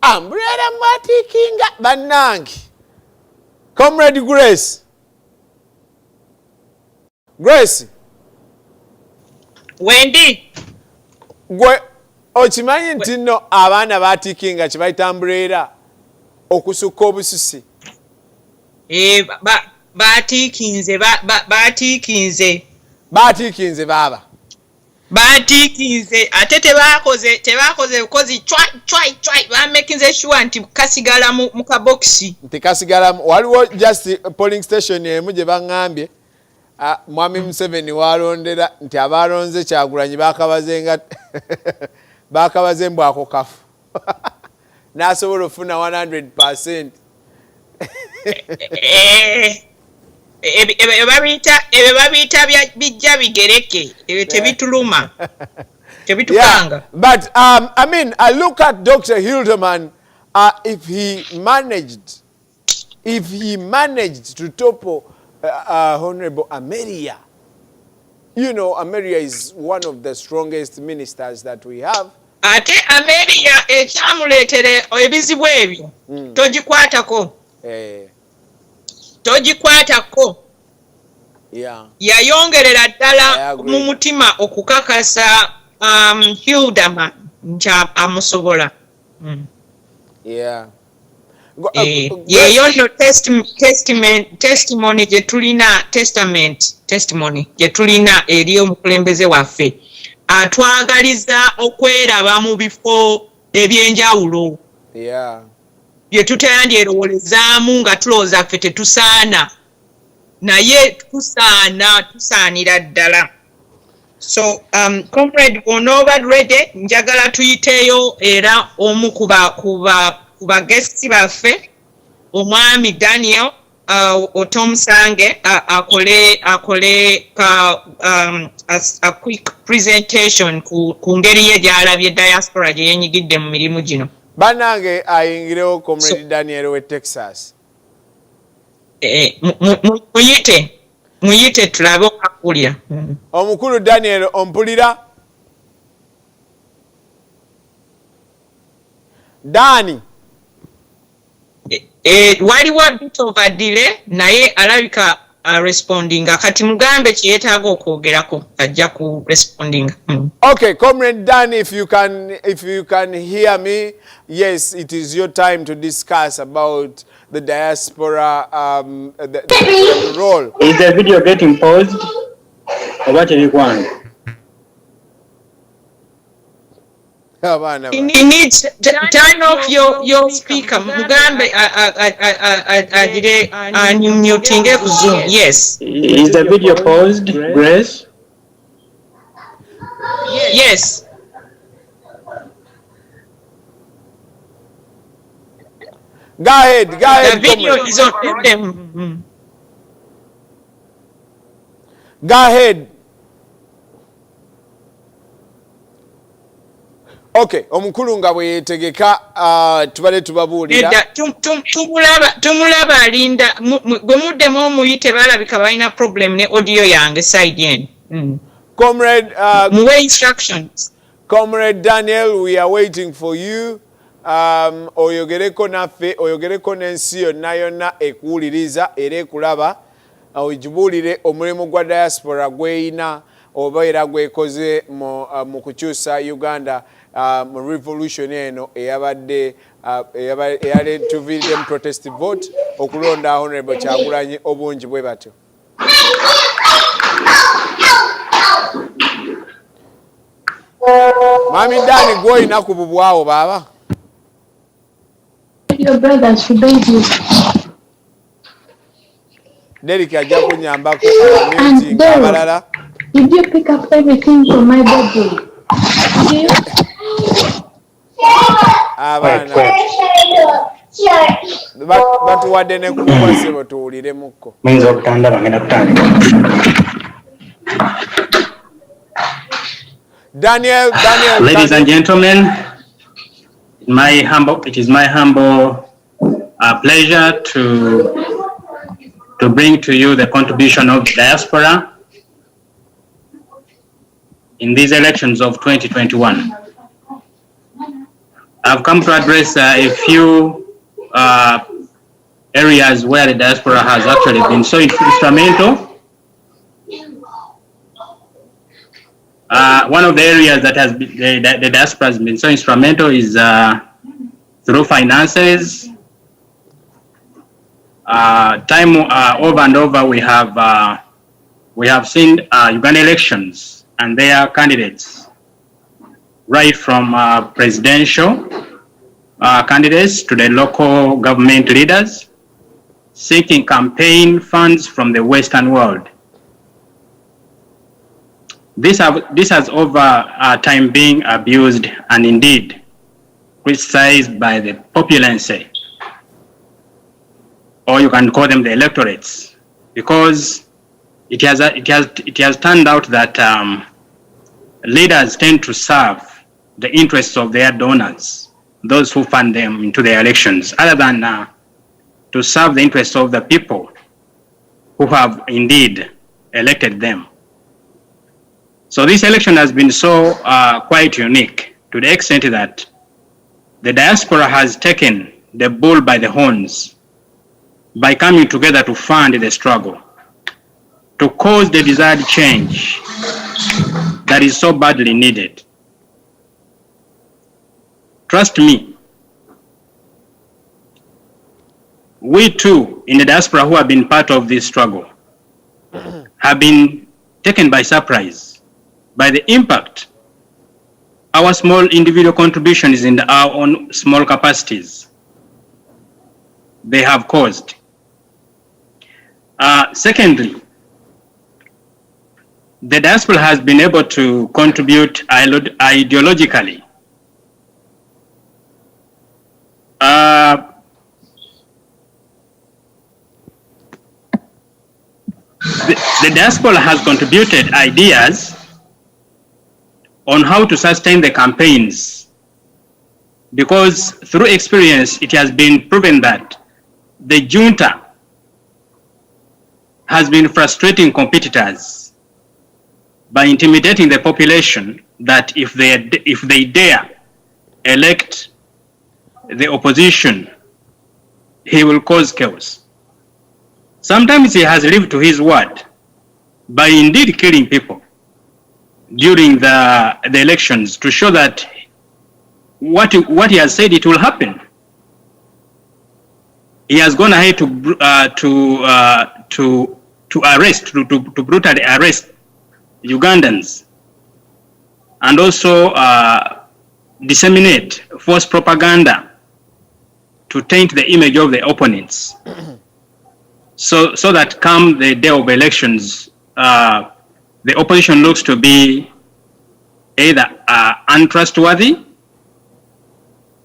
ambulera mwatikinga bannange. Comrade Grace Wendy, gwe okimanyi nti nno abaana batikinga kye bayita ambulera okusukka obususi. Batikinze baba. Batikinze ate tebakoze bukozi chwai bamekinze sure nti kasigala mu kabokisi. Nti kasigala waliwo just polling station emu gye baŋŋambye Mwami Museveni walondera nti abalonze Kyagulanyi bakabaze mbw ako kafu n'asobola ofuna 100%. Ebe babiyita bijja bigereke tebituluma tebitukanga. But I mean, I look at Dr. Hilderman, if he managed to topple Honorable Ameria. You know, Ameria is one of the strongest ministers that we have. Ate Ameria ekyamuleetere ebizibu ebyo togikwatako. Yayongerera ddala mu mutima okukakasa Hilderman nti amusobola. yeyo no testimony gye tulina testimony gye tulina eri omukulembeze waffe atwagaliza okweraba mu bifo ebyenjawulo bye tutandyerowoolezaamu nga tulowooza ffe tetusaana naye tusaanira ddala. So comrade onooba ready njagala tuyiteeyo era omu kuba guests baffe omwami Daniel Otomusange akole a quick presentation ku ngeri ye gy'alabye diaspora gye yenyigidde mu mirimu gino. Bannange ayingirewo comrade Daniel we Texas. Muyite tulabe okakulya. Omukulu Daniel ompulira? Dani. Waliwo a bit of a delay naye alabika responding kati mugambe kye yeetaaga okwogerako ajja ku responding. Okay, comrade Dan, if you can hear me, yes, it is your time to discuss about the diaspora, the role. Is the video getting paused? Or what are you going? You need to turn off your speaker. Mugambe mutinge ku Zoom. Yes. Is the video paused, Grace? Yes. Go ahead. The video is on them. Go ahead. Okay, omukulu nga bwe yeetegeka tubale tubabuulira. Tumulaba alinda gwe muddemu omuyite balabika balina problem ne audio yange side yen. Comrade muwe instructions. Comrade Daniel, we are waiting for you. Oyogereko naffe, oyogereko n'ensi yonna ekuwuliriza era ekulaba, ogibuulire omulimu gwa diaspora gweyina oba era gwekoze mu kukyusa Uganda mu revolution eno eyabadde eyaletuviiriddemu protest vote okulonda Honorable Kyagulanyi obungi bwe batyo. Mami Dani gw'olina ku bubwawo baaba? Your brothers should baby. Derek ajja kunyambako music abalala. Did you pick up everything from my bedroom? Abaana batuwadde ne kukwase batuwuliremukko. Muyinza okutandaba ngenda kutandika. Daniel. Ladies and gentlemen, it is my humble pleasure to bring to you the contribution of the diaspora in these elections of 2021. I've come to address a few areas where the diaspora has actually been so instrumental. One of the areas that has been, the diaspora has been so instrumental is through finances. Time over and over, we have seen Uganda elections and their candidates, right from presidential candidates to the local government leaders, seeking campaign funds from the Western world. This has over time being abused and indeed criticized by the populace, or you can call them the electorates, because it has turned out that leaders tend to serve the interests of their donors, those who fund them into their elections, other than to serve the interests of the people who have indeed elected them. So this election has been so quite unique to the extent that the diaspora has taken the bull by the horns by coming together to fund the struggle, to cause the desired change that is so badly needed. Trust me, we too in the diaspora who have been part of this struggle have been taken by surprise by the impact our small individual contributions in our own small capacities they have caused. Secondly, the diaspora has been able to contribute ideologically. The diaspora has contributed ideas on how to sustain the campaigns, because through experience it has been proven that the junta has been frustrating competitors by intimidating the population that if they dare elect the opposition, he will cause chaos. Sometimes he has lived to his word by indeed killing people during the elections to show that what he has said it will happen. He has gone ahead to brutally arrest Ugandans and also disseminate false propaganda to taint the image of the opponents. So that come the day of elections, the opposition looks to be either untrustworthy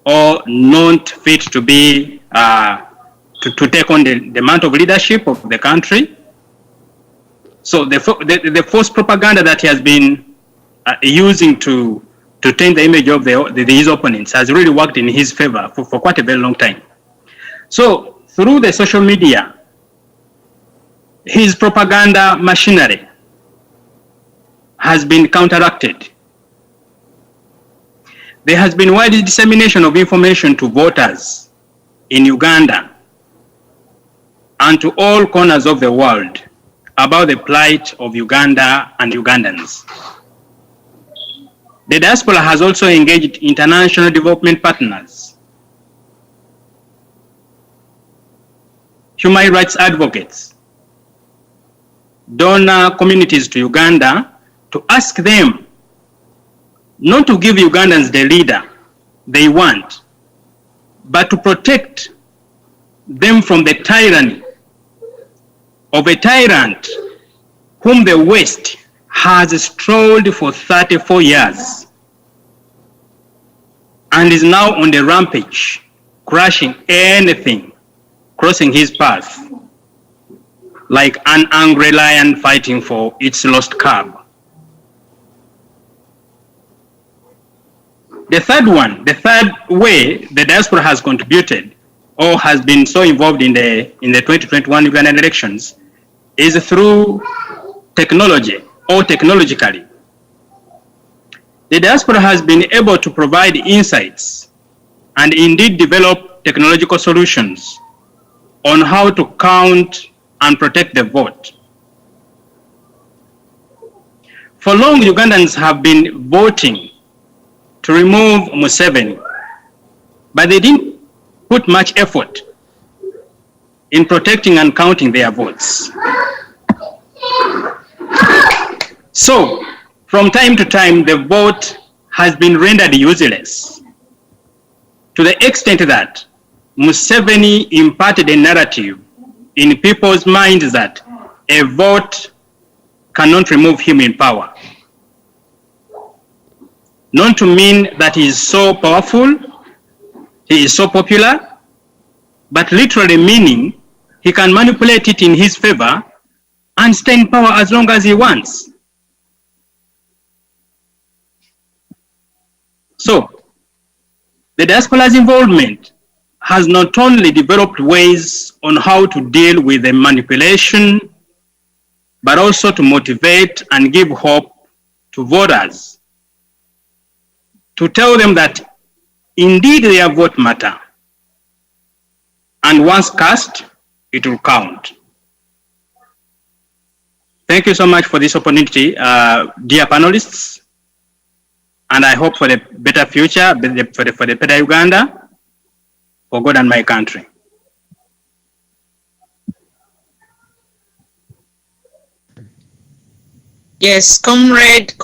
or not fit to be to take on the mantle of leadership of the country. So the false propaganda that he has been using to taint the image of his opponents has really worked in his favor for quite a very long time. So through the social media, his propaganda machinery has been counteracted. There has been wide dissemination of information to voters in Uganda and to all corners of the world about the plight of Uganda and Ugandans. The diaspora has also engaged international development partners, human rights advocates, donor communities to Uganda to ask them not to give Ugandans the leader they want, but to protect them from the tyranny of a tyrant whom the West has strolled for 34 years and is now on the rampage, crushing anything crossing his path, like an angry lion fighting for its lost cub. The third way the diaspora has contributed or has been so involved in the 2021 Ugandan elections is through technology or technologically. The diaspora has been able to provide insights and indeed develop technological solutions on how to count and protect the vote. For long, Ugandans have been voting to remove Museveni, but they didn't put much effort in protecting and counting their votes. So, from time to time, the vote has been rendered useless to the extent that Museveni imparted a narrative in people's minds that a vote cannot remove him in power. Not to mean that he is so powerful, he is so popular, but literally meaning he can manipulate it in his favor and stay in power as long as he wants. So, the diaspora's involvement has not only developed ways on how to deal with the manipulation, but also to motivate and give hope to voters, to tell them that indeed their vote matter, and once cast, it will count. Thank you so much for this opportunity, dear panelists, and I hope for the better future, for the better Uganda, for God and my country. Yes, Comrade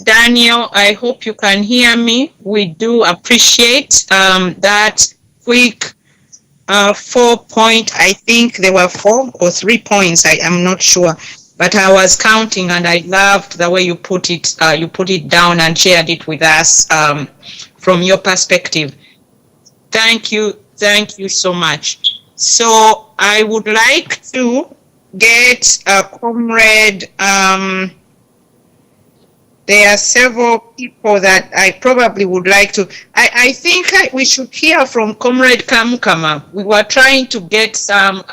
Daniel, I hope you can hear me. We do appreciate that quick 4-point, I think there were 4 or 3 points, I am not sure. But I was counting and I loved the way you put it down and shared it with us from your perspective. Thank you so much. So I would like to get a comrade. There are several people that I probably would like to. I think we should hear from Comrade Kamukama. We were trying to get some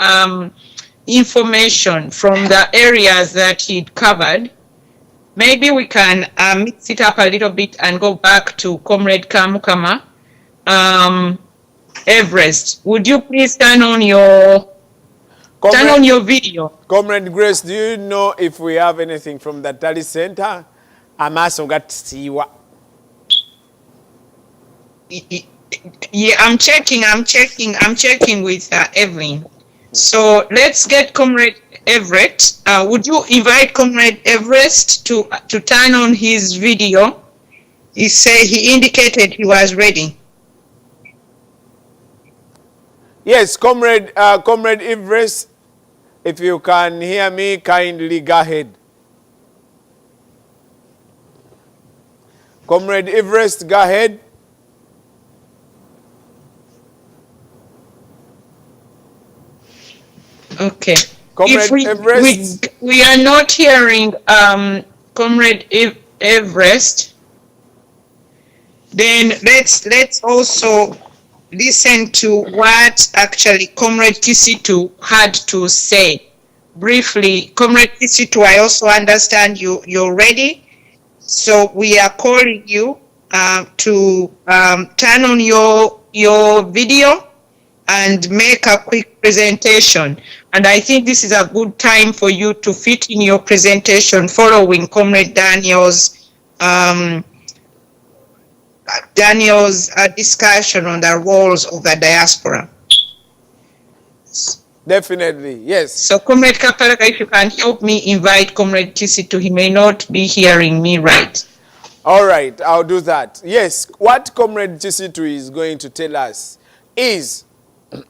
information from the areas that he'd covered. Maybe we can mix it up a little bit and go back to Comrade Kamukama. Everest, would you please turn on your video? Comrade Grace, do you know if we have anything from the Tally Center? Amaso got siwa. Yeah, I'm checking with Evelyn. So let's get Comrade Everett. Would you invite Comrade Everest to turn on his video? He indicated he was ready. Yes, Comrade Everest, if you can hear me, kindly go ahead. Comrade Everest, go ahead. Okay. Comrade Everest. We are not hearing Comrade Everest, then let's also listen to what actually Comrade Kisitu had to say. Briefly, Comrade Kisitu, I also understand you're ready. So we are calling you to turn on your video and make a quick presentation. And I think this is a good time for you to fit in your presentation following Comrade Daniel's discussion on the roles of the diaspora. Definitely, yes. So Comrade Kapalaga, if you can help me invite Comrade Kisitu, he may not be hearing me right. All right, I'll do that. Yes, what Comrade Kisitu is going to tell us is,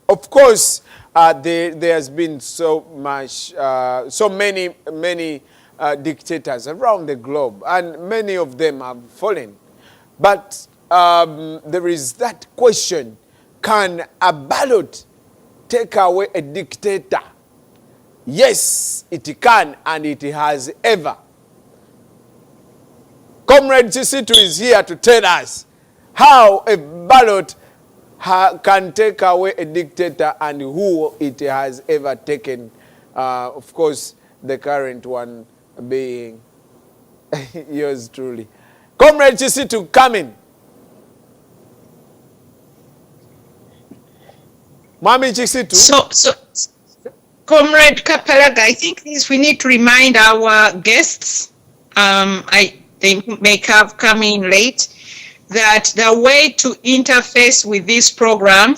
of course, there has been so many dictators around the globe, and many of them have fallen. But there is that question, can a ballot take away a dictator? Yes, it can, and it has ever. Comrade Kisitu is here to tell us how a ballot can take away a dictator and who it has ever taken. Of course, the current one being yours truly. Comrade Kisitu, come in. Mami Kisitu. So, Comrade Kapalaga, I think we need to remind our guests, they may have come in late, that the way to interface with this program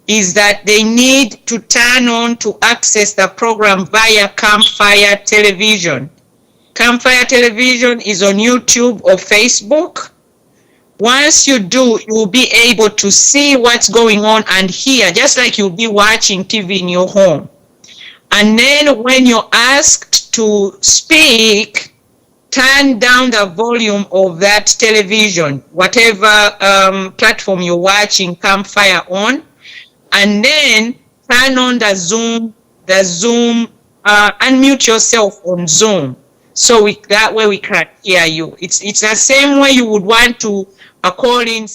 is that they need to turn on to access the program via Campfire Television. Campfire Television is on YouTube or Facebook. Once you do, you will be able to see what's going on and hear, just like you'll be watching TV in your home. And then when you're asked to speak, turn down the volume of that television, whatever platform you're watching Campfire on, and then turn on the Zoom, unmute yourself on Zoom. So that way we can hear you. It's the same way you would want to call in.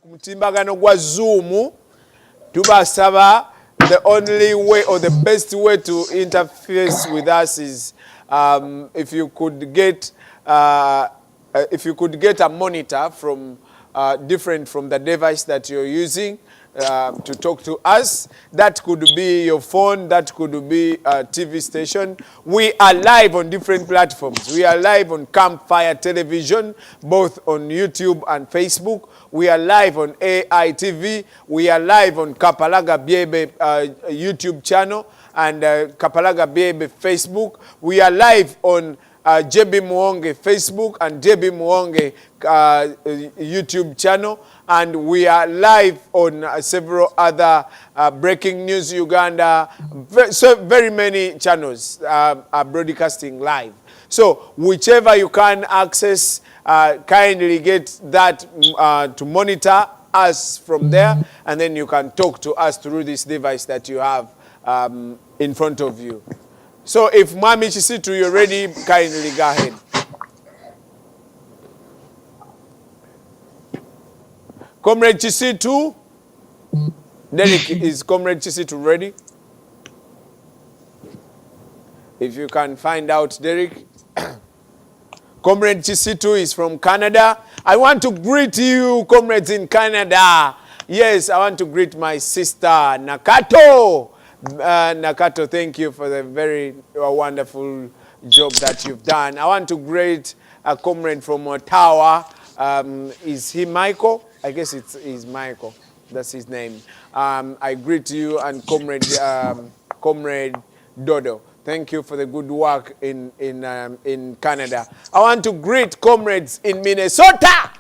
Kumutimbagano gwa Zoom, tubasaba, the only way or the best way to interface with us is if you could get a monitor from different from the device that you're using, to talk to us. That could be your phone, that could be a TV station. We are live on different platforms. We are live on Campfire Television, both on YouTube and Facebook. We are live on AITV. We are live on Kapalaga Biebe YouTube channel and Kapalaga Biebe Facebook. We are live on JB Muonge Facebook and JB Muonge YouTube channel, and we are live on several other Breaking News Uganda, so very many channels are broadcasting live. So whichever you can access, kindly get that to monitor us from there, and then you can talk to us through this device that you have in front of you. So if Mami Chisitu, you're ready, kindly go ahead. Comrade Chisitu? Derek, is Comrade Chisitu ready? If you can find out, Derek. Comrade Chisitu is from Canada. I want to greet you, comrades in Canada. Yes, I want to greet my sister, Nakato. Nakato, thank you for the very wonderful job that you've done. I want to greet a comrade from Ottawa. Is he Michael? I guess he's Michael. That's his name. I greet you and Comrade Dodo. Thank you for the good work in Canada. I want to greet comrades in Minnesota.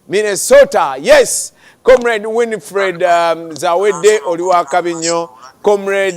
Minnesota, yes. Comrade Winifred Zawede Oliwa Kabinyo. Comrade